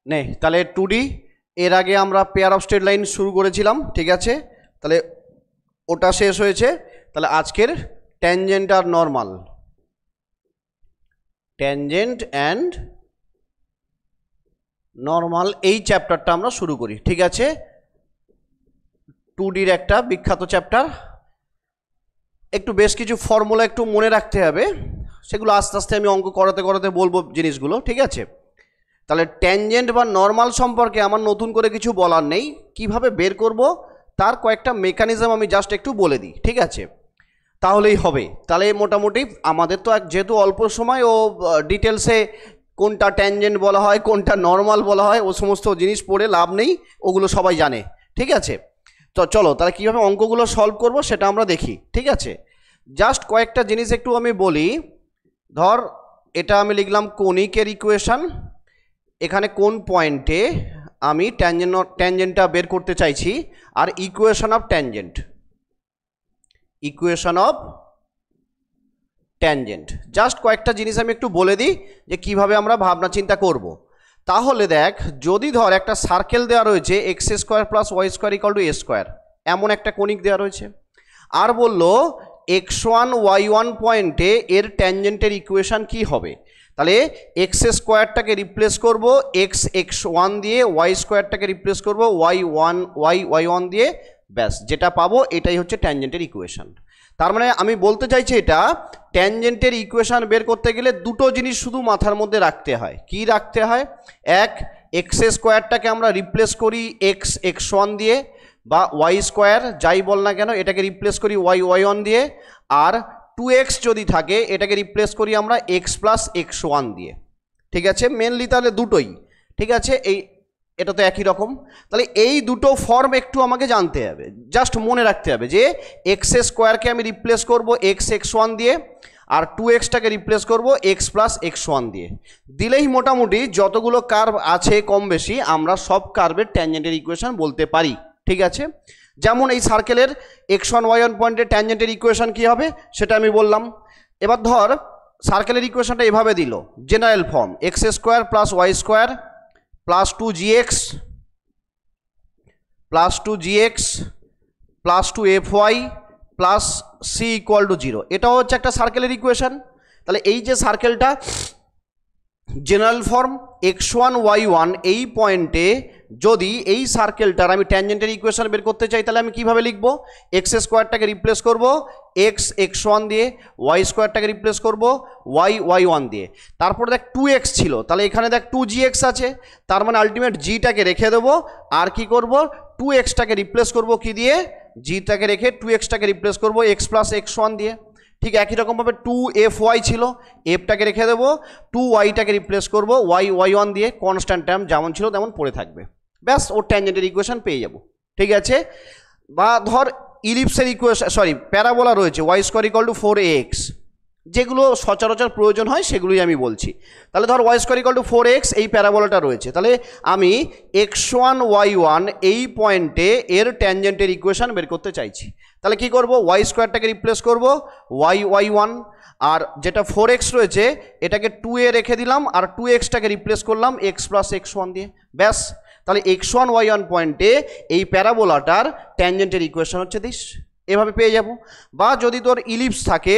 নে তাহলে 2D এর আগে আমরা পেয়ার অফ স্ট্রেট লাইন শুরু করেছিলাম, ঠিক আছে, তাহলে ওটা শেষ হয়েছে। তাহলে আজকের ট্যানজেন্ট আর নর্মাল, ট্যানজেন্ট অ্যান্ড নর্মাল এই চ্যাপ্টারটা আমরা শুরু করি, ঠিক আছে। 2Dর একটা বিখ্যাত চ্যাপ্টার, একটু বেশ কিছু ফর্মুলা একটু মনে রাখতে হবে, সেগুলো আস্তে আস্তে আমি অঙ্ক করাতে করাতে বলবো জিনিসগুলো, ঠিক আছে। তাহলে ট্যানজেন্ট বা নর্মাল সম্পর্কে আমার নতুন করে কিছু বলার নেই, কিভাবে বের করব তার কয়েকটা মেকানিজম আমি জাস্ট একটু বলে দিই, ঠিক আছে, তাহলেই হবে। তাহলে মোটামুটি আমাদের তো যেহেতু অল্প সময় ও ডিটেলসে কোনটা ট্যানজেন্ট বলা হয় কোনটা নর্মাল বলা হয় ও সমস্ত জিনিস পড়ে লাভ নেই, ওগুলো সবাই জানে, ঠিক আছে। তো চলো তাহলে কীভাবে অঙ্কগুলো সলভ করব সেটা আমরা দেখি, ঠিক আছে। জাস্ট কয়েকটা জিনিস একটু আমি বলি। ধর এটা আমি লিখলাম কোনিকের ইকুয়েশন, এখানে কোন পয়েন্টে আমি ট্যানজেন্টটা বের করতে চাইছি, আর equation of tangent, equation of tangent, just কয়েকটা জিনিস আমি একটু বলে দিই যে কিভাবে আমরা ভাবনা চিন্তা করব। তাহলে দেখ, যদি ধর একটা সার্কেল দেওয়া রয়েছে x square plus y square equal to a square, এমন একটা কোনিক দেওয়া রয়েছে, আর বললো x1 y1 পয়েন্টে এর ট্যানজেন্টের ইকুয়েশন কি হবে। তাহলে এক্স স্কোয়ারটাকে রিপ্লেস করব x1 দিয়ে, ওয়াই স্কোয়ারটাকে রিপ্লেস করব y1 দিয়ে, ব্যাস যেটা পাবো এটাই হচ্ছে ট্যানজেন্টের ইকুয়েশন। তার মানে আমি বলতে চাইছি এটা ট্যানজেন্টের ইকুয়েশন বের করতে গেলে দুটো জিনিস শুধু মাথার মধ্যে রাখতে হয়। কি রাখতে হয়? এক, এক্স স্কোয়ারটাকে আমরা রিপ্লেস করি x1 দিয়ে, বা ওয়াই স্কোয়ার যাই বল না কেন এটাকে রিপ্লেস করি y1 দিয়ে, আর 2x যদি থাকে এটাকে রিপ্লেস করি আমরা x প্লাস x1 দিয়ে, ঠিক আছে। মেনলি তাহলে দুটোই, ঠিক আছে, এটা তো একই রকম। তাহলে এই দুটো ফর্ম একটু আমাকে জানতে হবে, জাস্ট মনে রাখতে হবে যে এক্স স্কোয়ারকে আমি রিপ্লেস করব x1 দিয়ে, আর 2xটাকে রিপ্লেস করব x প্লাস x1 দিয়ে, দিলেই মোটামুটি যতগুলো কার্ভ আছে কম বেশি আমরা সব কার্ভের ট্যানজেন্টের ইকুয়েশন বলতে পারি, ঠিক আছে। যেমন এই সার্কেলের x1 y1 পয়েন্টের ট্যানজেন্টের ইকুয়েশন কী হবে সেটা আমি বললাম। এবার ধর সার্কেলের ইকুয়েশনটা এভাবে দিল, general form x square plus y square plus 2gx plus 2fy plus c equal to 0, এটাও হচ্ছে একটা সার্কেলের ইকুয়েশন। তাহলে এই যে সার্কেলটা জেনারেল ফর্ম x1 y1 এই পয়েন্টে যদি এই সার্কেলটার আমি ট্যানজেন্টের ইকুয়েশন বের করতে চাই তাহলে আমি কিভাবে লিখব? এক্স স্কোয়ারটাকে রিপ্লেস করব x1 দিয়ে, ওয়াই স্কোয়ারটাকে রিপ্লেস করব y1 দিয়ে, তারপর দেখ 2x ছিল, তাহলে এখানে দেখ 2gx আছে, তার মানে আলটিমেট gটাকে রেখে দেবো, আর কি করব 2xটাকে রিপ্লেস করব কি দিয়ে, gটাকে রেখে 2xটাকে রিপ্লেস করব x প্লাস x1 দিয়ে। ঠিক একই রকমভাবে 2fy ছিল, এফটাকে রেখে দেবো, 2yটাকে রিপ্লেস করবো y1 দিয়ে, কনস্ট্যান্ট টার্ম যেমন ছিল তেমন পড়ে থাকবে, ব্যাস ওর ট্যানজেন্টের ইকুয়েশন পেয়ে যাব, ঠিক আছে। বা ধর ইলিপসের ইকুয়েশন, সরি প্যারাবোলা রয়েছে y square equal to 4ax, যেগুলো সচরাচর প্রয়োজন হয় সেগুলোই আমি বলছি। তাহলে ধর y square equal to 4x এই প্যারাবোলাটা রয়েছে, তাহলে আমি x1 y1 এই পয়েন্টে এর ট্যানজেন্টের ইকুয়েশন বের করতে চাইছি। তাহলে কি করব? ওয়াই স্কোয়ারটাকে রিপ্লেস করব y1, আর যেটা 4x রয়েছে এটাকে 2a রেখে দিলাম, আর 2xটাকে রিপ্লেস করলাম x প্লাস x1 দিয়ে, ব্যাস। তাহলে x1 y1 পয়েন্টে এই প্যারাবোলাটার ট্যানজেন্টের ইকুয়েশন হচ্ছে দিস, এভাবে পেয়ে যাব। বা যদি তোর ইলিপস থাকে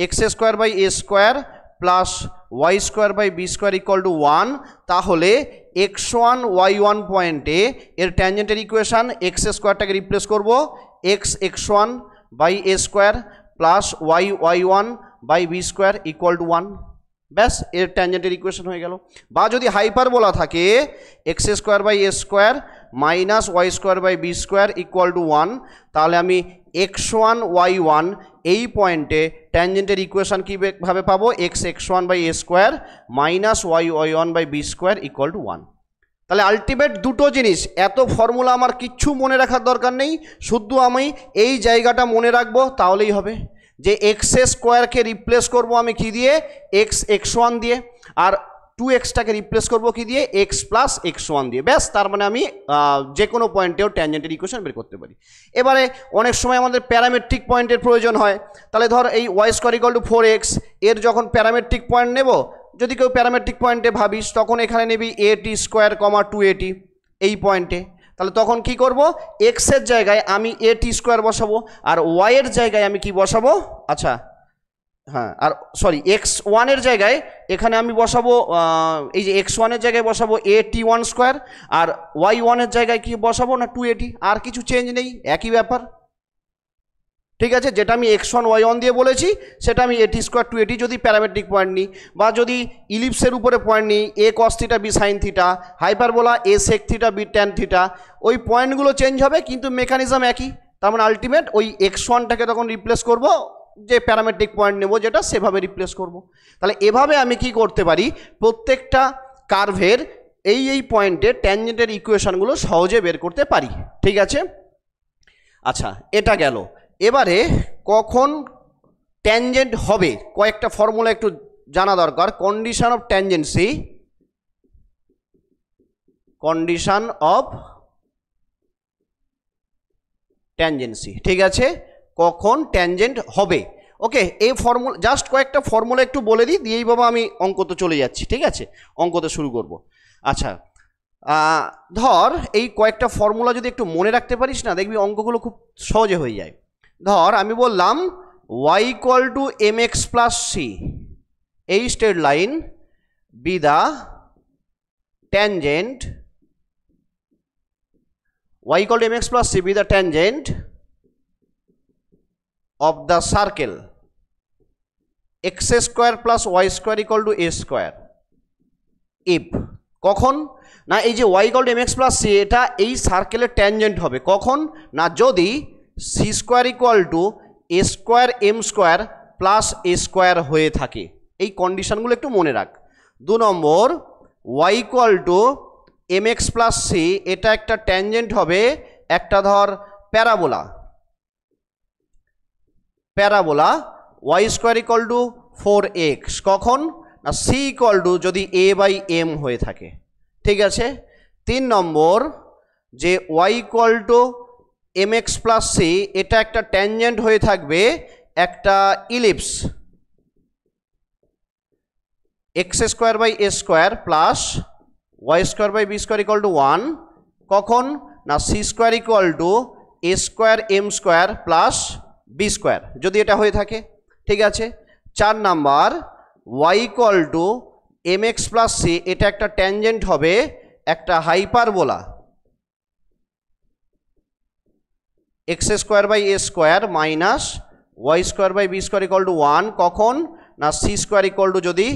x square by a square plus y square by b square equal to 1, তাহলে x1 y1 পয়েন্টে এর ট্যানজেন্টের ইকুয়েশন এক্স স্কোয়ারটাকে রিপ্লেস করব x1 by a square plus y1 by b square equal to 1, ব্যাস এর ট্যানজেন্টের ইকুয়েশন হয়ে গেল। বা যদি হাইপারবোলা থাকে x square by a square minus y square by b square equal to 1, তাহলে আমি x1 y1 এই পয়েন্টে ট্যানজেন্টের ইকুয়েশন কীভাবে পাবো? x1 by a square minus y1 by b square equal to 1। তাহলে আলটিমেট দুটো জিনিস, এত ফর্মুলা আমার কিচ্ছু মনে রাখার দরকার নেই, শুধু আমি এই জায়গাটা মনে রাখবো তাহলেই হবে যে এক্স স্কোয়ারকে রিপ্লেস করব আমি কি দিয়ে? x1 দিয়ে, আর 2xটাকে রিপ্লেস করব কি দিয়ে? x প্লাস x1 দিয়ে, ব্যাস। তার মানে আমি যে কোনো পয়েন্টেও ট্যানজেন্টের ইকুয়েশন বের করতে পারি। এবারে অনেক সময় আমাদের প্যারামেট্রিক পয়েন্টের প্রয়োজন হয়, তাহলে ধর এই Y square equal to 4x এর যখন প্যারামেট্রিক পয়েন্ট নেব, যদি কেউ প্যারামেট্রিক পয়েন্টে ভাবিস তখন এখানে নিবি এটি স্কোয়ার কমা 280 এই পয়েন্টে। তাহলে তখন কি করব, এক্সের জায়গায় আমি এটি স্কোয়ার বসাবো আর ওয়াইয়ের জায়গায় আমি কি বসাবো, আচ্ছা হ্যাঁ আর সরি x1 এর জায়গায় এখানে আমি বসাবো এই যে x1 এর জায়গায় বসাবো AT1 স্কোয়ার আর y1 এর জায়গায় কি বসাবো না 280, আর কিছু চেঞ্জ নেই, একই ব্যাপার। ঠিক আছে, যেটা আমি x1 y1 দিয়ে বলেছি সেটা আমি AT স্কোয়ার 280 যদি প্যারামেট্রিক পয়েন্ট নিই, বা যদি ইলিপসের উপরে পয়েন্ট নিই a cos theta b sin theta, hyperbola a sec theta b tan theta, ওই পয়েন্টগুলো চেঞ্জ হবে কিন্তু মেকানিজম একই। তার মানে আলটিমেট ওই x1টাকে তখন রিপ্লেস করব যে প্যারামেট্রিক পয়েন্ট নেব যেটা সেভাবে রিপ্লেস করব। তাহলে এভাবে আমি কি করতে পারি, প্রত্যেকটা কার্ভের এই পয়েন্টে ট্যানজেন্টের ইকুয়েশনগুলো সহজে বের করতে পারি। ঠিক আছে, আচ্ছা এটা গেল। এবারে কখন ট্যানজেন্ট হবে কয়েকটা ফর্মুলা একটু জানা দরকার। কন্ডিশন অফ ট্যানজেন্সি, কন্ডিশন অফ ট্যানজেন্সি, ঠিক আছে, কখন ট্যানজেন্ট হবে। ওকে, এই ফর্মুলা জাস্ট কয়েকটা ফর্মুলা একটু বলে দিই, দিয়েই বাবা আমি অঙ্কতে চলে যাচ্ছি। ঠিক আছে, অঙ্কতে শুরু করব। আচ্ছা ধর এই কয়েকটা ফর্মুলা যদি একটু মনে রাখতে পারিস না, দেখবি অঙ্কগুলো খুব সহজে হয়ে যায়। ধর আমি বললাম y equal to mx plus c, এই straight line be the tangent, y equal to mx plus c be the tangent of the circle x square plus y square equal to a square if, কখন না এই যে y equal to mx plus c এটা এই সার্কেলের tangent হবে, কখন না যদি c square equal to a square m square plus a square হয়ে থাকে। এই কন্ডিশনগুলো একটু মনে রাখ। 2 number y equal to mx plus c এটা একটা ট্যানজেন্ট হবে একটা ধর parabola, parabola y square equal to 4x, কখন না c ইকুয়াল টু যদি a বাই m হয়ে থাকে। ঠিক আছে, 3 নম্বর যে y equal to mx plus c এটা একটা ট্যানজেন্ট হয়ে থাকবে একটা ellipse x square by a square plus y square by b square equal to 1, কখন না c square equal to a square m square plus b square যদি এটা হয়ে থাকে। ঠিক আছে, 4 number y equal to mx plus c এটা একটা ট্যানজেন্ট হবে একটা hyperbola x square by a square minus y square by b square equal to 1, কখন না c স্কোয়ার ইকুয়াল টু যদি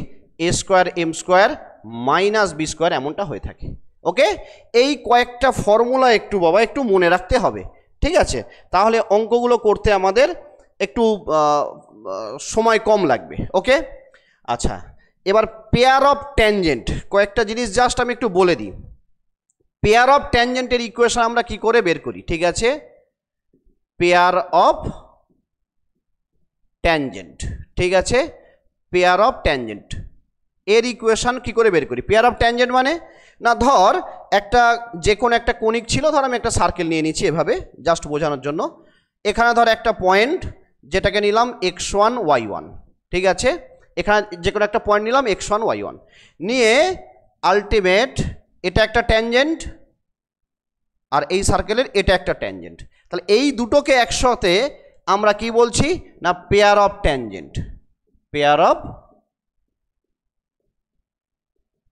a square m square minus b square এমনটা হয়ে থাকে। ওকে, এই কয়েকটা ফর্মুলা একটু বাবা একটু মনে রাখতে হবে। ঠিক আছে, তাহলে অঙ্কগুলো করতে আমাদের একটু সময় কম লাগবে। ওকে, আচ্ছা এবার পেয়ার অফ ট্যানজেন্ট কয়েকটা জিনিস জাস্ট আমি একটু বলে দিই। পেয়ার অফ ট্যানজেন্টের ইকুয়েশন আমরা কি করে বের করি। ঠিক আছে, পেয়ার অফ ট্যানজেন্ট, ঠিক আছে, পেয়ার অফ ট্যানজেন্ট এর ইকুয়েশন কি করে বের করি। পেয়ার অফ ট্যানজেন্ট মানে না ধর একটা যে কোনো একটা কোণিক ছিল, ধর আমি একটা সার্কেল নিয়ে নিচ্ছি এভাবে জাস্ট বোঝানোর জন্য। এখানে ধর একটা পয়েন্ট যেটাকে নিলাম x1 y1, ঠিক আছে, এখানে যে কোনো একটা পয়েন্ট নিলাম x1 y1 নিয়ে আলটিমেট এটা একটা ট্যানজেন্ট আর এই সার্কেলের এটা একটা ট্যানজেন্ট। তাহলে এই দুটোকে একসাথে আমরা কি বলছি না pair of tangent, pair of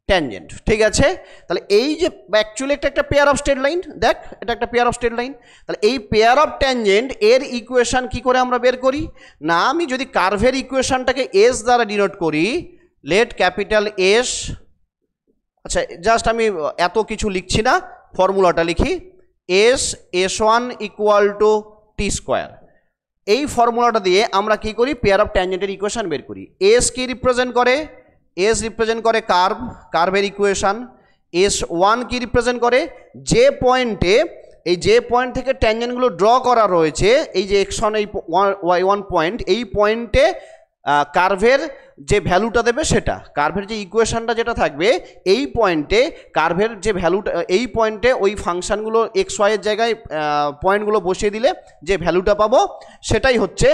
tangent. ঠিক আছে, তাহলে এই যে অ্যাকচুয়ালি একটা পেয়ার অফ স্ট্রেট লাইন, দেখ এটা একটা পেয়ার অফ স্ট্রেট লাইন। তাহলে এই পেয়ার অফ ট্যানজেন্ট এর ইকুয়েশন কি করে আমরা বের করি না, আমি যদি কার্ভের ইকুয়েশনটাকে এস দ্বারা ডিনোট করি, লেট ক্যাপিটাল এস, আচ্ছা জাস্ট আমি এত কিছু লিখছি না, ফর্মুলাটা লিখি s1 equal to T square. এই ফর্মুলাটা দিয়ে আমরা কি করি পেয়ার অফ ট্যানজেন্টের ইকুয়েশন বের করি। এস কি রিপ্রেজেন্ট করে, এস রিপ্রেজেন্ট করে কার্ভ, কার্ভের ইকুয়েশন। s1 কি রিপ্রেজেন্ট করে যে পয়েন্টে, এই যে পয়েন্ট থেকে ট্যানজেন্টগুলো ড্র করা রয়েছে, এই যে x1 এই y1 পয়েন্ট, এই পয়েন্টে কার্ভের যে ভ্যালুটা দেবে সেটা, কার্ভের যে ইকুয়েশনটা যেটা থাকবে এই পয়েন্টে কার্ভের যে ভ্যালুটা, এই পয়েন্টে ওই ফাংশানগুলো এক্স ওয়াইয়ের জায়গায় পয়েন্টগুলো বসিয়ে দিলে যে ভ্যালুটা পাবো সেটাই হচ্ছে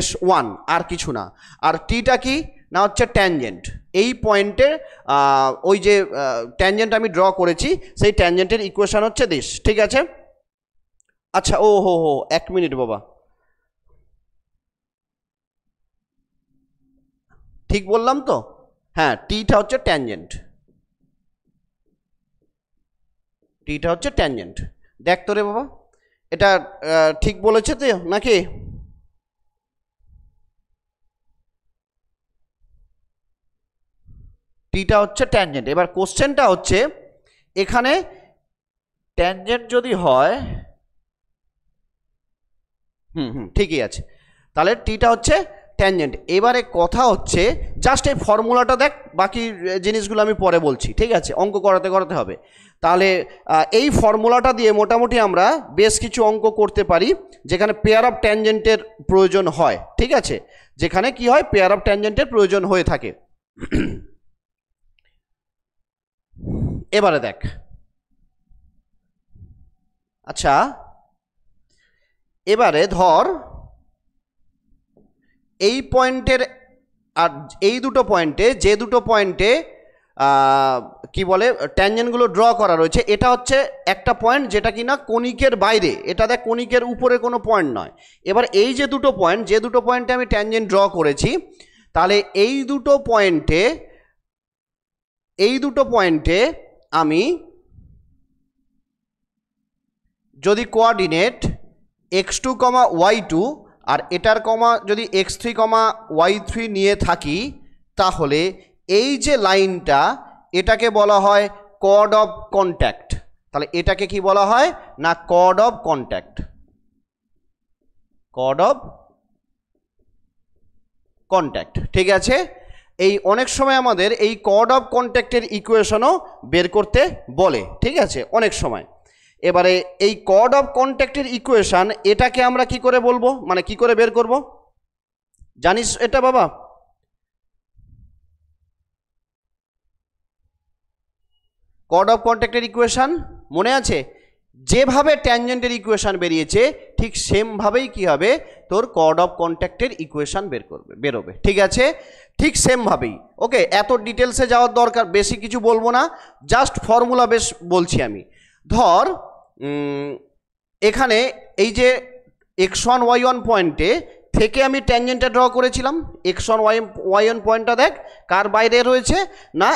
s1, আর কিছু না। আর টিটা কি না হচ্ছে ট্যানজেন্ট। এই পয়েন্টে ওই যে ট্যানজেন্ট আমি ড্র করেছি সেই ট্যানজেন্টের ইকুয়েশন হচ্ছে দিস, ঠিক আছে। আচ্ছা, ও হো হো, 1 মিনিট বাবা, ঠিক বললাম তো? হ্যাঁ, টিটা হচ্ছে ট্যানজেন্ট, টিটা হচ্ছে ট্যানজেন্ট। দেখ তো রে বাবা, এটা ঠিক বলেছে তো নাকি? টিটা হচ্ছে ট্যানজেন্ট। এবার কোশ্চেনটা হচ্ছে এখানে ট্যানজেন্ট যদি হয়, ঠিকই আছে, তাহলে টিটা হচ্ছে ট্যানজেন্ট। এবারে কথা হচ্ছে জাস্ট এই ফর্মুলাটা দেখ, বাকি জিনিসগুলো আমি পরে বলছি, ঠিক আছে? অঙ্ক করাতে করাতে হবে। তাহলে এই ফর্মুলাটা দিয়ে মোটামুটি আমরা বেশ কিছু অঙ্ক করতে পারি যেখানে পেয়ার অফ ট্যানজেন্টের প্রয়োজন হয়, ঠিক আছে? যেখানে কি হয়, পেয়ার অফ ট্যানজেন্টের প্রয়োজন হয়ে থাকে। এবারে দেখ, আচ্ছা এবারে ধর এই পয়েন্টের আর এই দুটো পয়েন্টে, যে দুটো পয়েন্টে কি বলে ট্যানজেন্টগুলো ড্র করা রয়েছে, এটা হচ্ছে একটা পয়েন্ট যেটা কিনা কনিকের বাইরে, এটা দেখ কনিকের উপরে কোনো পয়েন্ট নয়। এবার এই যে দুটো পয়েন্ট, যে দুটো পয়েন্টে আমি ট্যানজেন্ট ড্র করেছি, তাহলে এই দুটো পয়েন্টে আমি যদি কোঅর্ডিনেট x2, y2 আর এটার কমা যদি x3, y3 নিয়ে থাকি, তাহলে এই যে লাইনটা এটাকে বলা হয় কর্ড অফ কন্ট্যাক্ট। তাহলে এটাকে কি বলা হয় না, chord of contact, chord of contact, ঠিক আছে? এই অনেক সময় আমাদের এই কর্ড অফ কন্ট্যাক্টের ইকুয়েশনও বের করতে বলে, ঠিক আছে, অনেক সময়। এবারে এই কর্ড অফ কন্ট্যাক্টের ইকুয়েশন এটাকে আমরা কি করে বলবো, মানে কি করে বের করব, জানিস এটা বাবা? কর্ড অফ কন্ট্যাক্টের ইকুয়েশন মনে আছে? যেভাবে ট্যানজেন্টের ইকুয়েশন বেরিয়েছে ঠিক সেমভাবেই কি হবে, তোর কর্ড অফ কন্ট্যাক্টের ইকুয়েশন বেরোবে, ঠিক আছে? ঠিক সেমভাবেই। ওকে, এত ডিটেলসে যাওয়ার দরকার, বেশি কিছু বলবো না, জাস্ট ফর্মুলা বেশ বলছি আমি। ধর এখানে এই যে x1 y1 পয়েন্টে থেকে আমি ট্যানজেন্টটা ড্র করেছিলাম, x1 y1 পয়েন্টটা দেখ কার বাইরে রয়েছে না,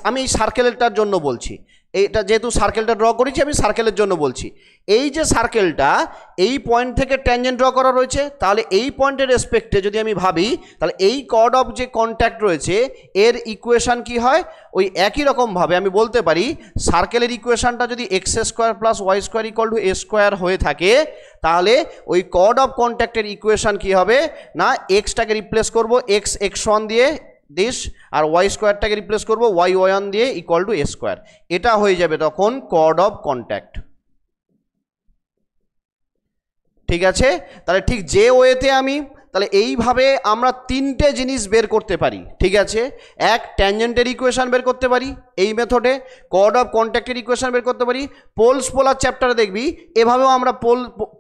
আমি এই সার্কেলটার জন্য বলছি, এইটা যেহেতু সার্কেলটা ড্র করেছি আমি সার্কেলের জন্য বলছি। এই যে সার্কেলটা এই পয়েন্ট থেকে ট্যানজেন্ট ড্র করা রয়েছে, তাহলে এই পয়েন্টের রেসপেক্টে যদি আমি ভাবি, তাহলে এই কর্ড অফ যে কন্ট্যাক্ট রয়েছে এর ইকুয়েশন কি হয়, ওই একই রকমভাবে আমি বলতে পারি সার্কেলের ইকুয়েশনটা যদি x² + y² = a² হয়ে থাকে, তাহলে ওই কর্ড অফ কন্ট্যাক্টের ইকুয়েশন কি হবে না, এক্সটাকে রিপ্লেস করব x1 দিয়ে দিস, আর y²টাকে রিপ্লেস করব y1 দিয়ে = a²। এটা হয়ে যাবে তখন কর্ড অফ কন্ট্যাক্ট, ঠিক আছে? তাহলে ঠিক যে ওয়েতে আমি, তাহলে এইভাবে আমরা তিনটে জিনিস বের করতে পারি, ঠিক আছে? এক, ট্যানজেন্টের ইকুয়েশন বের করতে পারি এই মেথডে, কর্ড অফ কন্ট্যাক্টের ইকুয়েশন বের করতে পারি, পোলস পোলার চ্যাপ্টারে দেখবি এভাবেও আমরা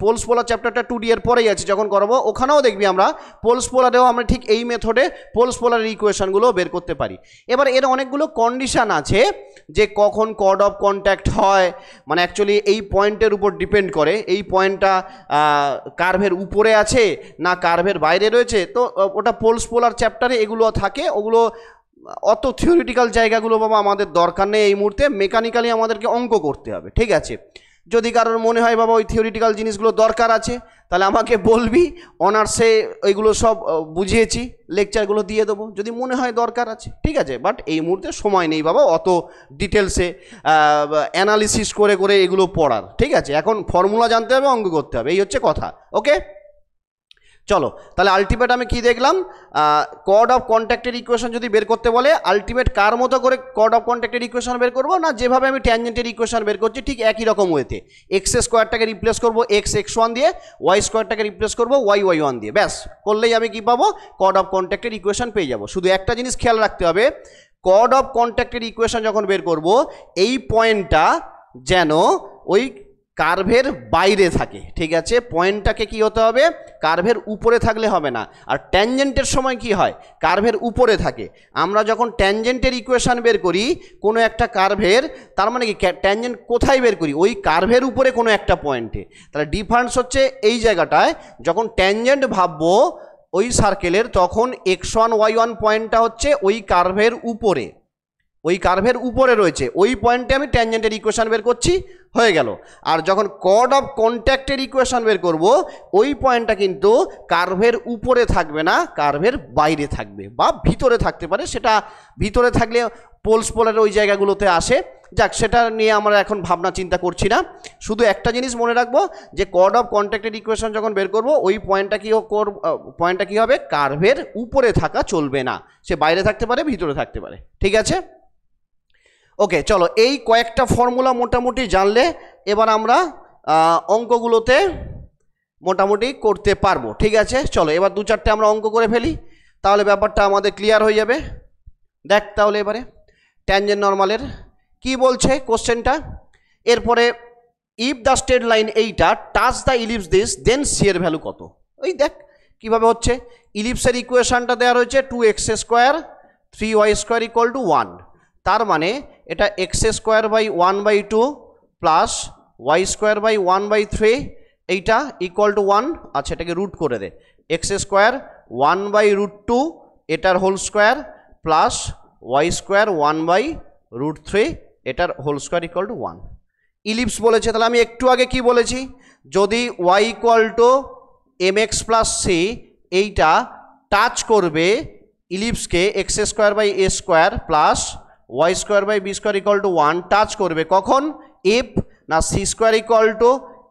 পোলস পোলার চ্যাপ্টারটা 2D এর পরেই আছে, যখন করবো ওখানেও দেখবি আমরা পোলস পোলারেও আমরা ঠিক এই মেথডে পোলস পোলারের ইকুয়েশনগুলো বের করতে পারি। এবার এর অনেকগুলো কন্ডিশন আছে যে কখন কর্ড অফ কন্ট্যাক্ট হয়, মানে অ্যাকচুয়ালি এই পয়েন্টের উপর ডিপেন্ড করে, এই পয়েন্টটা কার্ভের উপরে আছে না কার্ভের বাইরে রয়েছে, তো ওটা পোলস পোলার চ্যাপ্টারে এগুলো থাকে। ওগুলো অত থিওরিটিক্যাল জায়গাগুলো বাবা আমাদের দরকার নেই এই মুহূর্তে, মেকানিক্যালি আমাদেরকে অঙ্ক করতে হবে, ঠিক আছে? যদি কারোর মনে হয় বাবা ওই থিওরিটিক্যাল জিনিসগুলো দরকার আছে, তাহলে আমাকে বলবি, অনার্সে ওইগুলো সব বুঝিয়েছি, লেকচারগুলো দিয়ে দেবো যদি মনে হয় দরকার আছে, ঠিক আছে? বাট এই মুহূর্তে সময় নেই বাবা অত ডিটেলসে অ্যানালিসিস করে করে এগুলো পড়ার, ঠিক আছে? এখন ফর্মুলা জানতে হবে, অঙ্ক করতে হবে, এই হচ্ছে কথা। ওকে, চলো তাহলে আলটিমেট আমি কি দেখলাম, কর্ড অফ কন্ট্যাক্টের ইকুয়েশন যদি বের করতে বলে আলটিমেট কার মতো করে কর্ড অফ কন্ট্যাক্টের ইকুয়েশন বের করবো না, যেভাবে আমি ট্যানজেন্টের ইকুয়েশন বের করছি ঠিক একই রকম ওয়েতে, x² রিপ্লেস করবো x1 দিয়ে, y² রিপ্লেস করবো y1 দিয়ে, ব্যাস করলেই আমি কি পাবো, কর্ড অফ কন্ট্যাক্টের ইকুয়েশন পেয়ে যাবো। শুধু একটা জিনিস খেয়াল রাখতে হবে, কর্ড অফ কন্ট্যাক্টের ইকুয়েশন যখন বের করবো এই পয়েন্টটা যেন ওই কার্ভের বাইরে থাকে, ঠিক আছে, পয়েন্টটাকে কি হতে হবে, কার্ভের উপরে থাকলে হবে না। আর ট্যানজেন্টের সময় কি হয়, কার্ভের উপরে থাকে। আমরা যখন ট্যানজেন্টের ইকুয়েশন বের করি কোনো একটা কার্ভের, তার মানে কি ট্যানজেন্ট কোথায় বের করি, ওই কার্ভের উপরে কোনো একটা পয়েন্টে। তাহলে ডিফারেন্স হচ্ছে এই জায়গাটায়, যখন ট্যানজেন্ট ভাববো ওই সার্কেলের, তখন x1 y1 পয়েন্টটা হচ্ছে ওই কার্ভের উপরে, ওই কার্ভের উপরে রয়েছে, ওই পয়েন্টে আমি ট্যানজেন্টের ইকুয়েশন বের করছি, হয়ে গেল। আর যখন কর্ড অফ কন্ট্যাক্টের ইকুয়েশন বের করব, ওই পয়েন্টটা কিন্তু কার্ভের উপরে থাকবে না, কার্ভের বাইরে থাকবে বা ভিতরে থাকতে পারে। সেটা ভিতরে থাকলে পোলস পোলারের ওই জায়গাগুলোতে আসে। যাক, সেটা নিয়ে আমরা এখন ভাবনা চিন্তা করছি না। শুধু একটা জিনিস মনে রাখবো যে কর্ড অফ কন্ট্যাক্টের ইকুয়েশন যখন বের করব, ওই পয়েন্টটা কি হবে, কার্ভের উপরে থাকা চলবে না, সে বাইরে থাকতে পারে, ভিতরে থাকতে পারে, ঠিক আছে। ওকে, চলো এই কয়েকটা ফর্মুলা মোটামুটি জানলে এবার আমরা অঙ্কগুলোতে মোটামুটি করতে পারবো, ঠিক আছে। চলো এবার 2-4টে আমরা অঙ্ক করে ফেলি, তাহলে ব্যাপারটা আমাদের ক্লিয়ার হয়ে যাবে। দেখ তাহলে এবারে ট্যানজেন্ট নর্মালের কি বলছে কোশ্চেনটা। এরপরে ইফ দ্য স্ট্রেট লাইন এইটা touch the ellipse this, then c এর ভ্যালু কত। ওই দেখ কীভাবে হচ্ছে, ইলিপসের ইকুয়েশনটা দেওয়া রয়েছে 2x² 3y² = 1। তার মানে এটা x²/1/2 প্লাস y²/1/3 এইটা = 1। আচ্ছা, এটাকে রুট করে দে, x² 1/√2 এটার হোল স্কোয়ার প্লাস y² 1/√3 এটার হোল স্কোয়ার = 1। ইলিপস বলেছে, তাহলে আমি একটু আগে কি বলেছি, যদি y = mx + c এইটা টাচ করবে ইলিপসকে x² প্লাস y²/b² = 1 টাচ করবে কখন, এফ না c² =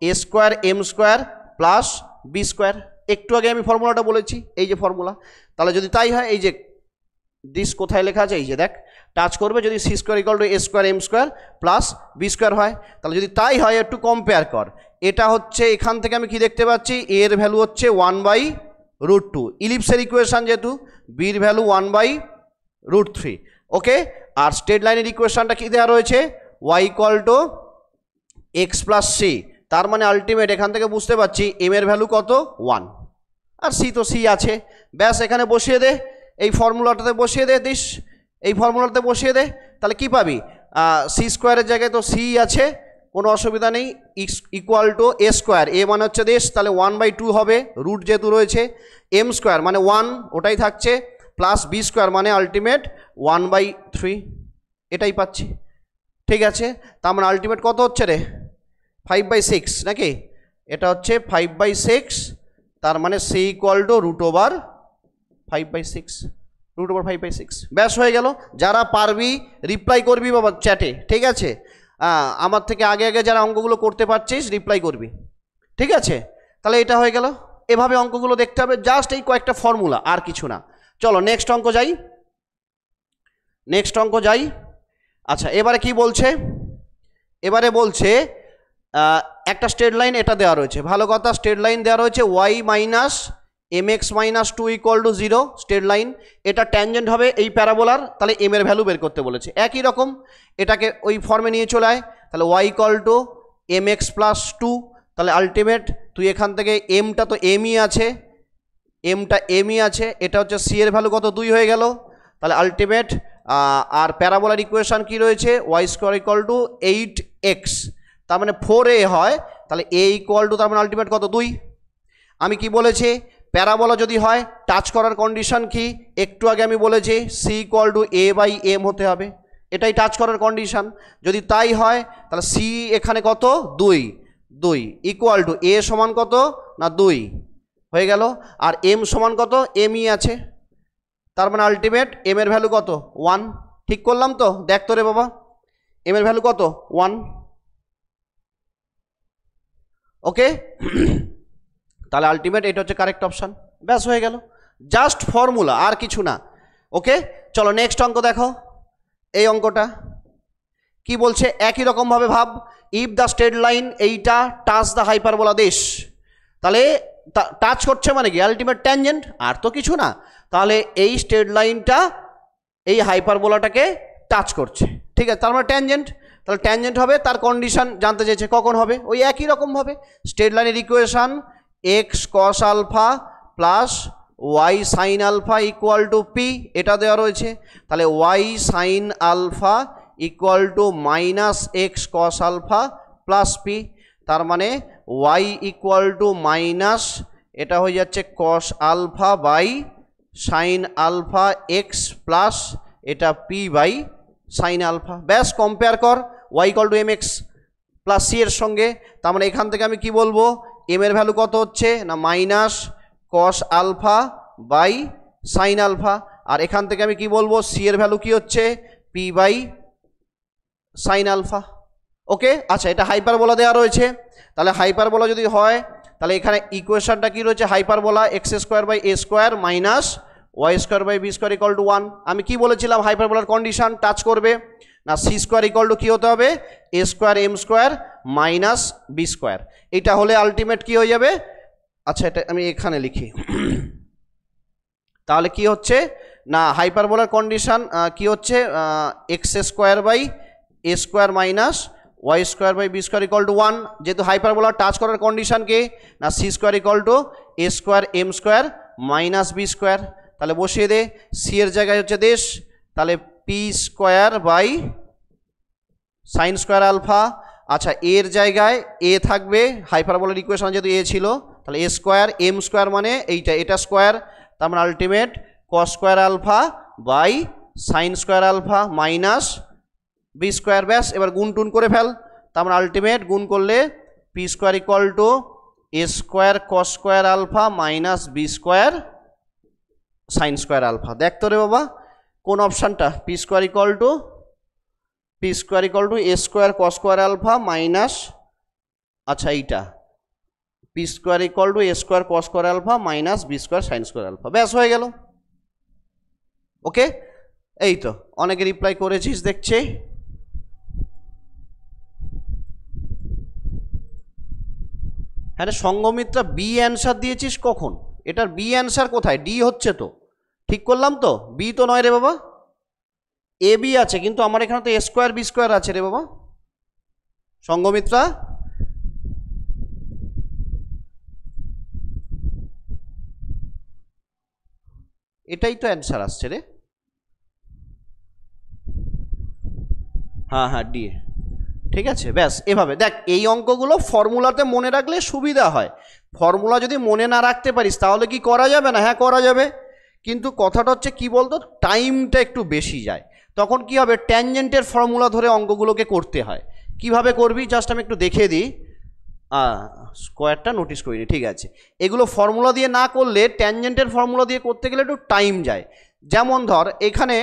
a²m² প্লাস b²। একটু আগে আমি ফর্মুলাটা বলেছি, এই যে ফর্মুলা। তাহলে যদি তাই হয়, এই যে দিস কোথায় লেখা আছে, এই যে দেখ, টাচ করবে যদি c² = a²m² প্লাস b² হয়। তাহলে যদি তাই হয় একটু কম্পেয়ার কর, এটা হচ্ছে এখান থেকে আমি কি দেখতে পাচ্ছি, এর ভ্যালু হচ্ছে 1/√2, ইলিপসের ইকুয়েশন যেহেতু, বির ভ্যালু 1/√3। ওকে, আর স্ট্রেট লাইনের ইকুয়েশনটা কি দেওয়া রয়েছে, y = x + c। তার মানে আলটিমেট এখান থেকে বুঝতে পারছি m এর ভ্যালু কত, 1, আর c তো c আছে। ব্যাস, এখানে বসিয়ে দে, এই ফর্মুলাটাতে বসিয়ে দে, দিস এই ফর্মুলাটাতে বসিয়ে দে, তাহলে কি পাবি, c² জায়গায় তো c আছে, কোনো অসুবিধা নেই, = a², a মানে হচ্ছে দেশ, তাহলে 1/2 হবে, রুট যেহেতু রয়েছে, m² মানে 1 ওটাই থাকছে, প্লাস b² মানে আলটিমেট 1/3, এটাই পাচ্ছি, ঠিক আছে। তার মানে আলটিমেট কত হচ্ছে রে, 5/6 নাকি, এটা হচ্ছে 5/6। তার মানে c = √5/6, ব্যাস হয়ে গেল। যারা পারবি রিপ্লাই করবি বাবা চ্যাটে, ঠিক আছে। আমার থেকে আগে আগে যারা অঙ্কগুলো করতে পারছিস রিপ্লাই করবি, ঠিক আছে। তাহলে এটা হয়ে গেল, এভাবে অঙ্কগুলো দেখতে হবে, জাস্ট এই কয়েকটা ফর্মুলা, আর কিছু না। চলো নেক্সট অঙ্ক যাই। আচ্ছা, এবারে কি বলছে, এবারে বলছে একটা স্ট্রেট লাইন এটা দেওয়া রয়েছে, ভালো কথা, স্ট্রেট লাইন দেওয়া রয়েছে y - mx - 2 = 0 স্ট্রেট লাইন, এটা ট্যানজেন্ট হবে এই প্যারাবোলার, তাহলে m এর ভ্যালু বের করতে বলেছে। একই রকম এটাকে ওই ফর্মে নিয়ে চলে আয়, তাহলে y = mx + 2, তাহলে আলটিমেট তুই এখান থেকে mটা তো mই আছে, এটা হচ্ছে c এর ভ্যালু কত, 2 হয়ে গেল। তাহলে আলটিমেট আর প্যারাবোলার ইকুয়েশন কি রয়েছে, y² = 8x, তার মানে 4a হয়, তাহলে a = তার মানে আলটিমেট কত, 2। আমি কি বলেছি, প্যারাবোলা যদি হয় টাচ করার কন্ডিশন কি, একটু আগে আমি বলেছি c = a/m হতে হবে, এটাই টাচ করার কন্ডিশন। যদি তাই হয় তাহলে c এখানে কত, 2 = a সমান কত না 2 হয়ে গেল, আর m সমান কত, mই আছে, তার মানে আলটিমেট m এর ভ্যালু কত, 1। ঠিক করলাম তো, দেখ তো রে বাবা, m এর ভ্যালু কত, 1। ওকে, তাহলে আলটিমেট এটা হচ্ছে কারেক্ট অপশান, ব্যাস হয়ে গেল, জাস্ট ফর্মুলা, আর কিছু না। ওকে, চলো নেক্সট অঙ্ক দেখো। এই অঙ্কটা কি বলছে, একই রকমভাবে ভাব, ইফ দ্য স্ট্রেট লাইন এইটা টাচ দ্য হাইপারবোলা দিস, তাহলে টাচ করছে মানে কি, আলটিমেট ট্যানজেন্ট, আর তো কিছু না। তাহলে এই স্ট্রেট লাইনটা এই হাইপারবোলাটাকে টাচ করছে, ঠিক আছে, তার মানে ট্যানজেন্ট। তাহলে ট্যানজেন্ট হবে, তার কন্ডিশন জানতে চাইছে কখন হবে, ওই একই রকমভাবে স্ট্রেট লাইনের equation x cos alpha plus y sin alpha equal to p, এটা দেওয়া রয়েছে। তাহলে y sin alpha equal to minus x cos alpha plus p, তার মানে ওয়াই ইকুয়াল টু মাইনাস এটা হয়ে যাচ্ছে cos alpha by sign alpha x plus এটা পি বাই সাইন আলফা। ব্যাস কম্পেয়ার কর y equal to m x plus c এর সঙ্গে, তার মানে এখান থেকে আমি কি বলবো, এম এর ভ্যালু কত হচ্ছে না minus cos alpha by sign alpha, আর এখান থেকে আমি কি বলবো সি এর ভ্যালু কি হচ্ছে পি বাই সাইন আলফা। ওকে, আচ্ছা এটা হাইপারবোলা দেওয়া রয়েছে, তাহলে হাইপারবোলা যদি হয় তাহলে এখানে ইকুয়েশনটা কি রয়েছে, hyperbola x square by a square minus y square by b square equal to 1। আমি কি বলেছিলাম হাইপারবোলার কন্ডিশন টাচ করবে না, সি স্কোয়ার ইকুয়াল টু কী হতে হবে a square m square minus b square, এটা হলে আলটিমেট কি হয়ে যাবে। আচ্ছা এটা আমি এখানে লিখি, তাহলে কি হচ্ছে না হাইপারবোলার কন্ডিশন কি হচ্ছে x square by a square minus y square by b square equal to 1, যেহেতু হাইপারবোলার টাচ করার কন্ডিশন কি না c square equal to a square m square minus b square, তাহলে বসিয়ে দে সি এর জায়গায় হচ্ছে দেশ, তাহলে p square by sin square alpha. আচ্ছা এর জায়গায় এ থাকবে, হাইপারবোলার ইকুয়েশন যেহেতু এ ছিল, তাহলে এ স্কোয়ার এম স্কোয়ার মানে এইটা এটা স্কোয়ার, তার মানে ultimate cos square alpha by sin square alpha minus b square. ব্যাস এবার গুণ টুন করে ফেল, তার মানে আলটিমেট গুণ করলে p square equal to a square cos square alpha minus b square sign square alpha. দেখতো রে বাবা কোন অপশানটা, p square equal to a square cos square alpha minus, আচ্ছা এইটা p square equal to a square cos square alpha minus b square sign square alpha. ব্যাস হয়ে গেল। ওকে, এই তো অনেকে রিপ্লাই করেছিস দেখছে। হ্যাঁ সঙ্গমিত্রা বি অ্যান্সার দিয়েছিস কখন, এটার বি অ্যান্সার কোথায়, ডি হচ্ছে তো, ঠিক করলাম তো, বি তো নয় রে বাবা, এ বি আছে, কিন্তু আমার এখানে তো এ স্কোয়ার বি স্কোয়ার আছে রে বাবা সঙ্গমিত্রা। এটাই তো অ্যান্সার আসছে রে, হ্যাঁ ডি, ঠিক আছে। ব্যাস এভাবে দেখ, এই অঙ্কগুলো ফর্মুলাতে মনে রাখলে সুবিধা হয়, ফর্মুলা যদি মনে না রাখতে পারিস তাহলে কি করা যাবে না, হ্যাঁ করা যাবে, কিন্তু কথাটা হচ্ছে কি বলতো টাইমটা একটু বেশি যায়, তখন কি হবে ট্যানজেন্টের ফর্মুলা ধরে অঙ্কগুলোকে করতে হয়। কিভাবে করবি জাস্ট আমি একটু দেখিয়ে দিই, স্কোয়ারটা নোটিস করিনি, ঠিক আছে। এগুলো ফর্মুলা দিয়ে না করলে ট্যানজেন্টের ফর্মুলা দিয়ে করতে গেলে একটু টাইম যায়। যেমন ধর এখানে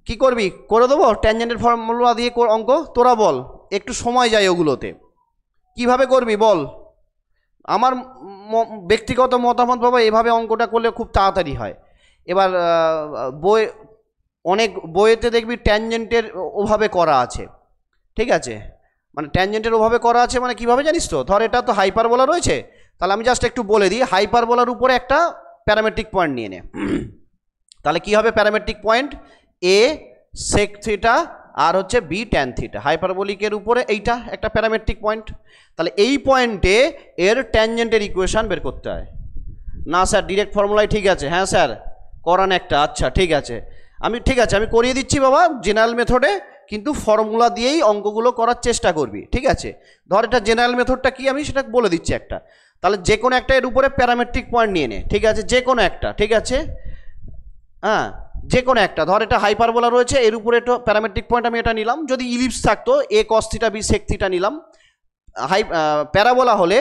কি করবি, করে দেবো ট্যানজেন্টের ফর্মুলা দিয়ে অঙ্ক, তোরা বল, একটু সময় যায় ওগুলোতে, কিভাবে করবি বল। আমার ব্যক্তিগত মতামত বাবা এভাবে অঙ্কটা করলে খুব তাড়াতাড়ি হয়। এবার বই অনেক বইয়েতে দেখবি ট্যানজেন্টের ওভাবে করা আছে, ঠিক আছে, মানে ট্যানজেন্টের ওভাবে করা আছে মানে কীভাবে জানিস তো, ধর এটা তো হাইপারবোলা রয়েছে, তাহলে আমি জাস্ট একটু বলে দিই, হাইপারবোলার উপরে একটা প্যারামেট্রিক পয়েন্ট নিয়ে নে, তাহলে কি হবে প্যারামেট্রিক পয়েন্ট এ সেক থিটা আর হচ্ছে বি ট্যান থিটা, হাইপারবোলিকের উপরে এইটা একটা প্যারামেট্রিক পয়েন্ট, তাহলে এই পয়েন্টে এর ট্যানজেন্টের ইকুয়েশন বের করতে হয়। না স্যার ডিরেক্ট ফর্মুলাই ঠিক আছে, হ্যাঁ স্যার করান একটা, আচ্ছা ঠিক আছে আমি করিয়ে দিচ্ছি বাবা জেনারেল মেথডে, কিন্তু ফর্মুলা দিয়েই অঙ্কগুলো করার চেষ্টা করবি, ঠিক আছে। ধর এটা জেনারেল মেথডটা কি আমি সেটা বলে দিচ্ছি একটা, তাহলে যে কোনো একটা এর উপরে প্যারামেট্রিক পয়েন্ট নিয়ে নে, ঠিক আছে, যে কোনো একটা, ঠিক আছে, হ্যাঁ যে কোনো একটা, ধর এটা হাইপারবোলা রয়েছে, এর উপরে একটা প্যারামেট্রিক পয়েন্ট আমি এটা নিলাম, যদি ইলিপস থাকতো a cos theta b sec theta নিলাম, প্যারাবোলা হলে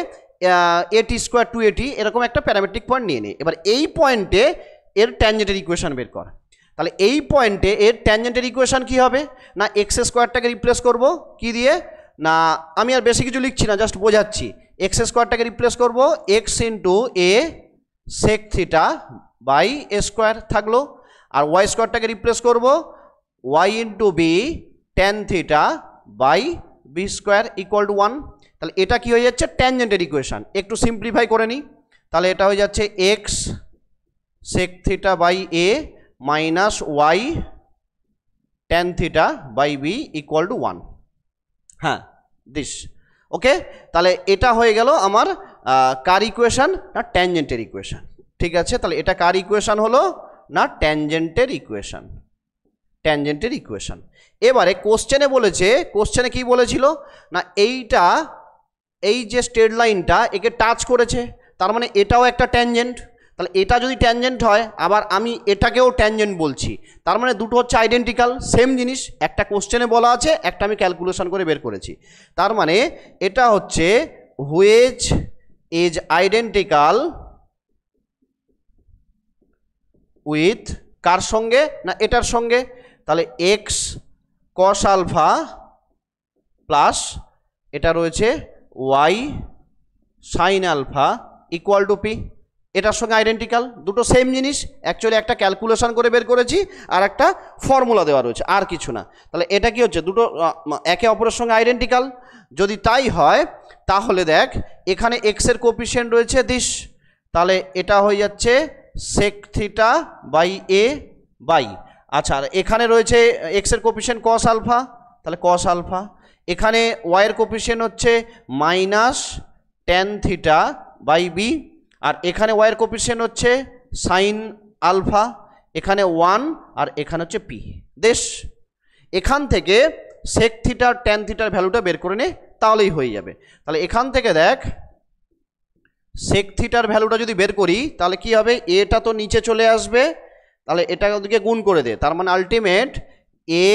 এটি স্কোয়ার টু এটি এরকম একটা প্যারামেট্রিক পয়েন্ট নিয়ে নে। এবার এই পয়েন্টে এর ট্যানজেন্টের ইকুয়েশন বের কর, তাহলে এই পয়েন্টে এর ট্যানজেন্টের ইকুয়েশন কি হবে না এক্স স্কোয়ারটাকে রিপ্লেস করব কি দিয়ে, না আমি আর বেশি কিছু লিখছি না জাস্ট বোঝাচ্ছি, এক্স স্কোয়ারটাকে রিপ্লেস করব x into a sec theta by a square থাকলো, আর ওয়াই স্কোয়ারটাকে রিপ্লেস করব y into b tan theta by b square equal to 1। তাহলে এটা কি হয়ে যাচ্ছে ট্যানজেন্টের ইকুয়েশন, একটু সিম্পলিফাই করে নিই, তাহলে এটা হয়ে যাচ্ছে x sec theta by a minus y tan theta by b equal to 1। হ্যাঁ দিস। ওকে, তাহলে এটা হয়ে গেল আমার কার ইকুয়েশন না ট্যানজেন্টের ইকুয়েশন। ঠিক আছে, তাহলে এটা কার ইকুয়েশন হলো না ট্যানজেন্টের ইকুয়েশন, ট্যানজেন্টের ইকুয়েশন। এবারে কোশ্চেনে বলেছে, কোশ্চেনে কি বলেছিল না এইটা এই যে স্ট্রেট লাইনটা একে টাচ করেছে, তার মানে এটাও একটা ট্যানজেন্ট। তাহলে এটা যদি ট্যানজেন্ট হয়, আবার আমি এটাকেও ট্যানজেন্ট বলছি, তার মানে দুটো হচ্ছে আইডেন্টিক্যাল, সেম জিনিস। একটা কোশ্চেনে বলা আছে, একটা আমি ক্যালকুলেশন করে বের করেছি। তার মানে এটা হচ্ছে হুইচ ইজ আইডেন্টিক্যাল উইথ কার সঙ্গে না এটার সঙ্গে। তাহলে এক্স কস আলফা প্লাস এটা রয়েছে y sin alpha equal to p, এটার সঙ্গে আইডেন্টিক্যাল। দুটো সেম জিনিস, অ্যাকচুয়ালি একটা ক্যালকুলেশন করে বের করেছি আর একটা ফর্মুলা দেওয়া রয়েছে, আর কিছু না। তাহলে এটা কি হচ্ছে, দুটো একে অপরের সঙ্গে আইডেন্টিক্যাল। যদি তাই হয় তাহলে দেখ এখানে এক্সের কোফিশিয়েন্ট রয়েছে দিস, তাহলে এটা হয়ে যাচ্ছে sec theta by a by, আচ্ছা আর এখানে রয়েছে এক্সের কোফিশিয়েন্ট কস আলফা, তাহলে কস আলফা। এখানে ওয়াইয়ের কোফিশিয়েন্ট হচ্ছে minus tan theta by b, আর এখানে ওয়াইয়ের কোফিশিয়েন্ট হচ্ছে সাইন আলফা, এখানে 1 আর এখানে হচ্ছে পি দেশ। এখান থেকে সেক থিটার ট্যান থিটার ভ্যালুটা বের করে নে, তাহলেই হয়ে যাবে। তাহলে এখান থেকে দেখ সেক থিটার ভ্যালুটা যদি বের করি তাহলে কি হবে, এটা তো নিচে চলে আসবে, তাহলে এটা ওদিকে গুণ করে দে, তার মানে ultimate a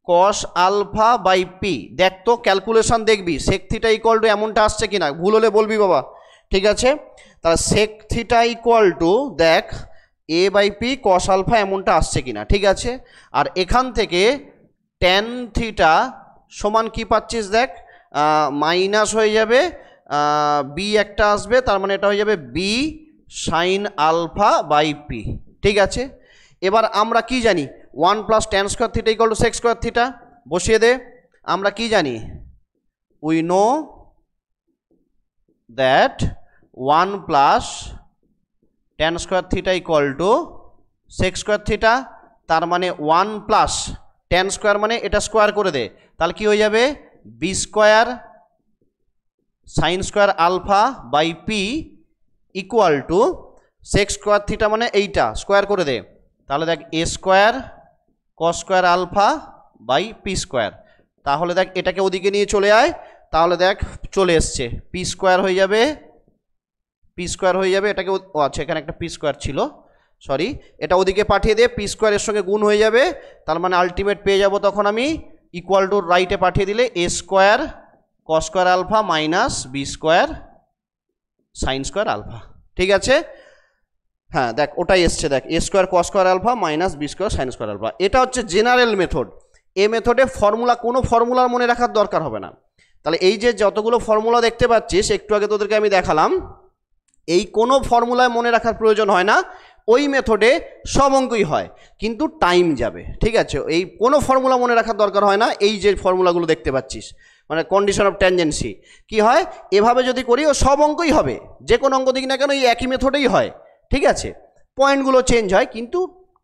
cos alpha by p. দেখ তো ক্যালকুলেশন দেখবি সেক থিটা ইকুয়াল টু এমনটা আসছে কিনা, ভুল হলে বলবি বাবা, ঠিক আছে। তাহলে সেক থিটা ইকুয়াল টু দেখ এ বাই পি কস আলফা এমনটা আসছে কিনা, ঠিক আছে। আর এখান থেকে ট্যান থিটা সমান কি পাচ্ছিস দেখ, মাইনাস হয়ে যাবে বি একটা আসবে, তার মানে এটা হয়ে যাবে b sin alpha by p, ঠিক আছে। এবার আমরা কি জানি, 1 plus tan square theta equal to sec square theta, বসিয়ে দে। আমরা কি জানি, we know that 1 plus tan square theta equal to sec square theta, তার মানে 1 প্লাস ট্যান স্কোয়ার মানে এটা স্কোয়ার করে দে, তাহলে কি হয়ে যাবে b square sign square alpha by p equal to sec square theta মানে এইটা স্কোয়ার করে দে, তাহলে দেখ a square cos square alpha by p square. তাহলে দেখ এটাকে ওদিকে নিয়ে চলে আয়, তাহলে দেখ চলে এসছে পি স্কোয়ার হয়ে যাবে, পি স্কোয়ার হয়ে যাবে এটাকে, ও আচ্ছা এখানে একটা পি স্কোয়ার ছিল, সরি, এটা ওদিকে পাঠিয়ে দে, পি স্কোয়ারের সঙ্গে গুণ হয়ে যাবে, তার মানে আলটিমেট পেয়ে যাব তখন আমি ইকুয়াল টু রাইটে পাঠিয়ে দিলে a square cos square alpha minus b square sign square alpha, ঠিক আছে। হ্যাঁ দেখ ওটাই এসছে, দেখ a square cos square alpha minus b square sign square alpha. এটা হচ্ছে জেনারেল মেথড, এই মেথডে ফর্মুলা কোনো ফর্মুলার মনে রাখার দরকার হবে না। তাহলে এই যে যতগুলো ফর্মুলা দেখতে পাচ্ছিস একটু আগে তোদেরকে আমি দেখালাম, এই কোনো ফর্মুলায় মনে রাখার প্রয়োজন হয় না, ওই মেথডে সব অঙ্কই হয়, কিন্তু টাইম যাবে, ঠিক আছে। এই কোনো ফর্মুলা মনে রাখার দরকার হয় না, এই যে ফর্মুলাগুলো দেখতে পাচ্ছিস মানে কন্ডিশন অফ ট্যানজেন্সি কি হয়, এভাবে যদি করি ও সব অঙ্কই হবে, যে কোনো অঙ্ক দিক না কেন এই একই মেথডেই হয়, ঠিক আছে। পয়েন্টগুলো চেঞ্জ হয় কিন্তু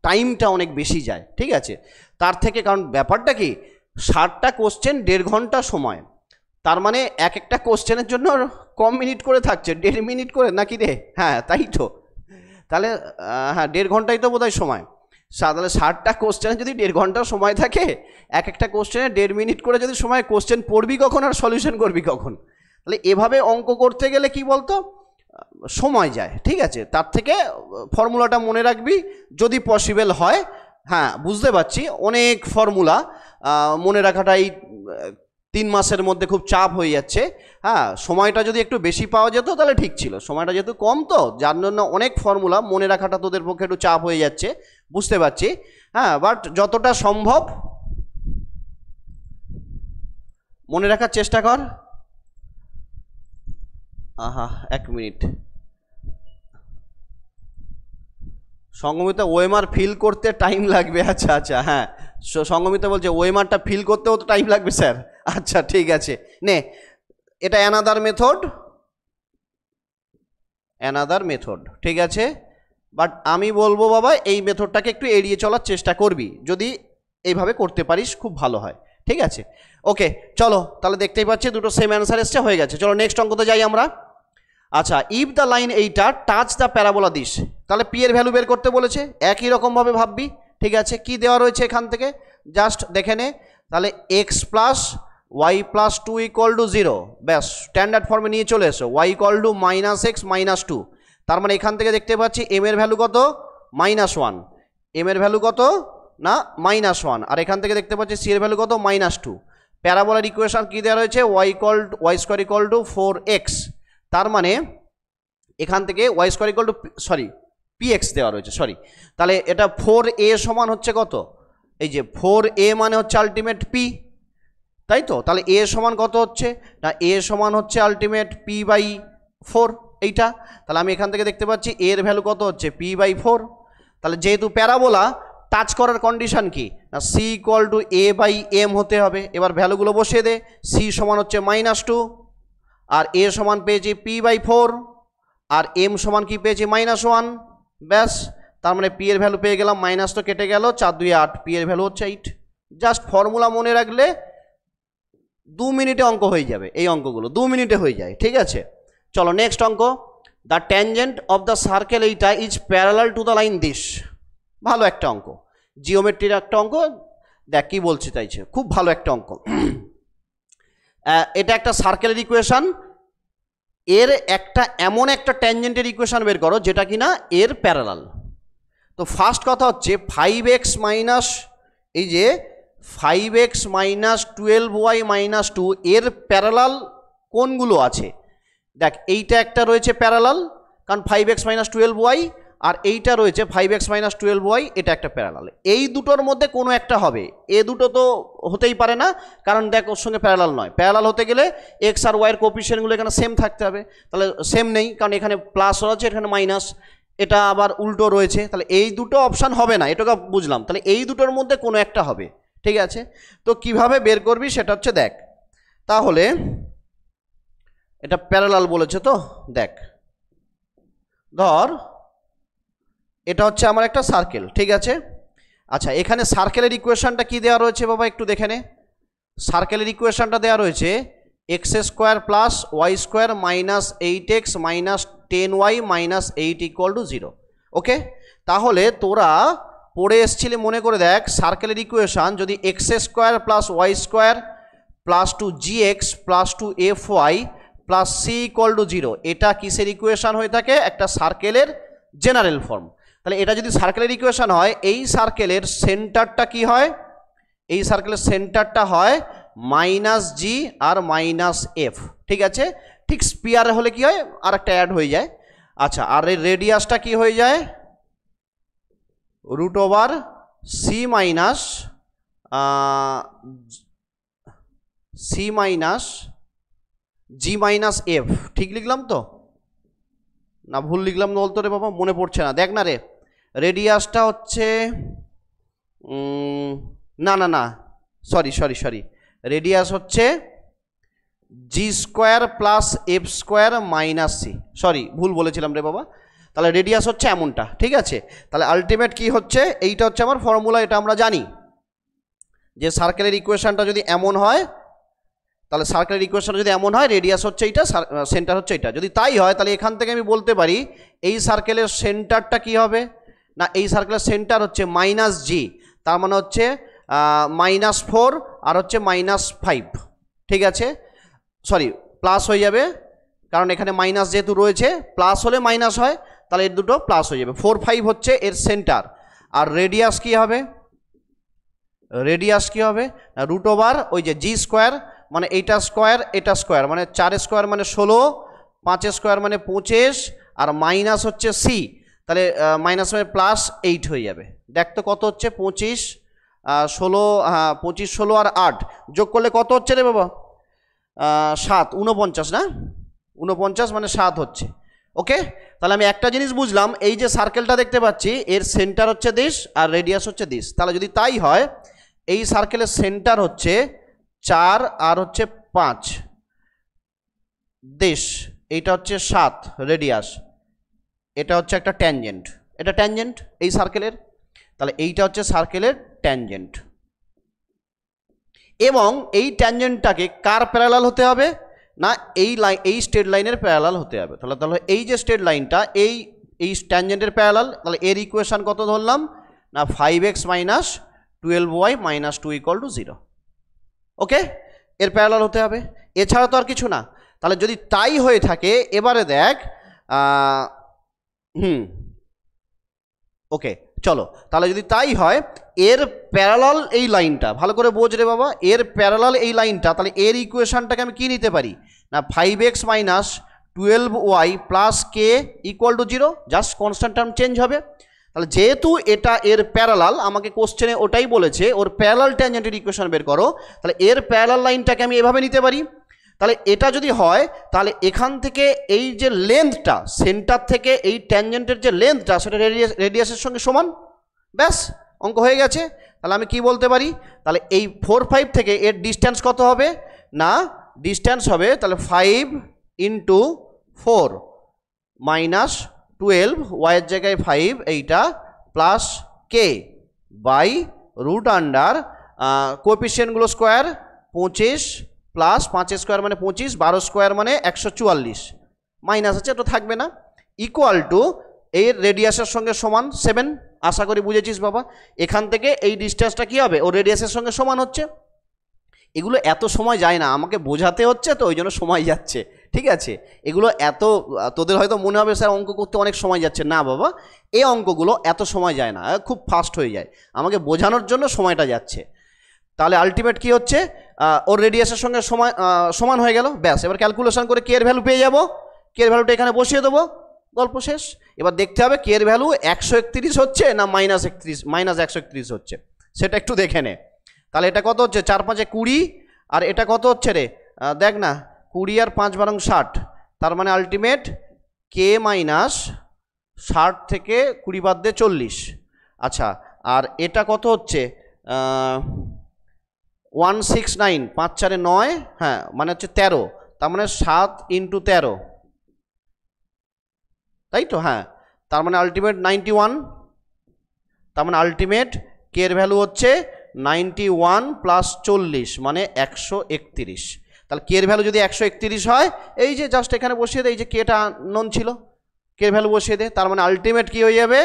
টাইমটা অনেক বেশি যায়, ঠিক আছে। তার থেকে কারণ ব্যাপারটা কি 60টা কোশ্চেন 1.5 ঘন্টা সময়, তার মানে এক একটা কোশ্চেনের জন্য কম মিনিট করে থাকছে, 1.5 মিনিট করে নাকি রে, হ্যাঁ তাই তো। তাহলে হ্যাঁ 1.5 ঘন্টাই তো বোধহয় সময়, তাহলে 60টা কোশ্চেনে যদি 1.5 ঘন্টা সময় থাকে, এক একটা কোশ্চেনে 1.5 মিনিট করে যদি সময়, কোশ্চেন পড়বি কখন আর সলিউশন করবি কখন। তাহলে এভাবে অঙ্ক করতে গেলে কি বলতো সময় যায়, ঠিক আছে। তার থেকে ফর্মুলাটা মনে রাখবি যদি পসিবল হয়। হ্যাঁ বুঝতে পারছি অনেক ফর্মুলা মনে রাখাটাই 3 মাসের মধ্যে খুব চাপ হয়ে যাচ্ছে। হ্যাঁ সময়টা যদি একটু বেশি পাওয়া যেত তাহলে ঠিক ছিল, সময়টা যেহেতু কম তো যার জন্য অনেক ফর্মুলা মনে রাখাটা তোদের পক্ষে একটু চাপ হয়ে যাচ্ছে, বুঝতে পারছি। হ্যাঁ বাট যতটা সম্ভব মনে রাখার চেষ্টা কর। আহা 1 মিনিট, সঙ্গমিতা ওএমআর ফিল করতে টাইম লাগবে, আচ্ছা আচ্ছা, হ্যাঁ সঙ্গমিতা বলছে ওএমআরটা ফিল করতেও তো টাইম লাগবে স্যার, আচ্ছা ঠিক আছে নে, এটা অ্যানাদার মেথড, ঠিক আছে। বাট আমি বলবো বাবা এই মেথডটাকে একটু এড়িয়ে চলার চেষ্টা করবি, যদি এইভাবে করতে পারিস খুব ভালো হয়, ঠিক আছে, ওকে চলো তাহলে দেখতেই পাচ্ছি দুটো সেম অ্যান্সার এসছে, হয়ে গেছে। চলো নেক্সট অঙ্কতে যাই আমরা। আচ্ছা, ইফ দ্য লাইন এইটা টাচ দ্য প্যারাবোলা দিস, তাহলে পি এর ভ্যালু বের করতে বলেছে, একই রকমভাবে ভাববি। ঠিক আছে, কি দেওয়া রয়েছে এখান থেকে জাস্ট দেখে নে। তাহলে x plus y plus two equal to zero, ব্যাস স্ট্যান্ডার্ড ফর্মে নিয়ে চলে এসো। Y equal to minus x minus two, তার মানে এখান থেকে দেখতে পাচ্ছি এম এর ভ্যালু কত, -1, এম এর ভ্যালু কত না -1, আর এখান থেকে দেখতে পাচ্ছি সি এর ভ্যালু কত -2। প্যারাবোলার ইকুয়েশন কি দেওয়া রয়েছে, Y square equal to 4x, তার মানে এখান থেকে y square equal to p x দেওয়া রয়েছে, সরি। তাহলে এটা 4a সমান হচ্ছে কত, এই যে 4a মানে হচ্ছে আলটিমেট পি, তাই তো। তাহলে এ সমান কত হচ্ছে না, এ সমান হচ্ছে আলটিমেট p/4 এইটা। তাহলে আমি এখান থেকে দেখতে পাচ্ছি এর ভ্যালু কত হচ্ছে p/4। তাহলে যেহেতু প্যারাবোলা টাচ করার কন্ডিশন কি না, সি ইকুয়াল টু a/m হতে হবে। এবার ভ্যালুগুলো বসিয়ে দে, সি সমান হচ্ছে -2, আর এ সমান পেয়েছি p/4, আর এম সমান কি পেয়েছি -1, ব্যাস। তার মানে পি এর ভ্যালু পেয়ে গেলাম, মাইনাস তো কেটে গেল, 4 2 8, পি এর ভ্যালু হচ্ছে 8। জাস্ট ফর্মুলা মনে রাখলে 2 মিনিটে অঙ্ক হয়ে যাবে, এই অঙ্কগুলো 2 মিনিটে হয়ে যায়। ঠিক আছে, চলো নেক্সট অঙ্ক। The tangent of the circle এইটা is parallel to the line this, ভালো একটা অঙ্ক, জিওমেট্রির একটা অঙ্ক, দেখ কি বলছি চাইছে, খুব ভালো একটা অঙ্ক। এটা একটা সার্কেলের ইকুয়েশন, এর একটা এমন একটা ট্যানজেন্টের ইকুয়েশন বের করো যেটা কিনা এর প্যারালাল। তো ফার্স্ট কথা হচ্ছে 5x মাইনাস, এই যে 5x মাইনাস 12y মাইনাস 2 এর প্যারালাল কোনগুলো আছে, দেখ এইটা একটা রয়েছে প্যারালাল, কারণ 5x মাইনাস 12y, আর এইটা রয়েছে 5x মাইনাস 12y, এটা একটা প্যারালাল। এই দুটোর মধ্যে কোনো একটা হবে, এ দুটো তো হতেই পারে না, কারণ দেখ ওর সঙ্গে প্যারালাল নয়। প্যারালাল হতে গেলে এক্স আর ওয়াইয়ের কোপিশিয়েন্টগুলো এখানে সেম থাকতে হবে, তাহলে সেম নেই, কারণ এখানে প্লাস রয়েছে এখানে মাইনাস, এটা আবার উল্টো রয়েছে, তাহলে এই দুটো অপশান হবে না, এটাকে বুঝলাম। তাহলে এই দুটোর মধ্যে কোনো একটা হবে, ঠিক আছে। তো কিভাবে বের করবি সেটা হচ্ছে দেখ, তাহলে এটা প্যারালাল বলেছে তো, দেখ ধর এটা হচ্ছে আমার একটা সার্কেল, ঠিক আছে। আচ্ছা, এখানে সার্কেলের ইকুয়েশনটা কি দেওয়া রয়েছে বাবা, একটু দেখে নে। সার্কেলের ইকুয়েশনটা দেওয়া রয়েছে x square plus y square minus 8x minus 10y minus 8 equal to 0। Okay, তাহলে তোরা পড়ে এসছিলে, মনে করে দেখ, সার্কেলের ইকুয়েশন যদি x square plus y square plus 2gx plus 2fy plus c equal to 0, এটা কিসের ইকুয়েশন হয়ে থাকে, একটা সার্কেলের জেনারেল ফর্ম। তাহলে এটা যদি সার্কেলের ইকুয়েশন হয়, এই সার্কেলের সেন্টারটা কি হয়, এই সার্কেলের সেন্টারটা হয় -g আর -f, ঠিক আছে। ঠিক স্পিয়ার হলে কি হয়, আর একটা অ্যাড হয়ে যায়। আচ্ছা, আর এই রেডিয়াসটা কি হয়ে যায়, √c minus g minus f, ঠিক লিখলাম তো না ভুল লিখলাম না বলতো রে বাবা, মনে পড়ছে না, দেখ না রে। রেডিয়াসটা হচ্ছে না সরি, রেডিয়াস হচ্ছে g square plus f square minus c, sorry ভুল বলেছিলাম রে বাবা। তাহলে রেডিয়াস হচ্ছে এমনটা, ঠিক আছে। তাহলে আলটিমেট কি হচ্ছে, এইটা হচ্ছে আমার ফর্মুলা, এটা আমরা জানি যে সার্কেলের ইকুয়েশনটা যদি এমন হয়, তাহলে সার্কেলের ইকুয়েশন যদি এমন হয়, রেডিয়াস হচ্ছে এইটা, সেন্টার হচ্ছে এটা। যদি তাই হয়, তাহলে এখান থেকে আমি বলতে পারি এই সার্কেলের সেন্টারটা কি হবে না, এই সার্কেলের সেন্টার হচ্ছে -g, তার মানে হচ্ছে -4 আর হচ্ছে -5, ঠিক আছে। সরি, প্লাস হয়ে যাবে, কারণ এখানে মাইনাস যেহেতু রয়েছে, প্লাস হলে মাইনাস হয়, তাহলে এর দুটো প্লাস হয়ে যাবে। 4 5 হচ্ছে এর সেন্টার। আর রেডিয়াস কি হবে, রেডিয়াস কি হবে, √ ওই যে জি স্কোয়ার, মানে এইটা স্কোয়ার এটা স্কোয়ার, মানে 4 স্কোয়ার মানে 16, 5 স্কোয়ার মানে 25, আর মাইনাস হচ্ছে সি, তাহলে মাইনাস মানে +8 হয়ে যাবে। দেখ তো কত হচ্ছে, 25 16, হ্যাঁ 25 16 আর 8 যোগ করলে কত হচ্ছে রে বাবা, 7 49 না, 49 মানে 7 হচ্ছে। ওকে, তাহলে আমি একটা জিনিস বুঝলাম, এই যে সার্কেলটা দেখতে পাচ্ছি এর সেন্টার হচ্ছে দিস আর রেডিয়াস হচ্ছে দিস। তাহলে যদি তাই হয়, এই সার্কেলের সেন্টার হচ্ছে 4 আর হচ্ছে 5 দিস, এইটা হচ্ছে 7 রেডিয়াস, এটা হচ্ছে একটা ট্যানজেন্ট, এটা ট্যানজেন্ট এই সার্কেলের। তাহলে এইটা হচ্ছে সার্কেলের ট্যানজেন্ট। এবং এই ট্যানজেন্টটাকে কার প্যারালাল হতে হবে না এই স্ট্রেট লাইনের প্যারালাল হতে হবে। তাহলে এই যে স্ট্রেট লাইনটা এই ট্যানজেন্টের প্যারালাল, তাহলে এর ইকুয়েশন কত ধরলাম না 5x minus 12y minus 2 equal to 0। ওকে, এর প্যারালাল হতে হবে, এছাড়া তো আর কিছু না। তাহলে যদি তাই হয়ে থাকে এবারে দেখ ওকে চলো, তাহলে যদি তাই হয় এর প্যারালাল এই লাইনটা ভালো করে বোঝ রে বাবা, এর প্যারালাল এই লাইনটা, তাহলে এর ইকুয়েশনটাকে আমি কি নিতে পারি না 5x minus 12y plus K equal to 0, just constant term change হবে। তাহলে যেহেতু এটা এর প্যারালাল, আমাকে কোশ্চেনে ওটাই বলেছে ওর প্যারালাল ট্যানজেন্টের ইকুয়েশন বের করো, তাহলে এর প্যারালাল লাইনটাকে আমি এভাবে নিতে পারি। তাহলে এটা যদি হয় তাহলে এখান থেকে এই যে লেন্থটা সেন্টার থেকে এই ট্যানজেন্টের যে লেন্থটা সেটা রেডিয়াসের সঙ্গে সমান, ব্যাস অঙ্ক হয়ে গেছে। তাহলে আমি কি বলতে পারি, তাহলে এই 4, 5 থেকে এর ডিস্ট্যান্স কত হবে না ডিস্ট্যান্স হবে তাহলে 5 ইন্টু 4 মাইনাস 12 ওয়াইয়ের জায়গায় 5 এইটা plus k by root under কোএফিসিয়েন্টগুলো স্কোয়ার 25 প্লাস 5 স্কোয়ার মানে 25, 12 স্কোয়ার মানে 144, মাইনাস আছে ওটা থাকবে না, ইকুয়াল টু এর রেডিয়াসের সঙ্গে সমান 7। আশা করি বুঝেছিস বাবা, এখান থেকে এই ডিস্টেন্সটা কী হবে ও রেডিয়াসের সঙ্গে সমান হচ্ছে। এগুলো এত সময় যায় না, আমাকে বোঝাতে হচ্ছে তো ওই জন্য সময় যাচ্ছে, ঠিক আছে। এগুলো এত তোদের হয়তো মনে হবে স্যার অঙ্ক করতে অনেক সময় যাচ্ছে, না বাবা এই অঙ্কগুলো এত সময় যায় না, খুব ফাস্ট হয়ে যায়, আমাকে বোঝানোর জন্য সময়টা যাচ্ছে। তাহলে আলটিমেট কি হচ্ছে ওর রেডিয়াসের সঙ্গে সমান হয়ে গেল, ব্যাস। এবার ক্যালকুলেশন করে কে এর ভ্যালু পেয়ে যাব, কে এর ভ্যালুটা এখানে বসিয়ে দেবো, গল্প শেষ। এবার দেখতে হবে কে এর ভ্যালু 131 হচ্ছে না মাইনাস 131 হচ্ছে, সেটা একটু দেখে নে। তাহলে এটা কত হচ্ছে 4 5 20, আর এটা কত হচ্ছে রে দেখ না 20 আর 5 12 60, তার মানে আলটিমেট কে মাইনাস 60 থেকে 20 বাদ দিয়ে 40। আচ্ছা, আর এটা কত হচ্ছে 169, 5 4 9, হ্যাঁ মানে হচ্ছে 13, তার মানে 7 ইন্টু 13, তাই তো, হ্যাঁ। তার মানে আলটিমেট 91, তার মানে আলটিমেট কে এর ভ্যালু হচ্ছে 91 প্লাস 40 মানে 131। তাহলে কে এর ভ্যালু যদি 131 হয়, এই যে জাস্ট এখানে বসিয়ে দে, এই যে কেটা নন ছিল, কে এর ভ্যালু বসিয়ে দে, তার মানে আলটিমেট কি হয়ে যাবে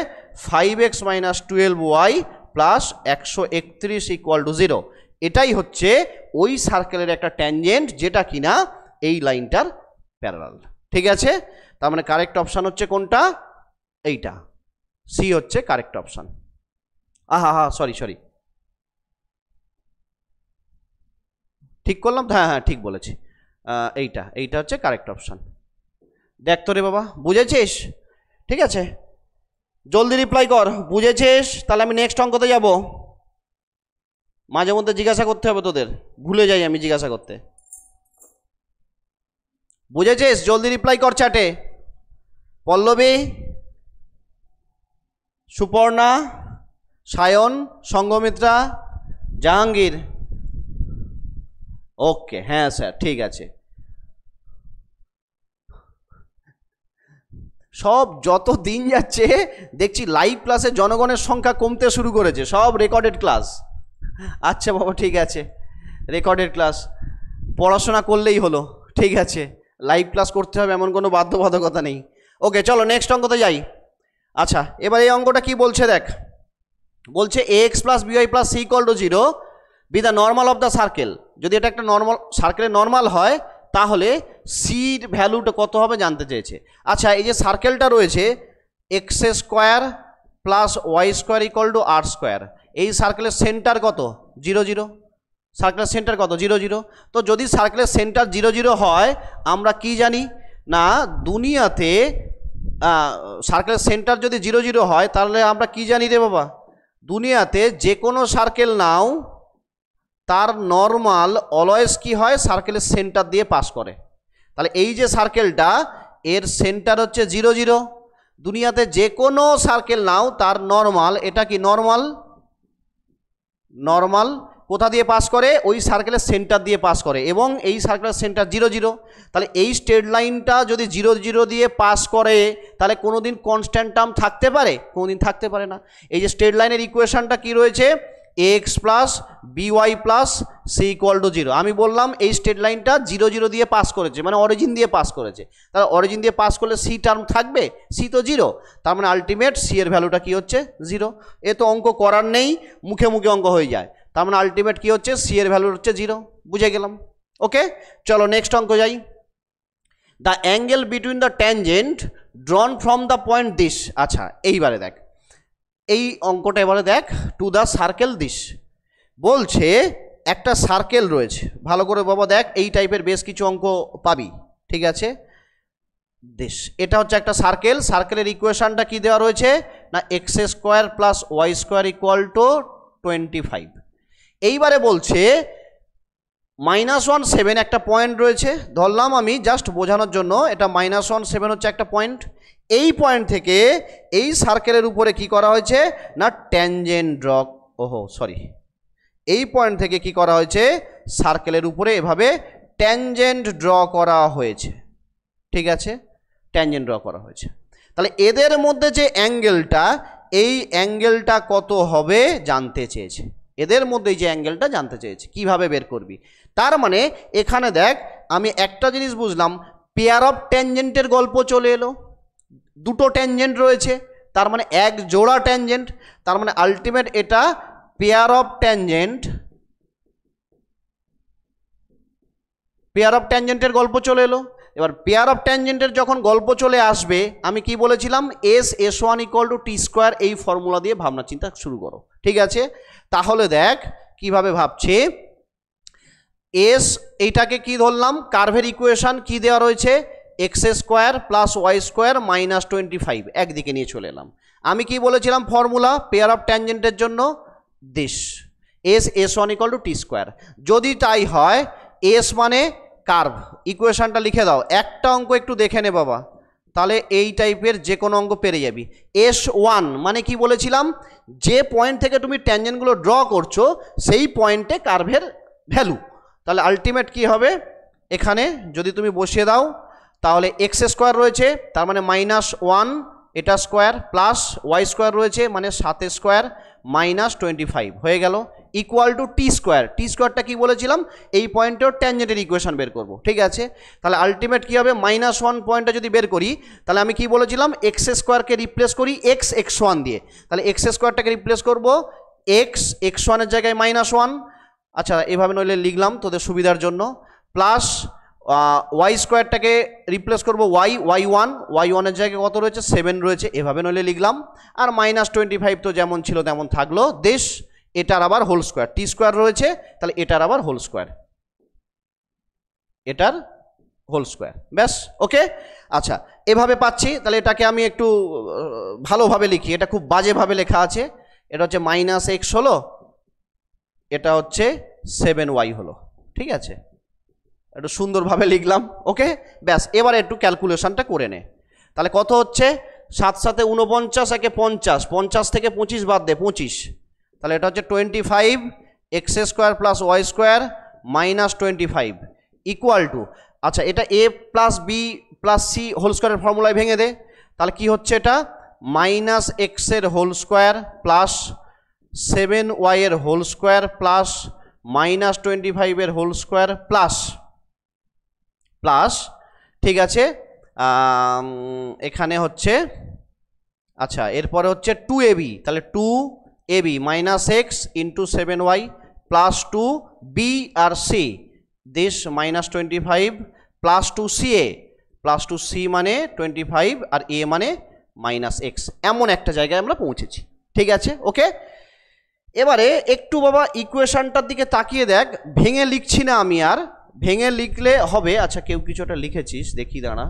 5x minus 12y plus 131 equal to 0। এটাই হচ্ছে ওই সার্কেলের একটা ট্যানজেন্ট যেটা কিনা এই লাইনটার প্যারালাল, ঠিক আছে। তার মানে কারেক্ট অপশান হচ্ছে কোনটা, এইটা, সি হচ্ছে কারেক্ট অপশান। সরি ঠিক করলাম তো, হ্যাঁ ঠিক বলেছি, এইটা হচ্ছে কারেক্ট অপশান। দেখ তো রে বাবা বুঝেছিস, ঠিক আছে জলদি রিপ্লাই কর, বুঝেছিস। তাহলে আমি নেক্সট অঙ্কতে যাব, মাঝে মধ্যে জিজ্ঞাসা করতে হবে তোদের, ভুলে যাই আমি জিজ্ঞাসা করতে, বুঝেছিস জলদি রিপ্লাই কর চ্যাটে। পল্লবী, সুপর্ণা, সায়ন, সঙ্গমিত্রা, জাহাঙ্গীর, ওকে হ্যাঁ স্যার ঠিক আছে। সব যত দিন যাচ্ছে দেখছি লাইভ ক্লাসে জনগণের সংখ্যা কমতে শুরু করেছে, সব রেকর্ডেড ক্লাস। আচ্ছা বাবা ঠিক আছে, রেকর্ডেড ক্লাস, পড়াশোনা করলেই হলো, ঠিক আছে লাইভ ক্লাস করতে হবে এমন কোনো বাধ্যবাধকতা নেই। ওকে চলো নেক্সট অঙ্কতে যাই। আচ্ছা এবার এই অঙ্কটা কি বলছে দেখ, বলছে ax plus b y plus c equal to 0 be the normal of the circle. যদি এটা একটা নর্মাল সার্কেলের নর্মাল হয় তাহলে সির ভ্যালুটা কত হবে জানতে চেয়েছে। আচ্ছা এই যে সার্কেলটা রয়েছে x square plus y square equal to r square, এই সার্কেলের সেন্টার কত 0 0, সার্কেলের সেন্টার কত 0 0। তো যদি সার্কেলের সেন্টার 0 0 হয় আমরা কি জানি না দুনিয়াতে সার্কেলের সেন্টার যদি 0 0 হয় তাহলে আমরা কি জানি রে বাবা, দুনিয়াতে যে কোনো সার্কেল নাও তার নর্মাল অলওয়েজ কি হয় সার্কেলের সেন্টার দিয়ে পাস করে। তাহলে এই যে সার্কেলটা এর সেন্টার হচ্ছে 0 0, দুনিয়াতে যে কোনো সার্কেল নাও তার নর্মাল, এটা কি নর্মাল কোথা দিয়ে পাস করে, ওই সার্কেলের সেন্টার দিয়ে পাস করে, এবং এই সার্কেলের সেন্টার 0 0। তাহলে এই স্ট্রেট লাইনটা যদি 0 0 দিয়ে পাস করে তাহলে কোনোদিন কনস্ট্যান্ট টার্ম থাকতে পারে, কোনোদিন থাকতে পারে না। এই যে স্ট্রেট লাইনের ইকুয়েশনটা কি রয়েছে, x plus b y plus c equal to 0। আমি বললাম এই স্টেট লাইনটা 0 0 দিয়ে পাস করেছে, মানে অরিজিন দিয়ে পাস করেছে। তাহলে অরিজিন দিয়ে পাস করলে সি টার্ম থাকবে, সি তো 0, তার মানে আলটিমেট সি এর ভ্যালুটা কি হচ্ছে 0। এ তো অঙ্ক করার নেই, মুখে মুখে অঙ্ক হয়ে যায়। তার মানে আলটিমেট কি হচ্ছে, সি এর ভ্যালু হচ্ছে 0। বুঝে গেলাম? ওকে, চলো নেক্সট অঙ্ক যাই। The angle between the tangent drawn from the point this. আচ্ছা এইবারে দেখ, এই অঙ্কটা এবারে দেখ, টু দ্য সার্কেল দিস। বলছে একটা সার্কেল রয়েছে, ভালো করে বাবা দেখ, এই টাইপের বেশ কিছু অঙ্ক পাবি, ঠিক আছে। দিস, এটা হচ্ছে একটা সার্কেল। সার্কেলের ইকুয়েশনটা কি দেওয়া রয়েছে না, x square plus y square equal to 25। এইবারে বলছে -1 7 একটা পয়েন্ট রয়েছে, ধরলাম আমি জাস্ট বোঝানোর জন্য, এটা -1 7 হচ্ছে একটা পয়েন্ট। এই পয়েন্ট থেকে এই সার্কেলের উপরে কি করা হয়েছে না, ট্যানজেন্ট ড্র, এই পয়েন্ট থেকে কি করা হয়েছে, সার্কেলের উপরে এভাবে ট্যানজেন্ট ড্র করা হয়েছে, ঠিক আছে, ট্যানজেন্ট ড্র করা হয়েছে। তাহলে এদের মধ্যে যে অ্যাঙ্গেলটা, এই অ্যাঙ্গেলটা কত হবে জানতে চেয়েছে, এদের মধ্যে যে অ্যাঙ্গেলটা জানতে চেয়েছে, কিভাবে বের করবি। তার মানে এখানে দেখ, আমি একটা জিনিস বুঝলাম, পেয়ার অফ ট্যানজেন্টের গল্প চলে এলো। দুটো ট্যানজেন্ট রয়েছে, তার মানে এক জোড়া ট্যানজেন্ট, তার মানে আলটিমেট এটা pair of tangent, pair of ট্যানজেন্টের গল্প চলে এলো। এবার পেয়ার অফ ট্যানজেন্টের যখন গল্প চলে আসবে, আমি কি বলেছিলাম, S1 equal to T square, এই ফর্মুলা দিয়ে ভাবনা চিন্তা শুরু করো, ঠিক আছে। তাহলে দেখ কিভাবে ভাবছে, এস এইটাকে কি ধরলাম, কার্ভের ইকুয়েশন কি দেওয়া রয়েছে, x square plus y square -25, একদিকে নিয়ে চলে এলাম। আমি কি বলেছিলাম ফর্মুলা পেয়ার অফ ট্যানজেন্টের জন্য, this S1 equal to T square. যদি তাই হয়, এস মানে কার্ভ, ইকুয়েশনটা লিখে দাও। একটা অঙ্ক একটু দেখে নে বাবা, তাহলে এই টাইপের যে কোনো অঙ্ক পেরে যাবি। S1 মানে কি বলেছিলাম, যে পয়েন্ট থেকে তুমি ট্যানজেন্টগুলো ড্র করছো সেই পয়েন্টে কার্ভের ভ্যালু। তাহলে আলটিমেট কি হবে, এখানে যদি তুমি বসিয়ে দাও, তাহলে এক্স স্কোয়ার রয়েছে, তার মানে -1 এটা স্কোয়ার, প্লাস ওয়াই স্কোয়ার রয়েছে মানে 7 স্কোয়ার -25 হয়ে গেল, ইকুয়াল টু টি স্কোয়ার। টি স্কোয়ারটা কি বলেছিলাম, এই পয়েন্টেও ট্যানজেন্টের ইকুয়েশন বের করব, ঠিক আছে। তাহলে আলটিমেট কি হবে, -1 পয়েন্টটা যদি বের করি, তাহলে আমি কি বলেছিলাম, এক্স স্কোয়ারকে রিপ্লেস করি x1 দিয়ে। তাহলে এক্স স্কোয়ারটাকে রিপ্লেস করব x1 জায়গায় -1, আচ্ছা এভাবে নইলে লিখলাম তোদের সুবিধার জন্য, প্লাস ওয়াই স্কোয়ারটাকে রিপ্লেস করবো y1 জায়গায় কত রয়েছে, 7 রয়েছে, এভাবে নইলে লিখলাম। আর -25 তো যেমন ছিল তেমন থাকলো, দেশ এটার আবার হোল স্কোয়ার, টি স্কোয়ার রয়েছে, তাহলে এটার আবার হোল স্কোয়ার, এটার হোল স্কোয়ার, ব্যাস ওকে। আচ্ছা এভাবে পাচ্ছি, তাহলে এটাকে আমি একটু ভালোভাবে লিখি, এটা খুব বাজেভাবে লেখা আছে। এটা হচ্ছে -x হলো, এটা হচ্ছে 7y হলো, ঠিক আছে, একটু সুন্দরভাবে লিখলাম, ওকে ব্যাস। এবারে একটু ক্যালকুলেশনটা করে নে, তাহলে কত হচ্ছে, 7 7 49, একে 50, 50 থেকে 25 বাদ দে 25, তাহলে এটা হচ্ছে 25 x square plus y square -25 equal to, আচ্ছা এটা a plus b plus c whole স্কোয়ারের ফর্মুলায় ভেঙে দে, তাহলে কি হচ্ছে, এটা -x এর হোল স্কোয়ার প্লাস 7y এর হোল স্কোয়ার প্লাস -25 এর হোল স্কোয়ার প্লাস, ঠিক আছে, এখানে হচ্ছে, আচ্ছা এরপরে হচ্ছে 2ab, তাহলে 2ab -x into 7y plus 2b আর c, this -25 plus 2ca plus 2c মানে 25 আর a মানে -x, এমন একটা জায়গায় আমরা পৌঁছেছি, ঠিক আছে ওকে। এবারে একটু বাবা ইকুয়েশনটার দিকে তাকিয়ে দেখ, ভেঙে লিখছি না আমি আর, ভেঙে লিখলে হবে। আচ্ছা কেউ কিছু একটা লিখেছিস দেখি দাঁড়া,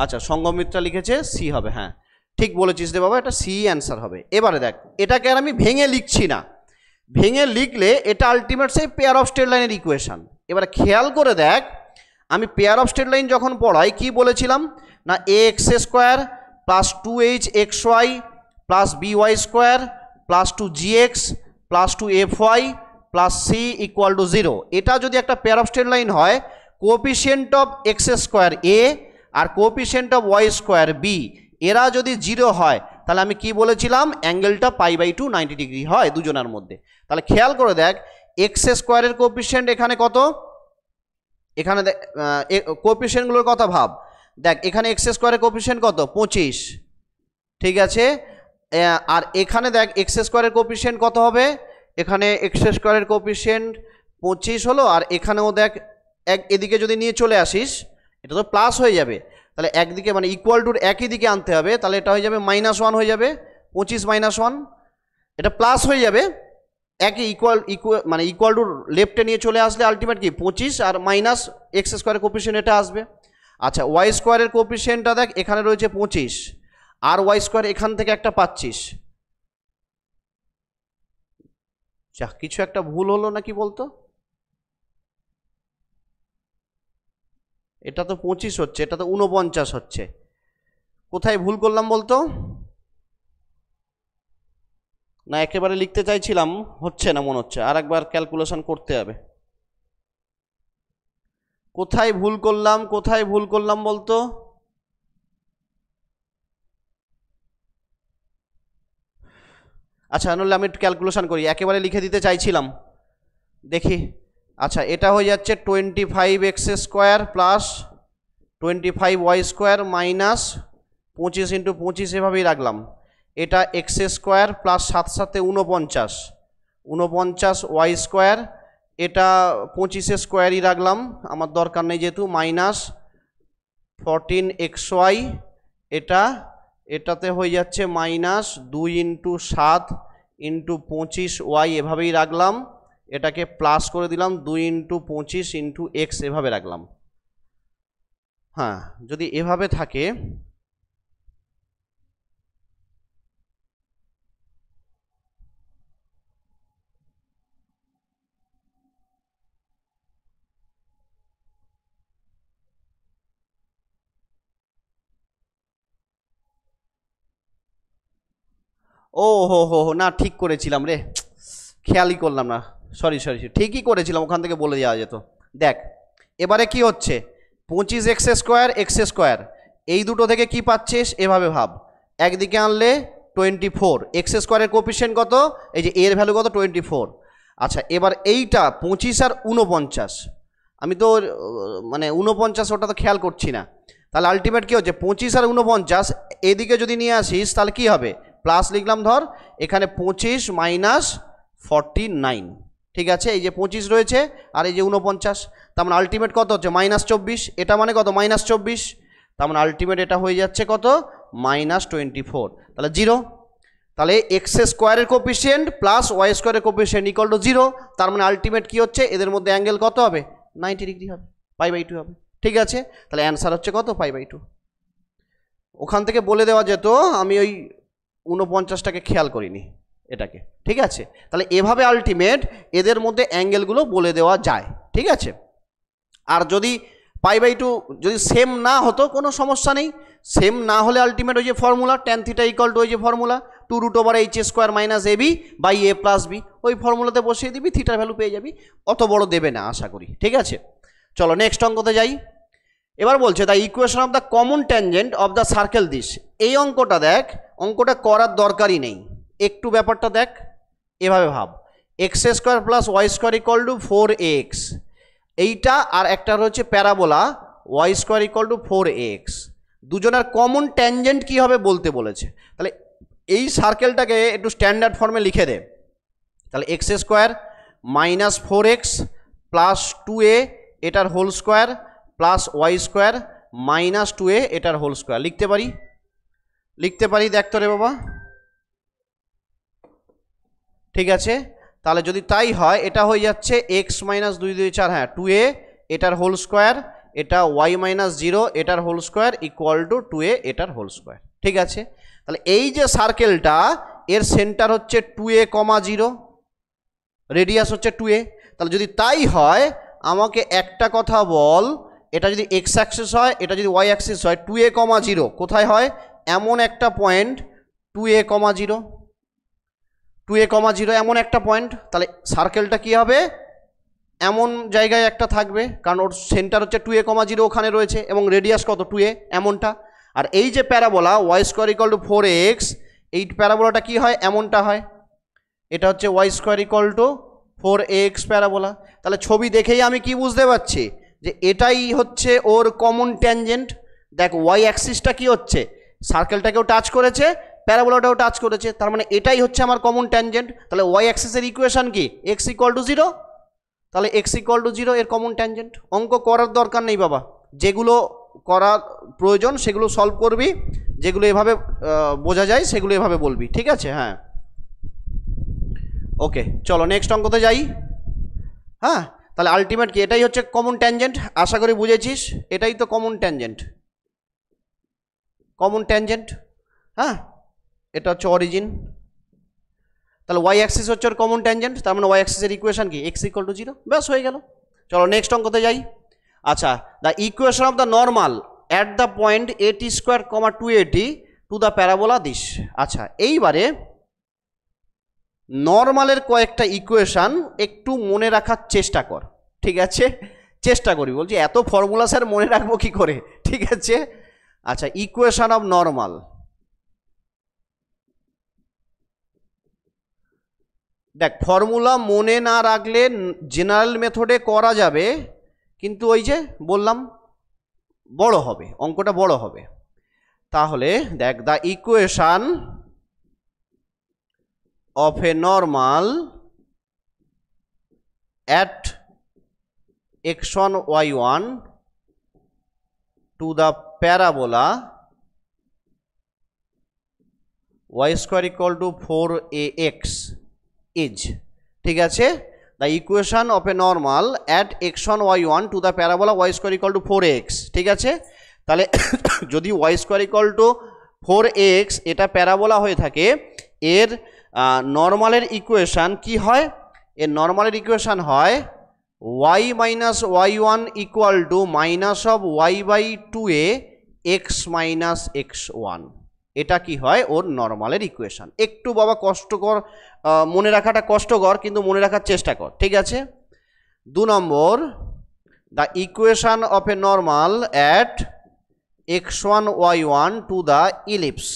আচ্ছা সঙ্গমিত্রা লিখেছে সি হবে, হ্যাঁ ঠিক বলেছিস রে বাবা, এটা সি অ্যান্সার হবে। এবারে দেখ, এটাকে আর আমি ভেঙে লিখছি না, ভেঙে লিখলে এটা আলটিমেট সেই পেয়ার অফ স্ট্রেট লাইনের ইকুয়েশন। এবারে খেয়াল করে দেখ, আমি পেয়ার অফ স্ট্রেট লাইন যখন পড়াই কি বলেছিলাম না, ax স্কোয়ার প্লাস 2hxy প্লাস by square plus 2gx plus 2fy plus c equal to 0। এটা যদি একটা পেয়ার অফ স্ট্রেট লাইন হয়, coefficient of x square a আর coefficient of y square b এরা যদি 0 হয়, তাহলে আমি কি বলেছিলাম, অ্যাঙ্গেলটা π/2 90 ডিগ্রি হয় দুজনের মধ্যে। তাহলে খেয়াল করে দেখ এক্স স্কোয়ারের কোএফিসিয়েন্ট এখানে কত, এখানে কোএফিসিয়েন্টগুলোর কথা ভাব, দেখ এখানে এক্স স্কোয়ারের কোএফিসিয়েন্ট কত 25, ঠিক আছে। আর এখানে দেখ এক্স স্কোয়ারের কোএফিসিয়েন্ট কত হবে, এখানে এক্স স্কোয়ারের কোএফিসিয়েন্ট 25 হলো, আর এখানেও দেখ এদিকে যদি নিয়ে চলে আসিস এটা তো প্লাস হয়ে যাবে, তাহলে একদিকে মানে ইকুয়াল টুর একই দিকে আনতে হবে, তাহলে এটা হয়ে যাবে -1 হয়ে যাবে, 25 - 1 এটা প্লাস হয়ে যাবে, একই ইকুয়াল মানে ইকুয়াল টুর লেফটে নিয়ে চলে আসলে আলটিমেট কি 25 আর মাইনাস এক্স স্কোয়ারের কোএফিসিয়েন্ট এটা আসবে। আচ্ছা ওয়াই স্কোয়ারের কোএফিসিয়েন্টটা দেখ এখানে রয়েছে 25 আর ওয়াই স্কোয়ার এখান থেকে একটা পাচ্ছিস, যা কিছু একটা ভুল হলো নাকি বলতো, এটা তো 25 হচ্ছে, এটা তো 49 হচ্ছে, কোথায় ভুল করলাম বলতো, না একেবারে লিখতে চাইছিলাম হচ্ছে না মনে হচ্ছে, আর একবার ক্যালকুলেশন করতে হবে, কোথায় ভুল করলাম কোথায় ভুল করলাম বলতো, আচ্ছা নইলে আমি একটু ক্যালকুলেশন করি, একেবারে লিখে দিতে চাইছিলাম দেখি। আচ্ছা এটা হয়ে যাচ্ছে 25x square plus 25y square minus 25 × 25 এভাবেই রাখলাম, এটা x square plus 7 × 7 49 y square, এটা 25 স্কোয়ারই রাখলাম আমার দরকার নেই যেহেতু, মাইনাস 14xy, এটাতে হয়ে যাচ্ছে মাইনাস 2 × 7 × 25y এভাবেই রাখলাম, এটাকে প্লাস করে দিলাম 2 × 25 × x এভাবে রাখলাম। হ্যাঁ যদি এভাবে থাকে ও হো না ঠিক করেছিলাম রে, খেয়ালই করলাম না, সরি ঠিকই করেছিলাম, ওখান থেকে বলে দেওয়া যেত। দেখ এবারে কি হচ্ছে 25x স্কোয়ার এক্স স্কোয়ার, এই দুটো থেকে কি পাচ্ছিস এভাবে ভাব, একদিকে আনলে 24, এক্স স্কোয়ারের কোএফিসিয়েন্ট কত, এই যে এর ভ্যালু কত 24। আচ্ছা এবার এইটা 25 আর 49, আমি তো মানে 49 ওটা তো খেয়াল করছি না, তাহলে আলটিমেট কি হচ্ছে 25 আর 49 এদিকে যদি নিয়ে আসিস তাহলে কি হবে, প্লাস লিখলাম ধর এখানে 25 - 49, ঠিক আছে, এই যে 25 রয়েছে আর এই যে 49, তার মানে আলটিমেট কত হচ্ছে -24, এটা মানে কত -24, তার মানে আলটিমেট এটা হয়ে যাচ্ছে কত -24, তাহলে 0, তাহলে এক্স স্কোয়ারের কোএফিসিয়েন্ট প্লাস ওয়াই স্কোয়ারের কোএফিসিয়েন্ট ইকুয়াল টু 0, তার মানে আলটিমেট কি হচ্ছে এদের মধ্যে অ্যাঙ্গেল কত হবে 90 ডিগ্রি হবে, π/2 হবে, ঠিক আছে, তাহলে অ্যান্সার হচ্ছে কত π/2। ওখান থেকে বলে দেওয়া যেত, আমি ওই 49টাকে খেয়াল করিনি এটাকে, ঠিক আছে, তাহলে এভাবে আলটিমেট এদের মধ্যে অ্যাঙ্গেলগুলো বলে দেওয়া যায়, ঠিক আছে। আর যদি π/2 যদি সেম না হতো কোনো সমস্যা নেই, সেম না হলে আলটিমেট ওই যে ফর্মুলা tan θ = ওই যে formula 2√h² - ab / a + b, ওই ফর্মুলাতে বসিয়ে দিবি, থিটার ভ্যালু পেয়ে যাবি, অত বড় দেবে না আশা করি, ঠিক আছে। চলো নেক্সট অঙ্কতে যাই। এবার বলছে the equation of the common tangent of the circle this, এই অঙ্কটা দেখ, অঙ্কটা করার দরকারই নেই, একটু ব্যাপারটা দেখ, এভাবে ভাব x² + y² = 4x, এইটা আর একটা রয়েছে প্যারাবোলা y² = 4x, দুজনের কমন ট্যানজেন্ট কী হবে বলতে বলেছে, তাহলে এই সার্কেলটাকে একটু স্ট্যান্ডার্ড ফর্মে লিখে দে, তাহলে x² - 4x + 2a এটার whole square plus y² - 2a এটার হোল স্কোয়ার লিখতে পারি দেখ তো রে বাবা, ঠিক আছে, তাহলে যদি তাই হয় এটা হয়ে যাচ্ছে x - 2 2 4, হ্যাঁ 2a এটার হোল স্কোয়ার, এটা y - 0 এটার whole square equal to 2a এটার হোল স্কোয়ার, ঠিক আছে। তাহলে এই যে সার্কেলটা এর সেন্টার হচ্ছে 2a, 0, রেডিয়াস হচ্ছে 2a, তাহলে যদি তাই হয় আমাকে একটা কথা বল, এটা যদি x অ্যাক্সিস হয় এটা যদি y অ্যাক্সিস হয়, 2a, 0 কোথায় হয়, এমন একটা পয়েন্ট 2a, 0, 2a, 0 এমন একটা পয়েন্ট, তাহলে সার্কেলটা কি হবে এমন জায়গায় একটা থাকবে, কারণ ওর সেন্টার হচ্ছে 2a, 0 ওখানে রয়েছে এবং রেডিয়াস কত 2a এমনটা। আর এই যে প্যারাবোলা y² = 4x, এই প্যারাবোলাটা কি হয়, এমনটা হয়। এটা হচ্ছে y square equal to 4ax parabola. তাহলে ছবি দেখেই আমি কি বুঝতে পারছি যে এটাই হচ্ছে ওর কমন ট্যানজেন্ট। দেখ ওয়াই অ্যাক্সিসটা কি হচ্ছে, সার্কেলটাকেও টাচ করেছে, প্যারাবোলাটাও টাচ করেছে, তার মানে এটাই হচ্ছে আমার কমন ট্যানজেন্ট। তাহলে ওয়াই অ্যাক্সিসের ইকুয়েশন কি, এক্স ইকুয়াল টু 0। তাহলে এক্স ইকুয়াল টু 0 এর কমন ট্যানজেন্ট। অঙ্ক করার দরকার নেই বাবা, যেগুলো করার প্রয়োজন সেগুলো সলভ করবি, যেগুলো এভাবে বোঝা যায় সেগুলো এভাবে বলবি, ঠিক আছে? হ্যাঁ, ওকে, চলো নেক্সট অঙ্কতে যাই। হ্যাঁ, তাহলে আলটিমেট কি, এটাই হচ্ছে কমন ট্যানজেন্ট, আশা করি বুঝেছিস। এটাই তো কমন ট্যানজেন্ট, কমন ট্যানজেন্ট। হ্যাঁ, এটা হচ্ছে অরিজিন। তাহলে ওয়াই অ্যাক্সিস হচ্ছে ওর কমন ট্যানজেন্ট, তার মানে ওয়াই অ্যাক্সিসের ইকুয়েশন কি, এক্স ইকুয়াল টু 0, ব্যাস হয়ে গেল। চলো নেক্সট অঙ্কতে যাই। আচ্ছা, the equation of the normal at the point at square comma 280 to the parabola this. আচ্ছা, এইবারে নর্মালের কয়েকটা ইকুয়েশান একটু মনে রাখার চেষ্টা কর, ঠিক আছে? চেষ্টা করি বলছি, এত ফর্মুলা স্যার মনে রাখবো কি করে, ঠিক আছে? আচ্ছা, ইকুয়েশন অফ নর্মাল। দেখ, ফর্মুলা মনে না রাখলে জেনারেল মেথডে করা যাবে, কিন্তু ওই যে বললাম বড় হবে, অঙ্কটা বড় হবে। তাহলে দেখ, the equation of a normal at x1 y1 to the parabola y square equal to 4ax is, ঠিক আছে? the equation of a normal at x1 y1 to the parabola y square equal to 4ax, ঠিক আছে? তাহলে যদি y square equal to 4ax এটা parabola হয়ে থাকে, এর নর্মালের ইকুয়েশান কি হয়? এর নর্মালের ইকুয়েশান হয় y minus y1 equal to minus of y by 2a x minus x1। এটা কি হয়, ওর নর্মালের ইকুয়েশান। একটু বাবা কষ্টকর, মনে রাখাটা কষ্টকর, কিন্তু মনে রাখার চেষ্টা কর, ঠিক আছে? 2 নম্বর, the equation of a normal at x1 y1 to the ellipse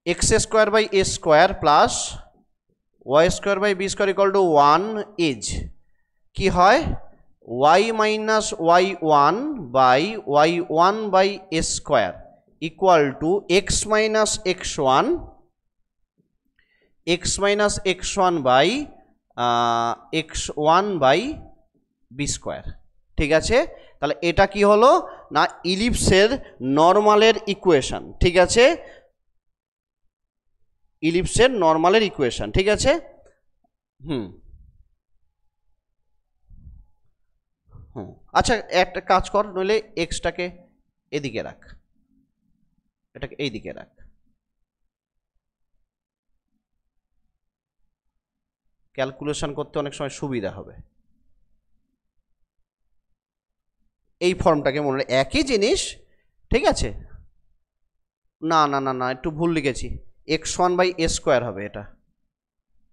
x square by a square plus y square by b square equal to 1 is কি হয়, y minus y1 by y1 by a square equal to x minus x1 by x1 by b square, ঠিক আছে? তাহলে এটা কি হলো না, ইলিপসের নর্মালের equation, ঠিক আছে? ইলিপসের নর্মালের ইকুয়েশন, ঠিক আছে? আচ্ছা, একটা কাজ কর, নইলে এক্সটাকে এদিকে রাখ, এটাকে এইদিকে রাখ। ক্যালকুলেশন করতে অনেক সময় সুবিধা হবে। এই ফর্মটাকে মনে রাখ, একই জিনিস, ঠিক আছে? না না না না, একটু ভুল লিখেছি, x1 বাই a স্কোয়ার হবে এটা।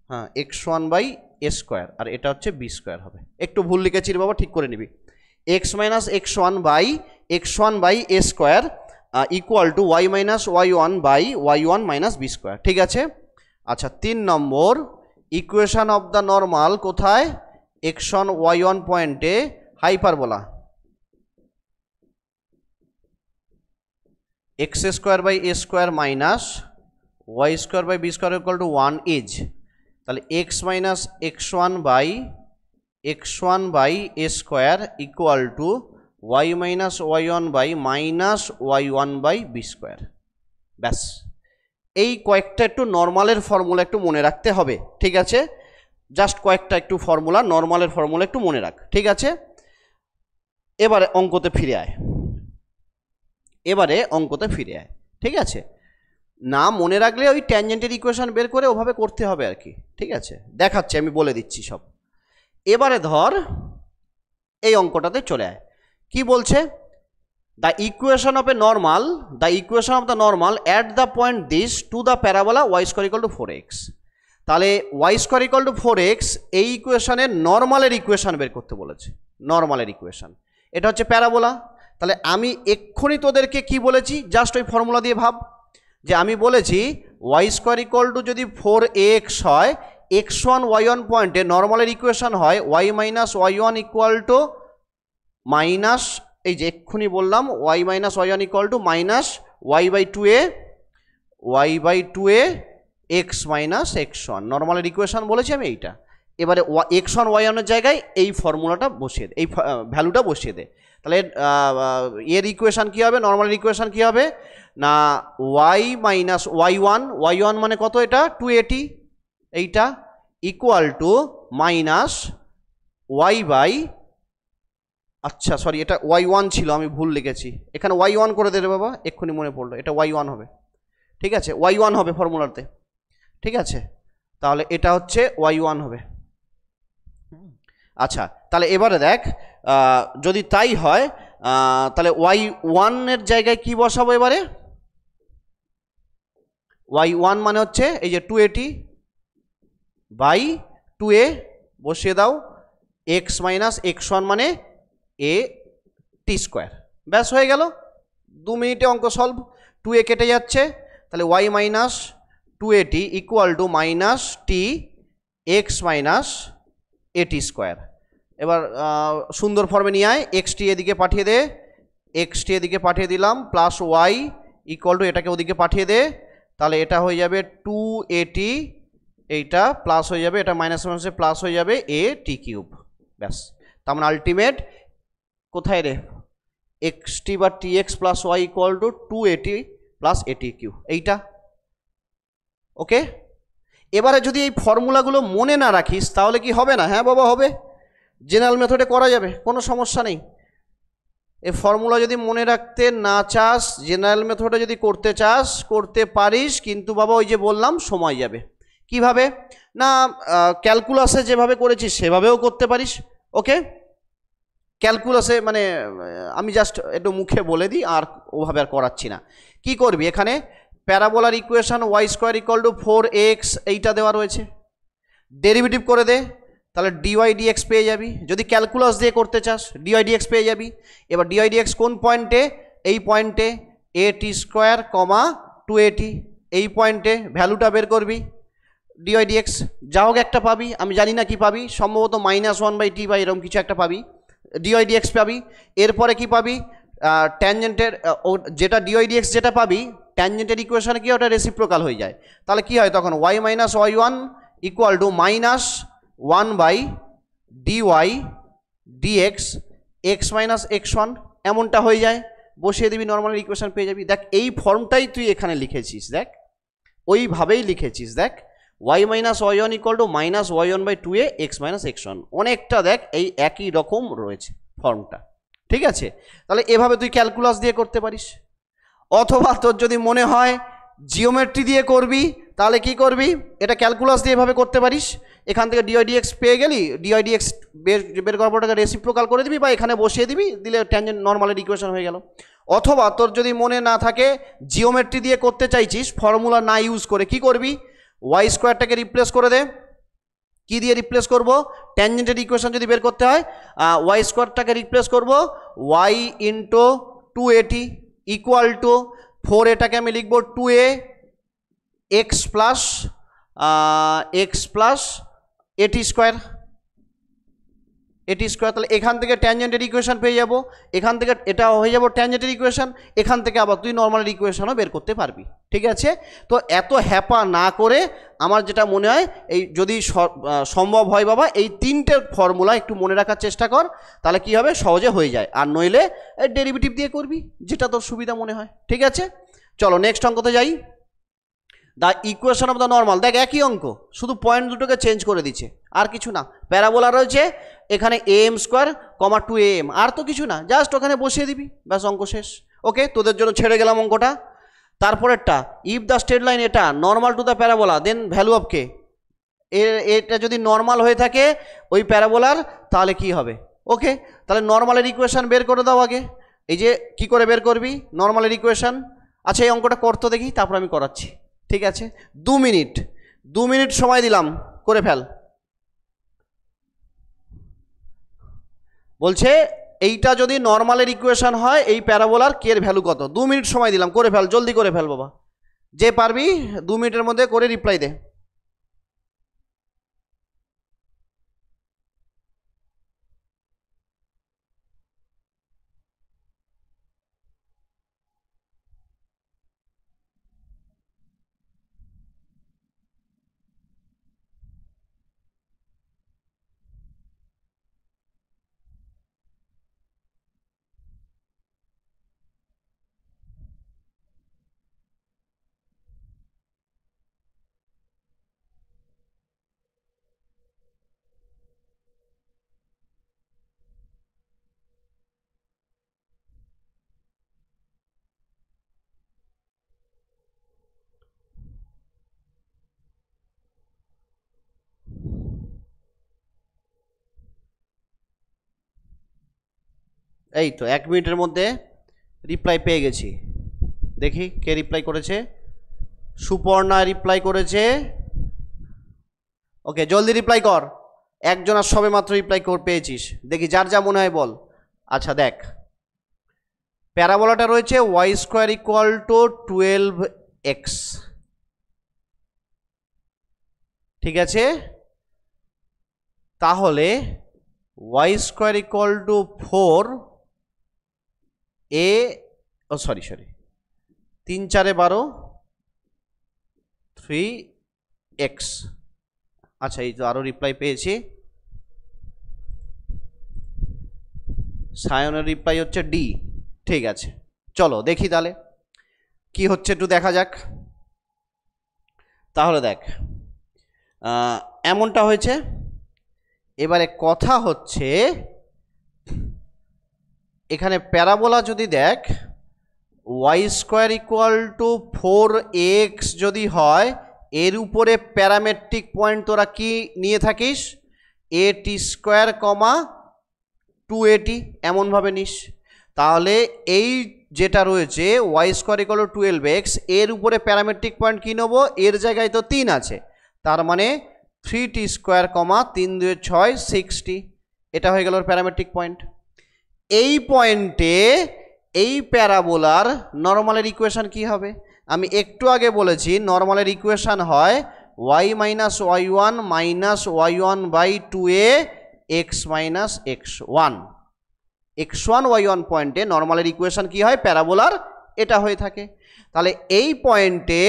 হ্যাঁ, x1 বাই a স্কোয়ার, আর এটা হচ্ছে b স্কোয়ার হবে। একটু ভুল লিখেছি রে বাবা, ঠিক করে নিবি। x minus x1 by a square equal to y minus y1 by y1 minus b square, ঠিক আছে? আচ্ছা, 3 number, equation of the normal কোথায়, x1 y1 পয়েন্টে hyperbola x square by a square minus y square by b square equal to 1 is, তাহলে x minus x1 by a square equal to y minus y1 by minus y1 by b square. ব্যাস, এই কয়েকটা একটু নর্মালের formula একটু মনে রাখতে হবে, ঠিক আছে? জাস্ট কয়েকটা একটু ফর্মুলা, নর্মালের ফর্মুলা একটু মনে রাখ, ঠিক আছে? এবারে অঙ্কতে ফিরে আয়, ঠিক আছে? না মনে রাখলে ওই ট্যানজেন্টের ইকুয়েশন বের করে ওভাবে করতে হবে আর কি, ঠিক আছে? দেখাচ্ছি, আমি বলে দিচ্ছি সব। এবারে ধর এই অঙ্কটাতে চলে আয়, কি বলছে, the equation of the normal at the point this two the parabola y square equal to 4x। তাহলে y square equal to 4x এই ইকুয়েশনের নর্মালের ইকুয়েশন বের করতে বলেছে, নর্মালের ইকুয়েশন। এটা হচ্ছে প্যারাবোলা। তাহলে আমি এক্ষুনি তোদেরকে কি বলেছি, জাস্ট ওই ফর্মুলা দিয়ে ভাব, যে আমি বলেছি ওয়াই স্কোয়ার ইকুয়াল টু যদি 4ax হয়, x1 y1 পয়েন্টে নর্মালের ইকুয়েশন হয় y minus y1 equal to minus, এই যে এক্ষুনি বললাম y minus y1 equal to minus y/2a x minus x1, নর্মালের ইকুয়েশন বলেছি আমি এইটা। এবারে x1 y1 এর জায়গায় এই ফর্মুলাটা বসিয়ে দে, এই ভ্যালুটা বসিয়ে দে। তাহলে এর ইকুয়েশন কী হবে, নর্মালের ইকুয়েশন কী হবে না y মাইনাস y1 মানে কত, এটা 280, এইটা equal to minus y by, আচ্ছা সরি এটা y1 ছিল, আমি ভুল লিখেছি, এখানে y1 করে দেবে বাবা, এক্ষুনি মনে পড়লো, এটা y1 হবে, ঠিক আছে y1 হবে ফর্মুলাতে, ঠিক আছে, তাহলে এটা হচ্ছে y1 হবে। আচ্ছা তাহলে এবারে দেখ যদি তাই হয় তাহলে y1 এর জায়গায় কি বসাবো, এবারে y1 মানে হচ্ছে এই যে 280/2a বসিয়ে দাও, x মাইনাস x1 মানে a t স্কোয়ার, ব্যাস হয়ে গেল, 2 মিনিটে অঙ্ক সলভ। 2a কেটে যাচ্ছে, তাহলে y minus 2at equal to minus T X minus এটি স্কোয়ার। এবার সুন্দর ফর্মে নিয়ে আয়, এক্সটি এদিকে পাঠিয়ে দে, এক্সটি এদিকে পাঠিয়ে দিলাম, প্লাস ওয়াই ইকুয়াল টু এটাকে ওদিকে পাঠিয়ে দে, তাহলে এটা হয়ে যাবে 2at, এইটা প্লাস হয়ে যাবে, এটা মাইনাস মাইনাসে প্লাস হয়ে যাবে a t কিউব, ব্যাস। তার মানে আলটিমেট কোথায় রে, এক্সটি বা t x plus y equal to 2at plus at cube, এইটা ওকে। এবারে যদি এই ফর্মুলাগুলো মনে না রাখিস তাহলে কি হবে না, হ্যাঁ বাবা হবে, জেনারেল মেথডে করা যাবে, কোনো সমস্যা নেই। এই ফর্মুলা যদি মনে রাখতে না চাস, জেনারেল মেথডে যদি করতে চাস করতে পারিস, কিন্তু বাবা ওই যে বললাম সময় যাবে। কিভাবে না, ক্যালকুলাসে যেভাবে করেছিস সেভাবেও করতে পারিস, ওকে। ক্যালকুলাসে মানে আমি জাস্ট একটু মুখে বলে দিই, আর ওভাবে আর করাচ্ছি না। কি করবি, এখানে প্যারাবোলার equation y square equal to 4x এইটা দেওয়া রয়েছে, ডেরিভেটিভ করে দে, তাহলে ডিওয়াই ডিএক্স পেয়ে যাবি। যদি ক্যালকুলাস দিয়ে করতে চাস ডিওয়াই ডিএক্স পেয়ে যাবি। এবার ডিওয়াই ডিএক্স কোন পয়েন্টে, এই পয়েন্টে এ টি স্কোয়ার কমা 2at, এই পয়েন্টে ভ্যালুটা বের করবি, ডিওয়াই ডিএক্স যা হোক একটা পাবি, আমি জানি না কি পাবি, সম্ভবত -1/t বা এরকম কিছু একটা পাবি, ডিওয়াই ডিএক্স পাবি। এরপরে কি পাবি, ট্যানজেন্টের যেটা ডিওয়াই ডিএক্স যেটা পাবি, ট্যানজেন্টের ইকুয়েশনে কি ওটা রেসিপ্রোকাল হয়ে যায়, তাহলে কি হয় তখন y minus y1 equal to minus 1/dy dx x minus x1, এমনটা হয়ে যায়, বসিয়ে দিবি, নর্মাল ইকুয়েশন পেয়ে যাবি। দেখ এই ফর্মটাই তুই এখানে লিখেছিস, দেখ ওইভাবেই লিখেছিস, দেখ y minus y1 equal to minus y1/2a x minus x1, অনেকটা দেখ এই একই রকম রয়েছে ফর্মটা, ঠিক আছে। তাহলে এভাবে তুই ক্যালকুলাস দিয়ে করতে পারিস, অথবা তোর যদি মনে হয় জিওমেট্রি দিয়ে করবি তাহলে কি করবি, এটা ক্যালকুলাস দিয়ে এভাবে করতে পারিস, এখান থেকে ডিওয়াই ডিএক্স পেয়ে গেলি, ডিওয়াই ডিএক্স বের করার পর টাকা রেসিপ্রোকাল করে দিবি বা এখানে বসিয়ে দিবি, দিলে ট্যানজেন্ট নর্মালের ইকুয়েশন হয়ে গেল। অথবা তোর যদি মনে না থাকে জিওমেট্রি দিয়ে করতে চাইছিস, ফর্মুলা না ইউজ করে কি করবি, ওয়াই স্কোয়ারটাকে রিপ্লেস করে দে, কি দিয়ে রিপ্লেস করব, ট্যানজেন্টের ইকুয়েশন যদি বের করতে হয় ওয়াই স্কোয়ারটাকে রিপ্লেস করব y into 2at equal to 4, এটাকে আমি লিখব 2a x plus at square, তাহলে এখান থেকে ট্যানজেন্টের ইকুয়েশন পেয়ে যাব, এখান থেকে এটা হয়ে যাব ট্যানজেন্টের ইকুয়েশন, এখান থেকে আবার তুই নর্মালের ইকুয়েশনও বের করতে পারবি, ঠিক আছে। তো এত হ্যাপা না করে আমার যেটা মনে হয়, এই যদি সম্ভব হয় বাবা এই 3টে ফর্মুলা একটু মনে রাখার চেষ্টা কর, তাহলে কি হবে সহজে হয়ে যায়, আর নইলে ডেরিভেটিভ দিয়ে করবি যেটা তোর সুবিধা মনে হয়, ঠিক আছে। চলো নেক্সট অঙ্কতে যাই। The equation of the normal, দেখ একই অঙ্ক, শুধু পয়েন্ট দুটোকে চেঞ্জ করে দিচ্ছে, আর কিছু না। প্যারাবোলা রয়েছে এখানে am স্কোয়ার কমা 2am, আর তো কিছু না, জাস্ট ওখানে বসিয়ে দিবি, ব্যাস অঙ্ক শেষ, ওকে। তোদের জন্য ছেড়ে গেলাম অঙ্কটা। তারপরেরটা, ইফ দ্য স্ট্রেট লাইন এটা normal to the parabola then value of k, এটা যদি নর্মাল হয়ে থাকে ওই প্যারাবোলার তাহলে কি হবে, ওকে। তাহলে নর্মালের ইকুয়েশন বের করে দাও আগে, এই যে কি করে বের করবি নর্মালের ইকুয়েশন। আচ্ছা এই অঙ্কটা করতে দেখি, তারপর আমি করাচ্ছি, ঠিক আছে। 2 মিনিট সময় দিলাম, করে ফেল। বলছে এইটা যদি নর্মালের ইকুয়েশন হয় এই প্যারাবোলার কে এর ভ্যালু কত, 2 মিনিট সময় দিলাম, করে ফেল, জলদি করে ফেল বাবা, যে পারবি 2 মিনিটের মধ্যে করে রিপ্লাই দে। এই তো 1 মিনিটের মধ্যে রিপ্লাই পেয়ে গেছি। দেখি কে রিপ্লাই করেছে। সুপর্ণা রিপ্লাই করেছে। ওকে, জলদি রিপ্লাই কর। একজন আর সবে মাত্র রিপ্লাই পেয়েছিস। দেখি যার যা মনে হয় বল। আচ্ছা দেখ, প্যারাবোলাটা রয়েছে Y square equal two 12x, ঠিক আছে? তাহলে y square equal to 4 a, oh sorry 3 4 12 3x। আচ্ছা, এই তো আরও রিপ্লাই পেয়েছি। সায়নের রিপ্লাই হচ্ছে ডি। ঠিক আছে, চলো দেখি তাহলে কি হচ্ছে, একটু দেখা যাক। তাহলে দেখ, এমনটা হয়েছে। এবারে কথা হচ্ছে, এখানে প্যারাবোলা যদি দেখ Y square equal to 4x যদি হয়, এর উপরে প্যারামেট্রিক পয়েন্ট তোরা কি নিয়ে থাকিস? at স্কোয়ার কমা 2at, এমনভাবে নিস। তাহলে এই যেটা রয়েছে Y square equal two 12x, এর উপরে প্যারামেট্রিক পয়েন্ট কী নেবো? এর জায়গায় তো 3 আছে, তার মানে 3t স্কোয়ার কমা 3 2 6 60। এটা হয়ে গেল প্যারামেট্রিক পয়েন্ট। এই পয়েন্টে এই প্যারাবোলার নর্মালের ইকুয়েশন কি হবে? আমি একটু আগে বলেছি নর্মালের ইকুয়েশন হয় y minus y one minus y one by 2a x minus x1। x1 y1 পয়েন্টে নর্মালের ইকুয়েশন কি হয়? প্যারাবোলার এটা হয়ে থাকে। তাহলে এই পয়েন্টে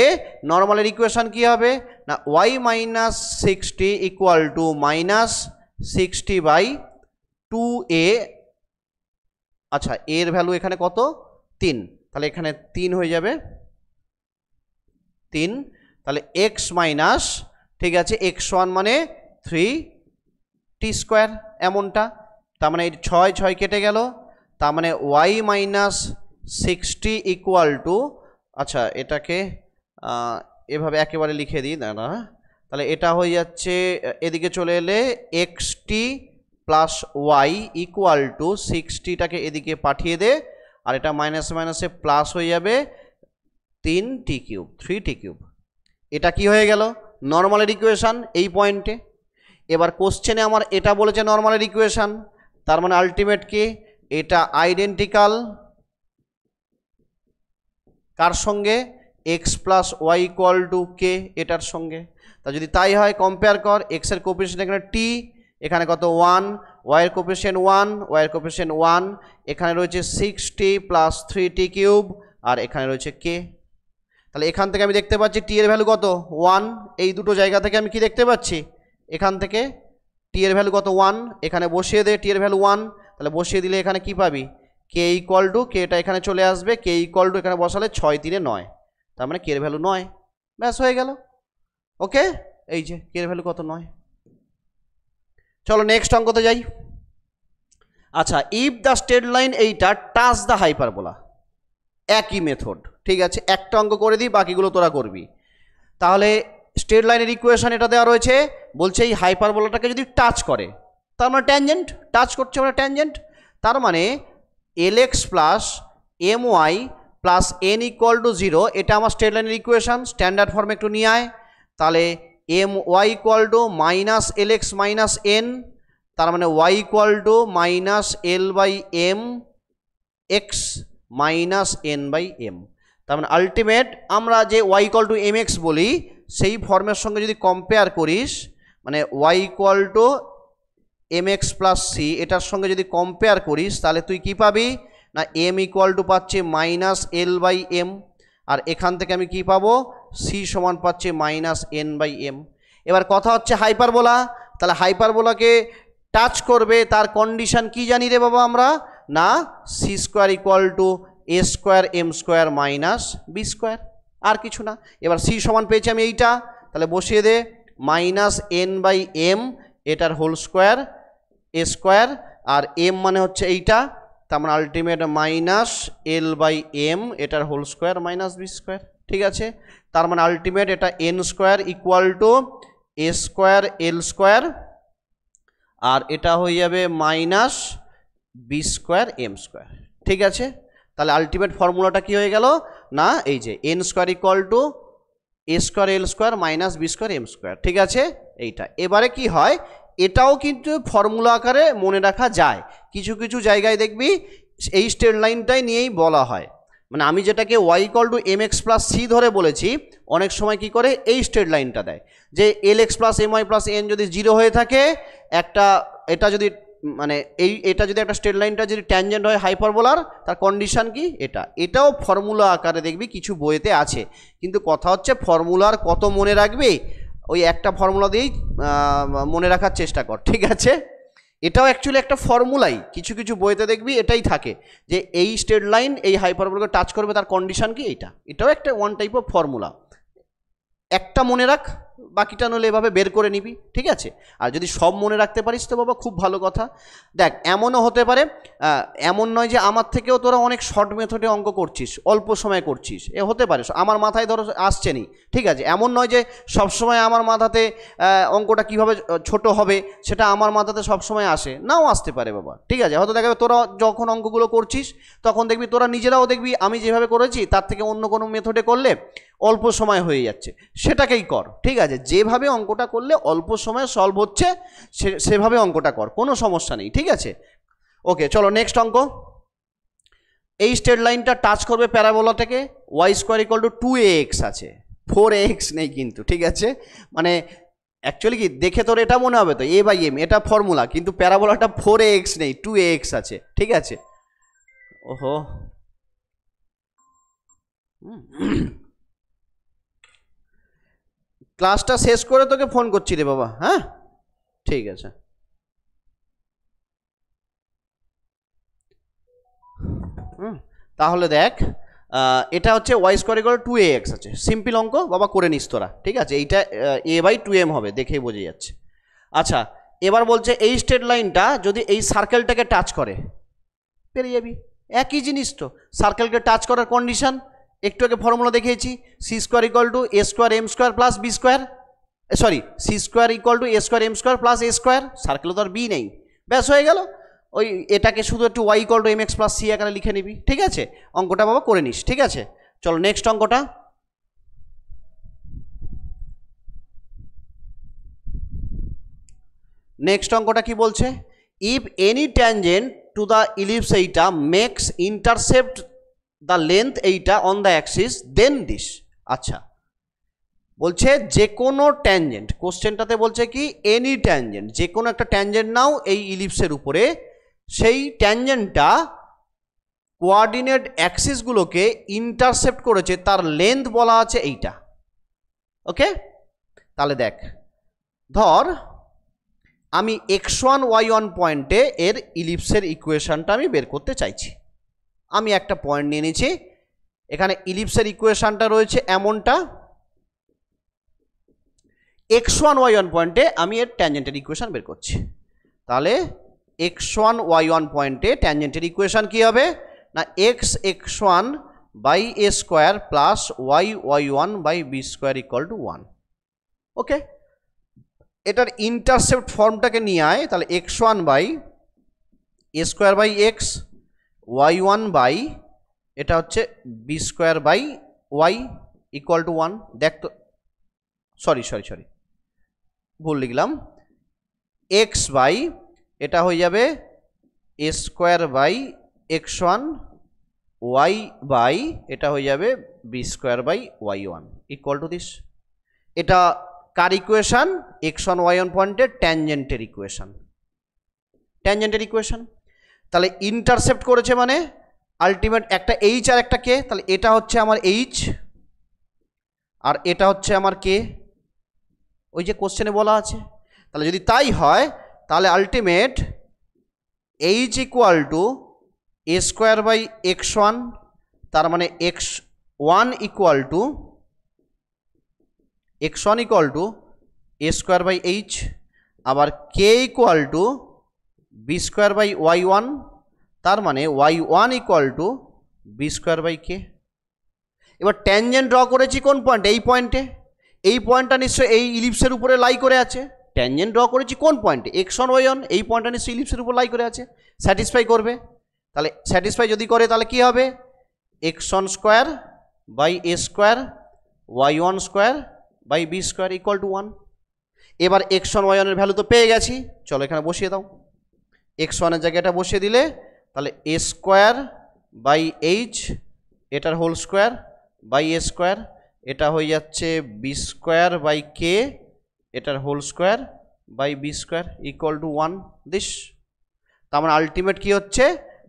নর্মালের ইকুয়েশন কি হবে না? y minus 60 equal to minus 60 by 2a। আচ্ছা, এর ভ্যালু এখানে কত? 3, তাহলে এখানে 3 হয়ে যাবে 3। তাহলে x মাইনাস, ঠিক আছে, x1 মানে 3t স্কোয়ার, এমনটা। তার মানে এই 6 6 কেটে গেল, তার মানে y মাইনাস 60 ইকুয়াল টু, আচ্ছা এটাকে এভাবে একেবারে লিখে দিই দাঁড়া। তাহলে এটা হয়ে যাচ্ছে, এদিকে চলে এলে xt plus y equal to 60টাকে এদিকে পাঠিয়ে দে, আর এটা মাইনাস মাইনাসে প্লাস হয়ে যাবে 3t কিউব, 3t কিউব। এটা কি হয়ে গেল? নর্মালের ইকুয়েশান এই পয়েন্টে। এবার কোশ্চেনে আমার এটা বলেছে নর্মালের ইকুয়েশান, তার মানে আলটিমেট কি? এটা আইডেন্টিক্যাল কার সঙ্গে? X plus y equal to k, এটার সঙ্গে। তা যদি তাই হয় কম্পেয়ার কর। এক্সের কোপিশিয়েন্ট এখানে টি, এখানে কত 1, ওয়াইয়ের কোপিশিয়েন্ট 1, ওয়াইয়ের কোপিশিয়েন্ট 1, এখানে রয়েছে 6t প্লাস 3t কিউব, আর এখানে রয়েছে কে। তাহলে এখান থেকে আমি দেখতে পাচ্ছি টি এর ভ্যালু কত? 1। এই দুটো জায়গা থেকে আমি কি দেখতে পাচ্ছি? এখান থেকে টি এর ভ্যালু কত? 1। এখানে বসিয়ে দে টি এর ভ্যালু 1, তাহলে বসিয়ে দিলে এখানে কি পাবি? কে ইকুয়াল টু, কেটা এখানে চলে আসবে, কে ইকুয়াল টু এখানে বসালে 6 3 9, তার মানে কে এর ভ্যালু 9। ব্যাস হয়ে গেল। ওকে, এই যে কে এর ভ্যালু কত? 9। চলো নেক্সট অঙ্কতে যাই। আচ্ছা, ইফ দ্য স্ট্রেট লাইন এইটা টাচ দ্য হাইপারবোলা, একই মেথড, ঠিক আছে। একটা অঙ্ক করে দিই, বাকিগুলো তোরা করবি। তাহলে স্ট্রেট লাইনের ইকুয়েশন এটা দেওয়া রয়েছে, বলছে এই হাইপারবোলাটাকে যদি টাচ করে, তার মানে ট্যানজেন্ট, টাচ করছে মানে ট্যানজেন্ট। তার মানে l x plus m y plus n equal to 0, এটা আমার স্ট্রেট লাইনের ইকুয়েশন। স্ট্যান্ডার্ড ফর্মে একটু নিয়ে আয়। তাহলে m y equal to minus l x minus n, তার মানে y equal to minus l by m x minus n by m. তার মানে আলটিমেট আমরা যে y equal to m x বলি সেই ফর্মের সঙ্গে যদি কম্পেয়ার করিস, মানে y equal to m x plus c, এটার সঙ্গে যদি কম্পেয়ার করিস তাহলে তুই কি পাবি না এম ইকুয়াল টু পাচ্ছি মাইনাস এল বাই এম, আর এখান থেকে আমি কি পাবো সি সমান পাচ্ছি মাইনাস এন বাই এম। এবার কথা হচ্ছে হাইপারবোলা, তাহলে হাইপারবোলাকে টাচ করবে তার কন্ডিশন কি জানি রে বাবা আমরা, না c square equal to a square m square minus b square, আর কিছু না। এবার সি সমান পেয়েছি আমি এইটা, তাহলে বসিয়ে দে মাইনাস এন বাই এম এটার হোল স্কোয়ার এ স্কোয়ার, আর এম মানে হচ্ছে এইটা, তার মানে ultimate minus l by m এটার whole square minus b square. ঠিক আছে, তার মানে আলটিমেট এটা n square equal to a square l square, আর এটা হয়ে যাবে minus b square m square. ঠিক আছে, তাহলে আলটিমেট ফর্মুলাটা কি হয়ে গেল না এই যে n square equal to a square l square minus b square m square. ঠিক আছে, এইটা এবারে কি হয়, এটাও কিন্তু ফর্মুলা আকারে মনে রাখা যায়। কিছু কিছু জায়গায় দেখবি এই স্ট্রেট লাইনটাই নিয়েই বলা হয়, মানে আমি যেটাকে y equal to m x plus c ধরে বলেছি, অনেক সময় কি করে এই স্ট্রেট লাইনটা দেয় যে l x plus m y plus n যদি জিরো হয়ে থাকে একটা, এটা যদি মানে এটা যদি একটা স্ট্রেট লাইনটা যদি ট্যানজেন্ট হয় হাইপারবোলার, তার কন্ডিশন কি এটা, এটাও ফর্মুলা আকারে দেখবি কিছু বইতে আছে। কিন্তু কথা হচ্ছে ফর্মুলার কত মনে রাখবি, ওই একটা ফর্মুলা দিয়েই মনে রাখার চেষ্টা কর। ঠিক আছে, এটাও অ্যাকচুয়ালি একটা ফর্মুলাই, কিছু কিছু বইতে দেখবি এটাই থাকে যে এই স্ট্রেট লাইন এই হাইপারবোলাকে টাচ করবে তার কন্ডিশন কি এইটা, এটাও একটা ওয়ান টাইপ অফ ফর্মুলা। একটা মনে রাখ, বাকিটা নলে এভাবে বের করে নিবি। ঠিক আছে, আর যদি সব মনে রাখতে পারিস তো বাবা খুব ভালো কথা। দেখ এমনও হতে পারে, এমন নয় যে আমার থেকেও তোরা অনেক শর্ট মেথডে অঙ্ক করছিস, অল্প সময় করছিস, এ হতে পারে আমার মাথায় ধরো আসছে নি। ঠিক আছে, এমন নয় যে সবসময় আমার মাথাতে অঙ্কটা কিভাবে ছোট হবে সেটা আমার মাথাতে সবসময় আসে, নাও আসতে পারে বাবা। ঠিক আছে, হয়তো দেখা যাবে তোরা যখন অঙ্কগুলো করছিস তখন দেখবি তোরা নিজেরাও দেখবি আমি যেভাবে করেছি তার থেকে অন্য কোনো মেথডে করলে অল্প সময় হয়ে যাচ্ছে, সেটাকেই কর। ঠিক আছে, যেভাবে অঙ্কটা করলে অল্প সময়ে সলভ হচ্ছে সেভাবে অঙ্কটা কর, কোনো সমস্যা নেই। ঠিক আছে, ওকে চলো নেক্সট অঙ্ক। এই স্ট্রেট লাইনটা টাচ করবে প্যারাবোলাটাকে, y square equal to 2ax আছে, 4ax নেই কিন্তু। ঠিক আছে, মানে অ্যাকচুয়ালি কি দেখে তোর এটা মনে হবে তো এ বাই এম এটা ফর্মুলা, কিন্তু প্যারাবোলাটা 4ax নেই 2ax আছে। ঠিক আছে, ওহো ক্লাসটা শেষ করে তোকে ফোন করছি রে বাবা। হ্যাঁ ঠিক আছে, তাহলে দেখ এটা হচ্ছে y square equal to a x আছে, সিম্পল অঙ্ক বাবা করে নিস তোরা। ঠিক আছে, এইটা এ বাই 2m হবে, দেখেই বোঝা যাচ্ছে। আচ্ছা এবার বলছে এই স্ট্রেট লাইনটা যদি এই সার্কেলটাকে টাচ করে পেরিয়ে যাবি, একই জিনিস তো, সার্কেলকে টাচ করার কন্ডিশন একটু আগে ফর্মুলা দেখিয়েছি, c square equal to a square m square plus b square, sorry c square equal to a square m square plus a square, সার্কেলে তো আর বি নেই, ব্যাস হয়ে গেল। ওই এটাকে শুধু একটু y equal to m x plus c আকারে লিখে নিবি। ঠিক আছে, অঙ্কটা বাবা করে নিস। ঠিক আছে, চলো নেক্সট অঙ্কটা। নেক্সট অঙ্কটা কি বলছে, if any tangent to the ellipse এইটা মেক্স ইন্টারসেপ্ট দ্য লেন্থ এইটা on the axis then this. আচ্ছা বলছে যে কোনো ট্যানজেন্ট, কোশ্চেনটাতে বলছে কি এনি ট্যানজেন্ট, যে কোনো একটা ট্যানজেন্ট নাও এই ইলিপসের উপরে, সেই ট্যানজেন্টটা কোঅর্ডিনেট অ্যাক্সিসগুলোকে ইন্টারসেপ্ট করেছে, তার লেন্থ বলা আছে এইটা। ওকে, তাহলে দেখ ধর আমি x1 y1 পয়েন্টে এর ইলিপসের ইকুয়েশনটা আমি বের করতে চাইছি। আমি একটা পয়েন্ট নিয়ে নিয়েছি, এখানে ইলিপসের ইকুয়েশনটা রয়েছে এমনটা, x1 y1 পয়েন্টে আমি এর ট্যানজেন্টের ইকুয়েশন বের করছি। তাহলে x1 y1 পয়েন্টে ট্যানজেন্টের ইকুয়েশন কি হবে না x1 by a square plus y1 by b square equal to 1। Okay, এটার ইন্টারসেপ্ট ফর্মটাকে নিয়ে আয়, তাহলে x1 by a square by x, y1 by এটা হচ্ছে b square by y equal to 1। দেখ তো, সরি ভুল লিখলাম, এক্স বাই এটা হয়ে যাবে a square by x1 y by এটা হয়ে যাবে b²/y1 ইকুয়াল টু দিস। এটা কার ইকুয়েশন? x1 y1 পয়েন্টের ট্যানজেন্টের ইকুয়েশন। ট্যানজেন্টের ইকুয়েশন। তাহলে ইন্টারসেপ্ট করেছে মানে আলটিমেট একটা এইচ আর একটা কে, তাহলে এটা হচ্ছে আমার এইচ আর এটা হচ্ছে আমার কে, ওই যে কোশ্চেনে বলা আছে। তাহলে যদি তাই হয় তাহলে ultimate H equal to a²/x1, তার মানে x1 ইকুয়াল টু a²/h, আবার k ইকুয়াল টু b²/y1, তার মানে y1 ইকুয়াল টু b²/k। এবার ট্যানজেন্ট ড্র করেছি কোন পয়েন্টে? এই পয়েন্টে। এই পয়েন্টটা নিশ্চয়ই এই ইলিপসের উপরে লাই করে আছে। ট্যানজেন্ট ড্র করেছি কোন পয়েন্টে? x1 y1, এই পয়েন্টটা নিশ্চয়ই ইলিপসের উপর লাই করে আছে, স্যাটিসফাই করবে। তাহলে স্যাটিসফাই যদি করে তাহলে কি হবে? x1² / a²y1² / b² equal to 1। এবার x1 y1 এর ভ্যালু তো পেয়ে গেছি, চলো এখানে বসিয়ে দাও। x1 এর জায়গায় এটা বসিয়ে দিলে তাহলে a²/h এটার হোল স্কোয়ার বাই a², এটা হয়ে যাচ্ছে b²/k এটার whole square by b² equal to 1 this. তার মানে আলটিমেট কি হচ্ছে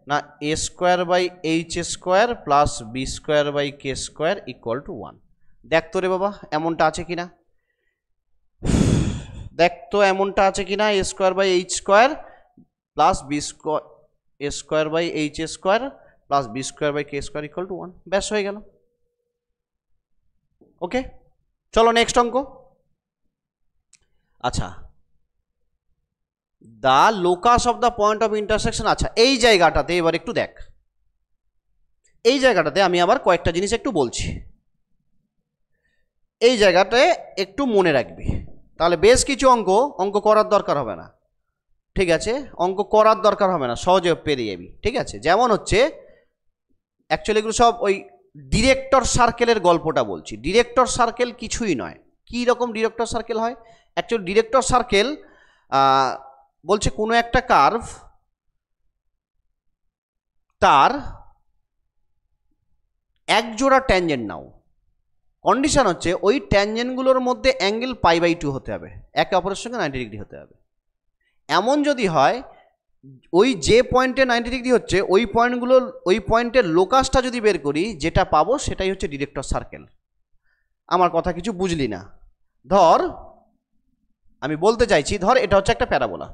না a²/h² plus b²/k² equal to 1। দেখ তো রে বাবা এমনটা আছে কিনা, দেখ তো এমনটা আছে কিনা, a²/h² plus a²/h² plus b²/k² equal to 1। ব্যাস হয়ে গেল। ওকে, চলো নেক্সট অঙ্ক। আচ্ছা, the locus of the point of intersection. আচ্ছা, এই জায়গাটাতে এবার একটু দেখ, এই জায়গাটাতে আমি আবার কয়েকটা জিনিস একটু বলছি, এই জায়গাটায় একটু মনে রাখবি, তাহলে বেশ কিছু অঙ্ক করার দরকার হবে না। ঠিক আছে, অঙ্ক করার দরকার হবে না, সহজে পেরিয়ে যাবি। ঠিক আছে, যেমন হচ্ছে অ্যাকচুয়ালি এগুলো সব ওই ডিরেক্টর সার্কেলের গল্পটা বলছি। ডিরেক্টর সার্কেল কিছুই নয়। কী রকম ডিরেক্টর সার্কেল হয়? অ্যাকচুয়ালি ডিরেক্টর সার্কেল বলছে কোনো একটা কার্ভ তার এক জোড়া ট্যানজেন্ট নাও, কন্ডিশন হচ্ছে ওই ট্যানজেন্টগুলোর মধ্যে অ্যাঙ্গেল π/2 হতে হবে, একে অপরের সঙ্গে 90 ডিগ্রি হতে হবে। এমন যদি হয় ওই যে পয়েন্টে 90 ডিগ্রি হচ্ছে ওই পয়েন্টের লোকাসটা যদি বের করি, যেটা পাবো সেটাই হচ্ছে ডিরেক্টর সার্কেল। আমার কথা কিছু বুঝলি না? ধর আমি বলতে চাইছি, ধর এটা হচ্ছে একটা প্যারাবোলা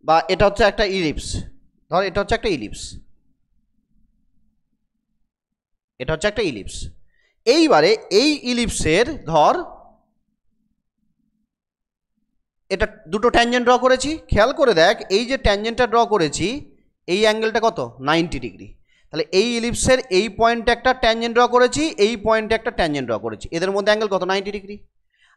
বা এটা হচ্ছে একটা ইলিপস। ধর এটা হচ্ছে একটা ইলিপস, এটা হচ্ছে একটা ইলিপস। এইবারে এই ইলিপসের ধর এটা দুটো ট্যানজেন্ট ড্র করেছি, খেয়াল করে দেখ এই যে ট্যানজেন্টটা ড্র করেছি এই অ্যাঙ্গেলটা কত? 90 ডিগ্রি। তাহলে এই ইলিপসের এই পয়েন্টে একটা ট্যানজেন্ট ড্র করেছি, এই পয়েন্টে একটা ট্যানজেন্ট ড্র করেছি, এদের মধ্যে অ্যাঙ্গেল কত? 90 ডিগ্রি।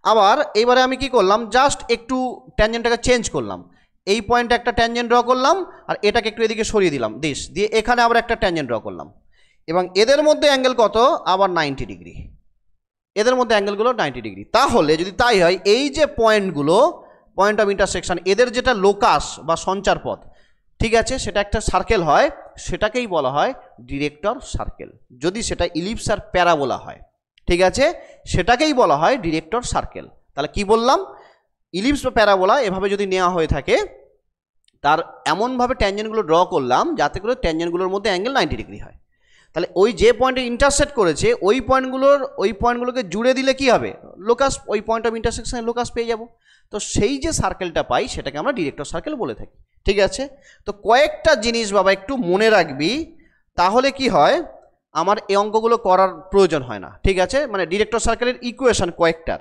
আবার এইবারে আমি কি করলাম, জাস্ট একটু ট্যানজেন্টটাকে চেঞ্জ করলাম, এই পয়েন্টে একটা ট্যানজেন্ট ড্র করলাম আর এটাকে একটু এদিকে সরিয়ে দিলাম দিয়ে এখানে আবার একটা ট্যানজেন্ট ড্র করলাম, এবং এদের মধ্যে অ্যাঙ্গেল কত? আবার 90 ডিগ্রি। এদের মধ্যে অ্যাঙ্গেলগুলো 90 ডিগ্রি। তাহলে যদি তাই হয় এই যে পয়েন্টগুলো, পয়েন্ট অফ ইন্টারসেকশন, এদের যেটা লোকাস বা সঞ্চার পথ, ঠিক আছে, সেটা একটা সার্কেল হয়, সেটাকেই বলা হয় ডিরেক্টর সার্কেল। যদি সেটা ইলিপস আর প্যারাবোলা হয়, ঠিক আছে, সেটাকেই বলা হয় ডিরেক্টর সার্কেল। তাহলে কি বললাম? ইলিপস বা প্যারাবোলা এভাবে যদি নেওয়া হয়ে থাকে, তার এমনভাবে ট্যানজেন্টগুলো ড্র করলাম যাতে করে ট্যানজেন্টগুলোর মধ্যে অ্যাঙ্গেল 90 ডিগ্রি হয়। তাহলে ওই যে পয়েন্টে ইন্টারসেক্ট করেছে ওই পয়েন্টগুলোকে জুড়ে দিলে কি হবে? লোকাস, ওই পয়েন্ট অফ ইন্টারসেকশনের লোকাস পেয়ে যাব। তো সেই যে সার্কেলটা পাই সেটাকে আমরা ডিরেক্টর সার্কেল বলে থাকি। ঠিক আছে, তো কয়েকটা জিনিস বাবা একটু মনে রাখবি, তাহলে কি হয় আমার এই অঙ্কগুলো করার প্রয়োজন হয় না। ঠিক আছে, মানে ডিরেক্টর সার্কেলের ইকুয়েশন কয়েকটার,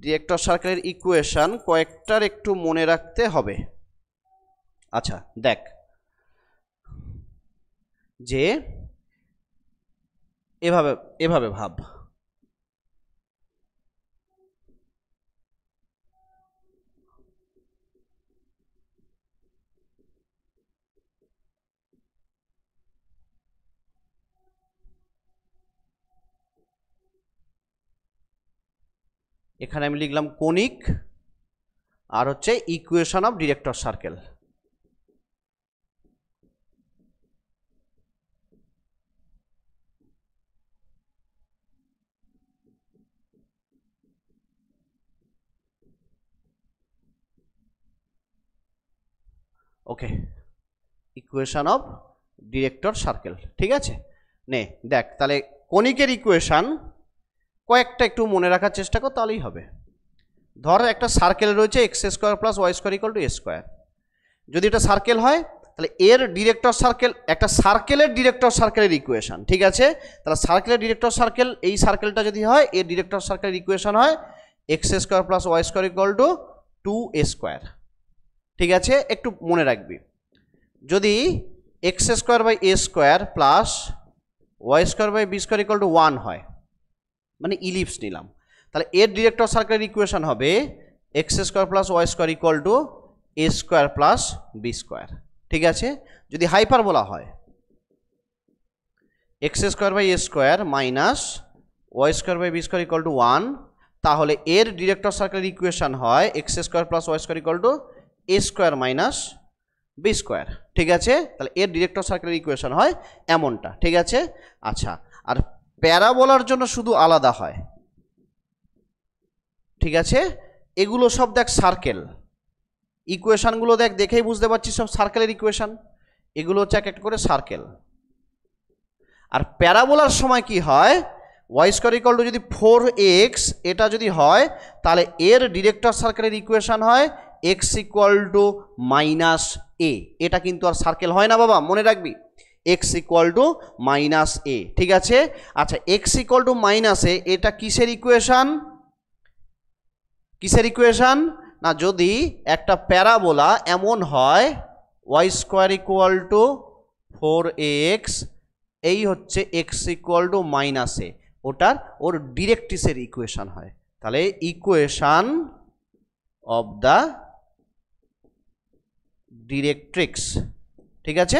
ডিরেক্টর সার্কেলের ইকুয়েশন কয়েকটার একটু মনে রাখতে হবে। আচ্ছা দেখ, যে এভাবে ভাব, এখানে আমি লিখলাম কোনিক আর হচ্ছে equation of director circle. Okay, equation of director circle, ঠিক আছে। নে দেখ তাহলে কনিকের ইকুয়েশন কয়েকটা একটু মনে রাখার চেষ্টা কর, তাহলেই হবে। ধর একটা সার্কেল রয়েছে x square plus y square equal to a square. যদি এটা সার্কেল হয় তাহলে এর ডিরেক্টর সার্কেল, একটা সার্কেলের ডিরেক্টর সার্কেলের ইকুয়েশন, ঠিক আছে। তাহলে সার্কেলের ডিরেক্টর সার্কেল, এই সার্কেলটা যদি হয় এর ডিরেক্টর সার্কেলের ইকুয়েশন হয় x square plus y square equal to 2a square, ঠিক আছে। একটু মনে রাখবি, যদি x square by a square plus y square by b square equal to 1 হয়, মানে ইলিপস নিলাম, তাহলে এর ডিরেক্টর সার্কেলের ইকুয়েশন হবে x square plus y square equal to a square plus b square, ঠিক আছে। যদি হাইপারবোলা হয় x square by a square minus y square by b square equal to 1, তাহলে এর ডিরেক্টর সার্কেলের ইকুয়েশন হয় x square plus y square equal to a square minus b square, ঠিক আছে। তাহলে এর ডিরেক্টর সার্কেলের ইকুয়েশন হয় এমনটা, ঠিক আছে। আচ্ছা, আর প্যারাবোলার জন্য শুধু আলাদা হয়, ঠিক আছে। এগুলো সব দেখ সার্কেল, ইকুয়েশনগুলো দেখ, দেখেই বুঝতে পারছিস সব সার্কেলের ইকুয়েশন, এগুলো হচ্ছে এক একটা করে সার্কেল। আর প্যারাবোলার সময় কি হয়, ওয়াই স্কোয়ার ইকুয়াল টু যদি 4x এটা যদি হয় তাহলে এর ডিরেক্টর সার্কেলের ইকুয়েশন হয় x ইকুয়াল টু মাইনাস এ। এটা কিন্তু আর সার্কেল হয় না বাবা, মনে রাখবি, x ইকুয়াল টু মাইনাস এ, ঠিক আছে। আচ্ছা, x ইকুয়াল টু মাইনাস এ এটা কিসের ইকুয়েশন, কিসের ইকুয়েশন না, যদি একটা প্যারাবোলা এমন হয় Y square equal to 4ax, এই হচ্ছে x ইকুয়াল টু মাইনাস এ, ওটার ওর ডিরেক্ট্রিক্সের ইকুয়েশন হয়। তাহলে ইকুয়েশন অফ দ্য ডিরেক্ট্রিক্স, ঠিক আছে।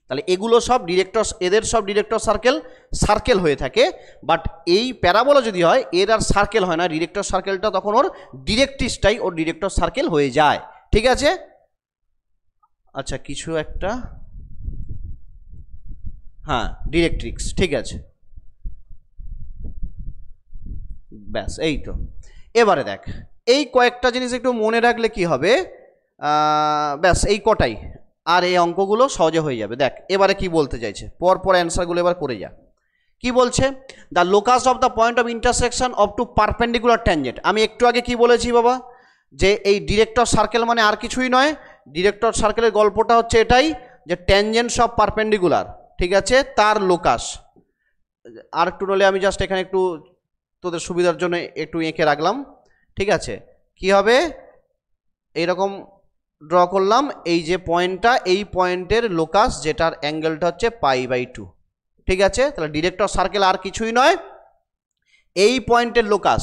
তাহলে এগুলো সব ডিরেক্টর, এদের সব ডিরেক্টর সার্কেল সার্কেল হয়ে থাকে, বাট এই প্যারাবোলা যদি হয় এর আর সার্কেল হয় না, ডিরেক্টর সার্কেলটা তখন ওর ডিরেক্ট্রিক্সটাই ওর ডিরেক্টর সার্কেল হয়ে যায়, ঠিক আছে। আচ্ছা, কিছু একটা, হ্যাঁ ডিরেক্ট্রিক্স, ঠিক আছে, ব্যাস এই তো। এবারে দেখ এই কয়েকটা জিনিস একটু মনে রাখলে কি হবে, ব্যাস এই কটাই, আর এই অঙ্কগুলো সহজে হয়ে যাবে। দেখ এবারে কি বলতে চাইছে, পরপর অ্যান্সারগুলো এবার করে যা। কি বলছে, the locus of the point of intersection of two perpendicular tangent. আমি একটু আগে কি বলেছি বাবা, যে এই ডিরেক্টর সার্কেল মানে আর কিছুই নয়, ডিরেক্টর সার্কেলের গল্পটা হচ্ছে এটাই যে ট্যানজেন্টস অফ পারপেন্ডিকুলার, ঠিক আছে, তার লোকাস। আর একটু নলে আমি জাস্ট এখানে একটু তোদের সুবিধার জন্য একটু এঁকে রাখলাম, ঠিক আছে। কি হবে, এইরকম ড্র করলাম, এই যে পয়েন্টটা, এই পয়েন্টের লোকাস যেটার অ্যাঙ্গেলটা হচ্ছে π/2, ঠিক আছে। তাহলে ডিরেক্টর সার্কেল আর কিছুই নয়, এই পয়েন্টের লোকাস,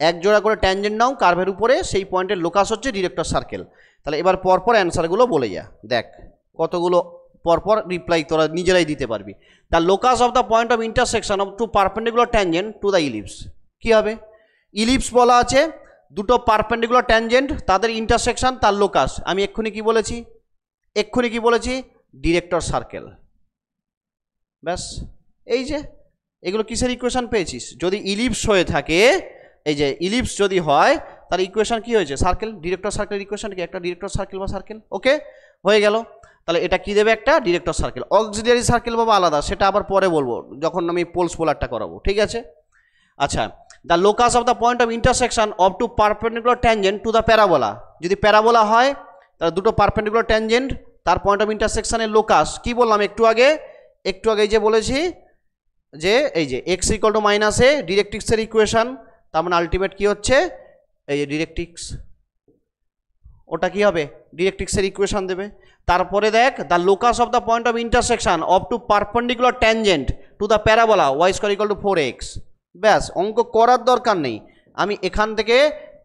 এক জোড়া করে ট্যানজেন্ট নাও কার্ভের উপরে, সেই পয়েন্টের লোকাস হচ্ছে ডিরেক্টর সার্কেল। তাহলে এবার পরপর অ্যান্সারগুলো বলে যা, দেখ কতগুলো পরপর রিপ্লাই তোরা নিজেরাই দিতে পারবি। The locus of the point of intersection of two perpendicular tangent to the ellipse. কী হবে, ইলিপস বলা আছে, দুটো পারপেন্ডিকুলার ট্যানজেন্ট তাদের ইন্টারসেকশন তার লোকাস। আমি এক্ষুনি কি বলেছি, ডিরেক্টর সার্কেল, ব্যাস। এই যে এগুলো কিসের ইকুয়েশন পেয়েছিস, যদি ইলিপস হয়ে থাকে, এই যে ইলিপস যদি হয় তার ইকুয়েশন কি হয়েছে, সার্কেল। ডিরেক্টর সার্কেলের ইকুয়েশন কি, একটা ডিরেক্টর সার্কেল বা সার্কেল, ওকে হয়ে গেল। তাহলে এটা কি দেবে, একটা ডিরেক্টর সার্কেল। অক্সিলিয়ারি সার্কেল বাবা আলাদা, সেটা আবার পরে বলবো যখন আমি পোলস পোলারটা করাবো, ঠিক আছে। আচ্ছা, the locus of the point of intersection of two perpendicular tangent to the parabola. যদি প্যারাবোলা হয় তাহলে দুটো পারপেন্ডিকুলার ট্যানজেন্ট তার পয়েন্ট অফ ইন্টারসেকশনের লোকাস। কি বললাম একটু আগে যে বলেছি যে এই যে x equal to minus a ডিরেক্ট্রিক্সের ইকুয়েশন, তার মানে আলটিমেট কি হচ্ছে, এই যে ডিরেক্ট্রিক্স, ওটা কি হবে, ডিরেক্ট্রিক্সের ইকুয়েশন দেবে। তারপরে দেখ the locus of the point of intersection of two perpendicular tangent to the parabola y square equal to 4x। ব্যাস, অঙ্ক করার দরকার নেই, আমি এখান থেকে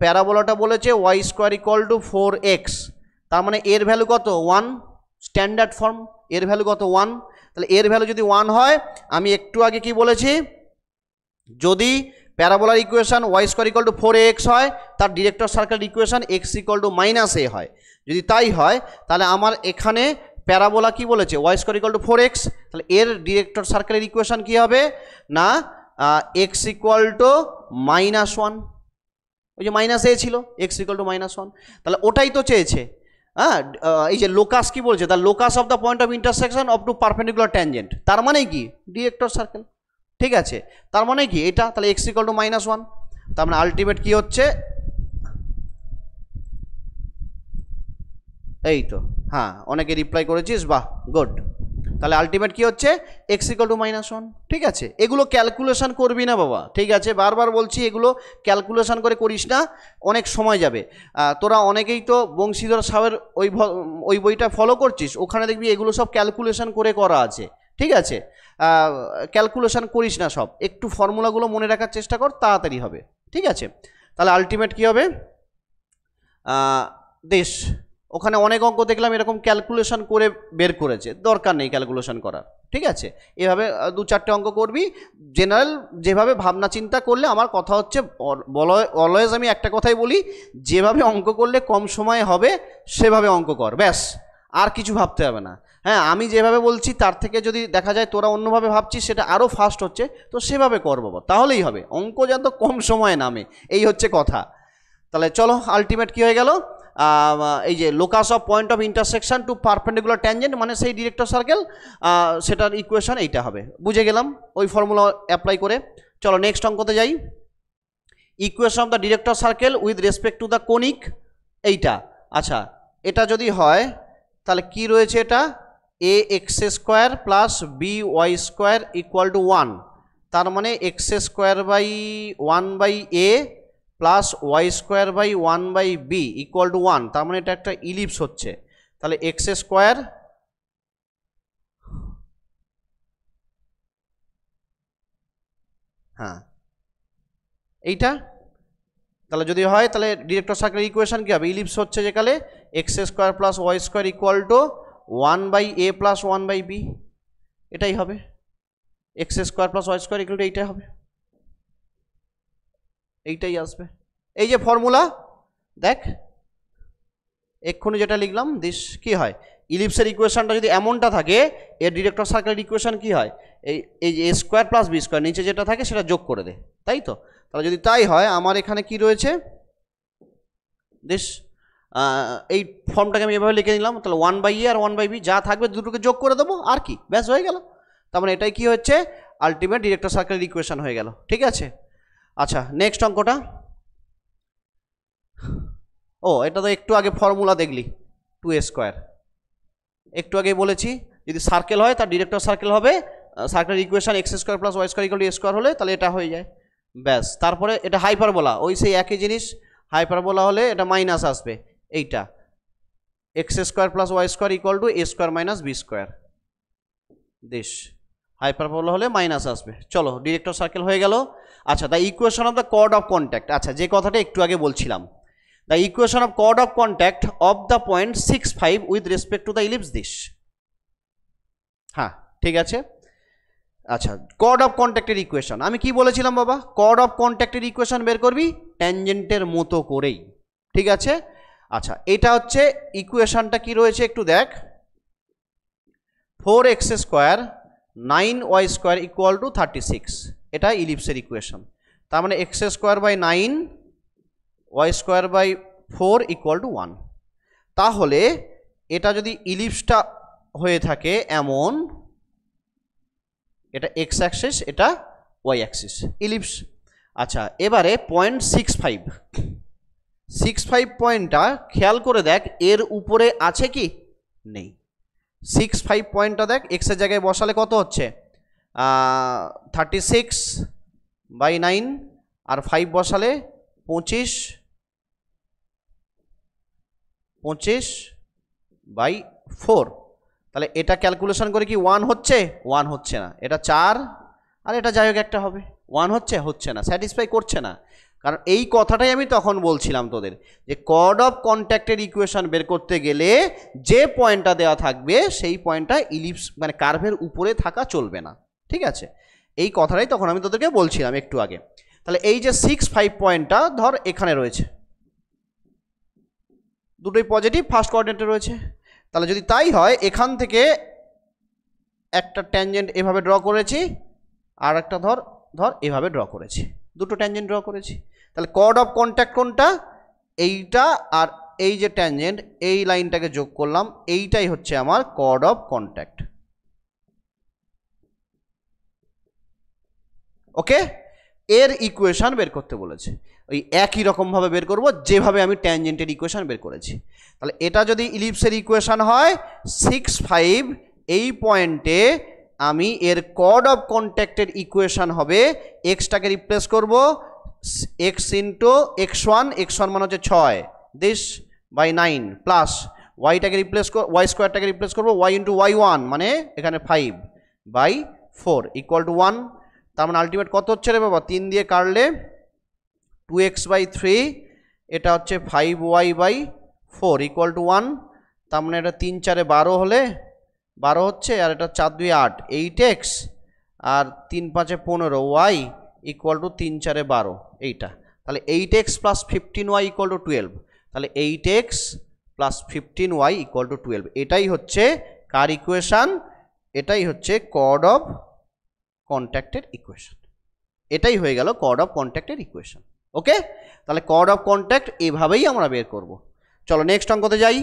প্যারাবোলাটা বলেছে Y square equal to 4x, তার মানে এর ভ্যালু কত 1, স্ট্যান্ডার্ড ফর্ম, এর ভ্যালু কত 1। তাহলে এর ভ্যালু যদি 1 হয়, আমি একটু আগে কি বলেছি, যদি প্যারাবোলার equation y square equal to 4ax হয়, তার director circle equation x equal to minus a হয়। যদি তাই হয় তাহলে আমার এখানে প্যারাবোলা কি বলেছে, Y square equal to 4x, তাহলে এর ডিরেক্টর সার্কেলের ইকুয়েশন কি হবে না, এক্স ইকুয়াল টু -1, ওই যে মাইনাস এ ছিল, এক্স ইকুয়াল টু -1, তাহলে ওটাই তো চেয়েছে। হ্যাঁ, এই যে লোকাস কি বলছে, the locus of the point of intersection of two perpendicular tangent, তার মানে কি ডিরেক্টর সার্কেল। ঠিক আছে, তার মানে কি এটা, তাহলে x = -1, তার মানে আলটিমেট কি হচ্ছে, এই তো, হ্যাঁ অনেকে রিপ্লাই করেছিস, বাহ গুড। তাহলে আলটিমেট কি হচ্ছে x = -1। ঠিক আছে, এগুলো ক্যালকুলেশন করবি না বাবা, ঠিক আছে, বারবার বলছি এগুলো ক্যালকুলেশন করে করিস না, অনেক সময় যাবে। তোরা অনেকেই তো বংশীধর সাহেবের ওই বইটা ফলো করছিস, ওখানে দেখবি এগুলো সব ক্যালকুলেশন করে করা আছে। ঠিক আছে, ক্যালকুলেশন করিস না সব, একটু ফর্মুলাগুলো মনে রাখার চেষ্টা কর, তাড়াতাড়ি হবে। ঠিক আছে, তাহলে আলটিমেট কি হবে, দেশ, ওখানে অনেক অঙ্ক দেখলাম এরকম ক্যালকুলেশন করে বের করেছে, দরকার নেই ক্যালকুলেশন করার। ঠিক আছে, এভাবে 2-4টে অঙ্ক করবি, জেনারেল যেভাবে ভাবনা চিন্তা করলে, আমার কথা হচ্ছে অলওয়েজ আমি একটা কথাই বলি, যেভাবে অঙ্ক করলে কম সময়ে হবে সেভাবে অঙ্ক কর, ব্যাস, আর কিছু ভাবতে হবে না। হ্যাঁ, আমি যেভাবে বলছি তার থেকে যদি দেখা যায় তোরা অন্যভাবে ভাবছিস, সেটা আরও ফাস্ট হচ্ছে, তো সেভাবে কর বাবা, তাহলেই হবে, অঙ্ক যেন কম সময়ে নামে, এই হচ্ছে কথা। তাহলে চলো আলটিমেট কি হয়ে গেল, এই যে locus of point of intersection two perpendicular tangent মানে সেই ডিরেক্টর সার্কেল, সেটার ইকুয়েশন এইটা হবে, বুঝে গেলাম ওই ফর্মুলা অ্যাপ্লাই করে। চলো নেক্সট অঙ্কতে যাই, equation of the director circle with respect to the conic, এইটা। আচ্ছা, এটা যদি হয় তাহলে কি রয়েছে, এটা ax² প্লাস by² = 1, তার মানে x² / 1/a plus y² / 1/b = 1, তার মানে এটা একটা ইলিপস হচ্ছে। তাহলে x², হ্যাঁ এইটা, তাহলে যদি হয় তাহলে ডিরেক্টর সার্কেলের ইকুয়েশন কি হবে, ইলিপস হচ্ছে যেখানে x² plus y² = 1/a plus 1/b, এটাই হবে, x² প্লাস y² = এইটাই হবে, এইটাই আসবে। এই যে ফর্মুলা দেখ, এক্ষুনি যেটা লিখলাম, দিস কি হয়, ইলিপসের ইকুয়েশনটা যদি এমনটা থাকে, এর ডিরেক্টর সার্কেলের ইকুয়েশন কি হয়, এই যে a² প্লাস b² নিচে যেটা থাকে সেটা যোগ করে দে, তাই তো। তাহলে যদি তাই হয়, আমার এখানে কি রয়েছে, দিস, এই ফর্মটাকে আমি এভাবে লিখে নিলাম, তাহলে 1/a আর 1/b যা থাকবে দুটোকে যোগ করে দেবো, আর কি, ব্যাস হয়ে গেল। তার মানে এটাই কি হচ্ছে, আলটিমেট ডিরেক্টর সার্কেলের ইকুয়েশন হয়ে গেল। ঠিক আছে, আচ্ছা নেক্সট অঙ্কটা, ও এটা তো একটু আগে ফর্মুলা দেখলি, 2a², একটু আগে বলেছি যদি সার্কেল হয় তার ডিরেক্টর সার্কেল হবে, সার্কেলের equation x² plus y² = a² হলে তাহলে এটা হয়ে যায়, ব্যাস। তারপরে এটা হাইপারবোলা, ওই সেই একই জিনিস, হাইপারবোলা হলে এটা মাইনাস আসবে, এইটা x² plus y² = a² - b², this, hyperbola হলে মাইনাস আসবে। চলো ডিরেক্টর সার্কেল হয়ে গেল। আচ্ছা, the equation of the chord of contact, আচ্ছা যে কথাটা একটু আগে বলছিলাম, the equation of chord of contact of the point 6, 5 with respect to the ellipse, this. হ্যাঁ ঠিক আছে, আচ্ছা কর্ড অফ কন্ট্যাক্টের ইকুয়েশন আমি কি বলেছিলাম বাবা, কর্ড অফ কন্ট্যাক্টের ইকুয়েশন বের করবি ট্যানজেন্টের মতো করেই। ঠিক আছে, আচ্ছা এটা হচ্ছে ইকুয়েশনটা কি রয়েছে একটু দেখ, 4x² 9y² = 36, এটা ইলিপসের ইকুয়েশন, তার মানে x² / 9 y² / 4 = 1। তাহলে এটা যদি ইলিপসটা হয়ে থাকে এমন, এটা x অ্যাক্সিস, এটা y অ্যাক্সিস, ইলিপস। আচ্ছা এবারে 0.65 পয়েন্টটা খেয়াল করে দেখ, এর উপরে আছে কি নেই, 65 পয়েন্টটা দেখ, x এর জায়গায় বসালে কত হচ্ছে, 36/9, আর 5 বসালে 25/4, তাহলে এটা ক্যালকুলেশন করে কি 1 হচ্ছে, 1 হচ্ছে না, এটা 4, আর এটা যাই হোক একটা হবে, 1 হচ্ছে না, স্যাটিসফাই করছে না। কারণ এই কথাটাই আমি তখন বলছিলাম তোদের, যে কর্ড অফ কন্ট্যাক্টের ইকুয়েশন বের করতে গেলে যে পয়েন্টটা দেওয়া থাকবে সেই পয়েন্টটা ইলিপস মানে কার্ভের উপরে থাকা চলবে না। ঠিক আছে, এই কথাটাই তখন আমি তোদেরকে বলছিলাম একটু আগে। তাহলে এই যে 6, 5 পয়েন্টটা ধর এখানে রয়েছে, দুটোই পজিটিভ, ফার্স্ট কোঅর্ডিনেটে রয়েছে, তাহলে যদি তাই হয় এখান থেকে একটা ট্যানজেন্ট এভাবে ড্র করেছি, আর একটা ধর এভাবে ড্র করেছি, দুটো ট্যানজেন্ট ড্র করেছি। তাহলে কর্ড অফ কন্ট্যাক্ট কোনটা, এইটা আর এই যে ট্যানজেন্ট এই লাইনটাকে যোগ করলাম, এইটাই হচ্ছে আমার কর্ড অফ কন্ট্যাক্ট। ওকে, এর ইকুয়েশন বের করতে বলেছে, ওই একই রকমভাবে বের করব যেভাবে আমি ট্যানজেন্টের ইকুয়েশন বের করেছি। তাহলে এটা যদি ইলিপসের ইকুয়েশন হয় 6, 5, এই পয়েন্টে আমি এর কর্ড অফ কন্ট্যাক্টের ইকুয়েশন হবে, এক্সটাকে রিপ্লেস করব এক্স ইন্টু x1 মানে হচ্ছে 6 দিস বাই 9 প্লাস ওয়াইটাকে রিপ্লেস ওয়াই স্কোয়ারটাকে রিপ্লেস করবো y ইন্টু y1 মানে এখানে 5 বাই 4 ইকুয়াল টু 1। তার মানে আলটিমেট কত হচ্ছে রে বাবা, 3 দিয়ে কাটলে 2x বাই 3, এটা হচ্ছে 5y বাই 4 ইকুয়াল টু 1। তার মানে এটা 3 4 12 হলে 12 হচ্ছে, আর এটা 4 2 8 8x, R 3 5 15 y equal to 3 4 12 এইটা। তাহলে 8x plus 15y equal to 12। তাহলে 8x plus 15y equal to 12, এটাই হচ্ছে কার ইকুয়েশন, এটাই হচ্ছে কর্ড অফ কন্ট্যাক্টের ইকুয়েশন। এটাই হয়ে গেল কর্ড অফ কন্ট্যাক্টের ইকুয়েশন। ওকে, তাহলে কর্ড অফ কন্ট্যাক্ট এভাবেই আমরা বের করব। চলো নেক্সট অঙ্কতে যাই।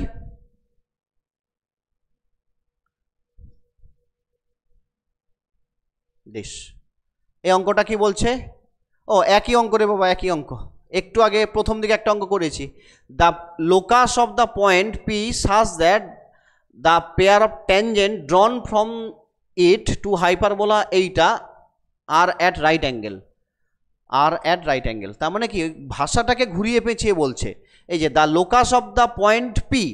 বেশ, এই অঙ্কটা কি বলছে? ও একই অঙ্ক রে বাবা, একই অঙ্ক। একটু আগে প্রথম দিকে একটা অঙ্ক করেছি, the locus of the point p such that the pair of tangent drawn from it to hyperbola এইটা are at right angle, are at right angle. তার মানে কি, ভাষাটাকে ঘুরিয়ে পেঁচিয়ে বলছে, এই যে the locus of the point p,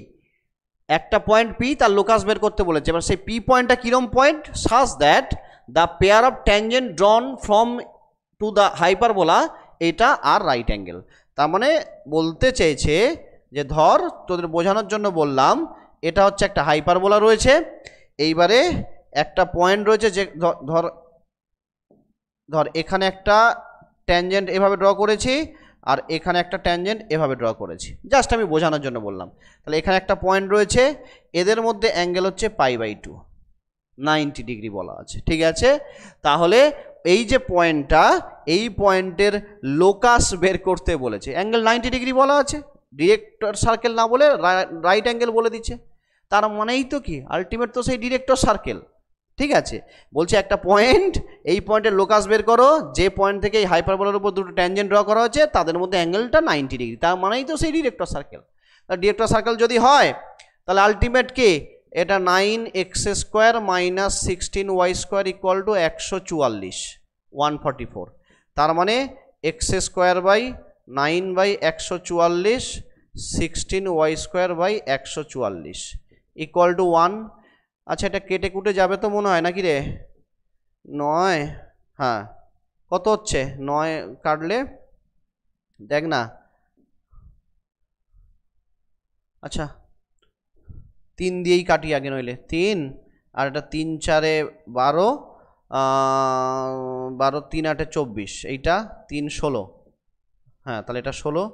একটা পয়েন্ট পি তার লোকাস বের করতে বলেছে। এবার সেই পি পয়েন্টটা কিরম পয়েন্ট, সাজ that the pair of tangent drawn from to the hyperbola এটা আর রাইট অ্যাঙ্গেল। তার মানে বলতে চেয়েছে যে ধর, তোদের বোঝানোর জন্য বললাম, এটা হচ্ছে একটা হাইপারবোলা রয়েছে, এইবারে একটা পয়েন্ট রয়েছে যে ধর ধর এখানে একটা ট্যানজেন্ট এভাবে ড্র করেছি, আর এখানে একটা ট্যানজেন্ট এভাবে ড্র করেছি, জাস্ট আমি বোঝানোর জন্য বললাম। তাহলে এখানে একটা পয়েন্ট রয়েছে, এদের মধ্যে অ্যাঙ্গেল হচ্ছে π/2, 90 ডিগ্রি বলা আছে, ঠিক আছে। তাহলে এই যে পয়েন্টটা, এই পয়েন্টের লোকাস বের করতে বলেছে, অ্যাঙ্গেল 90 ডিগ্রি বলা আছে, ডিরেক্টর সার্কেল না বলে রাইট অ্যাঙ্গেল বলে দিচ্ছে। তার মানেই তো কি, আলটিমেট তো সেই ডিরেক্টর সার্কেল, ঠিক আছে। বলছে একটা পয়েন্ট, এই পয়েন্টের লোকাস বের করো, যে পয়েন্ট থেকে এই হাইপারবোলার উপর দুটো ট্যানজেন্ট ড্র করা হচ্ছে তাদের মধ্যে অ্যাঙ্গেলটা 90 ডিগ্রি, তার মানেই তো সেই ডিরেক্টর সার্কেল। ডিরেক্টর সার্কেল যদি হয় তাহলে আলটিমেট কি, এটা 9x² minus 16y² equal to 144, 144। তার মানে x² by 9 by 144, 16y² by 144 equal to 1। আচ্ছা, এটা কেটে কুটে যাবে তো মনে হয়, নাকি রে? 9, হ্যাঁ, কত হচ্ছে 9 কাটলে, দেখ না, আচ্ছা 3 দিয়েই কাটি আগে, নইলে 3, আর এটা 3 4 12, 12 3 8 24, এইটা 3 16, হ্যাঁ তাহলে এটা 16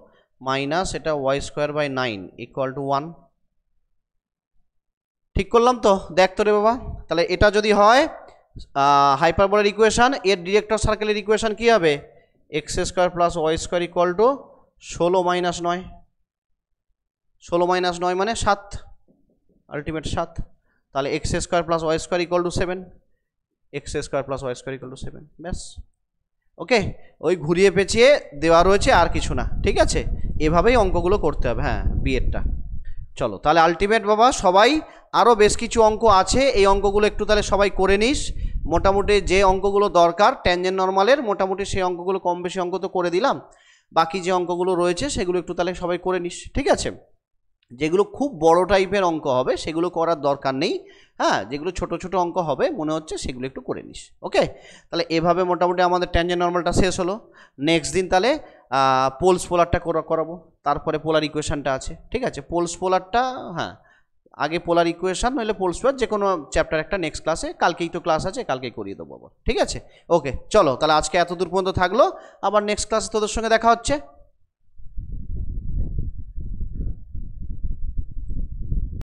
মাইনাস এটা y² বাই 9 ইকুয়াল টু 1। ঠিক করলাম তো? দেখ তো রে বাবা, তাহলে এটা যদি হয় হাইপারবোলার ইকুয়েশন, এর ডিরেক্টর সার্কেলের ইকুয়েশন কি হবে, x² plus y² equal to 16 minus 9, 16 minus 9 মানে 7, আলটিমেট 7। তাহলে x² plus y² equal to 7, x² plus y² equal to 7, ব্যাস। ওকে, ওই ঘুরিয়ে পেঁচিয়ে দেওয়া রয়েছে, আর কিছু না, ঠিক আছে। এভাবেই অঙ্কগুলো করতে হবে, হ্যাঁ বিয়েরটা। চলো তাহলে আলটিমেট বাবা, সবাই আরও বেশ কিছু অঙ্ক আছে, এই অঙ্কগুলো একটু তাহলে সবাই করে নিস। মোটামুটি যে অঙ্কগুলো দরকার ট্যানজেন্ট নর্মালের, মোটামুটি সেই অঙ্কগুলো কম বেশি অঙ্ক তো করে দিলাম, বাকি যে অঙ্কগুলো রয়েছে সেগুলো একটু তাহলে সবাই করে নিস, ঠিক আছে। যেগুলো খুব বড় টাইপের অঙ্ক হবে সেগুলো করার দরকার নেই, হ্যাঁ, যেগুলো ছোট ছোট অঙ্ক হবে মনে হচ্ছে সেগুলো একটু করে নিস। ওকে, তাহলে এভাবে মোটামুটি আমাদের ট্যানজেন্ট নর্মালটা শেষ হলো। নেক্সট দিন তাহলে পোলস পোলারটা করাবো, তারপরে পোলার ইকুয়েশনটা আছে, ঠিক আছে। পোলস পোলারটা, হ্যাঁ আগে পোলার ইকুয়েশন নইলে পোলস পোলার, যে কোনো চ্যাপ্টার একটা নেক্সট ক্লাসে, কালকেই তো ক্লাস আছে, কালকেই করিয়ে দেবো আবার, ঠিক আছে। ওকে চলো তাহলে আজকে এত দূর পর্যন্ত থাকলো, আবার নেক্সট ক্লাসে তোদের সঙ্গে দেখা হচ্ছে।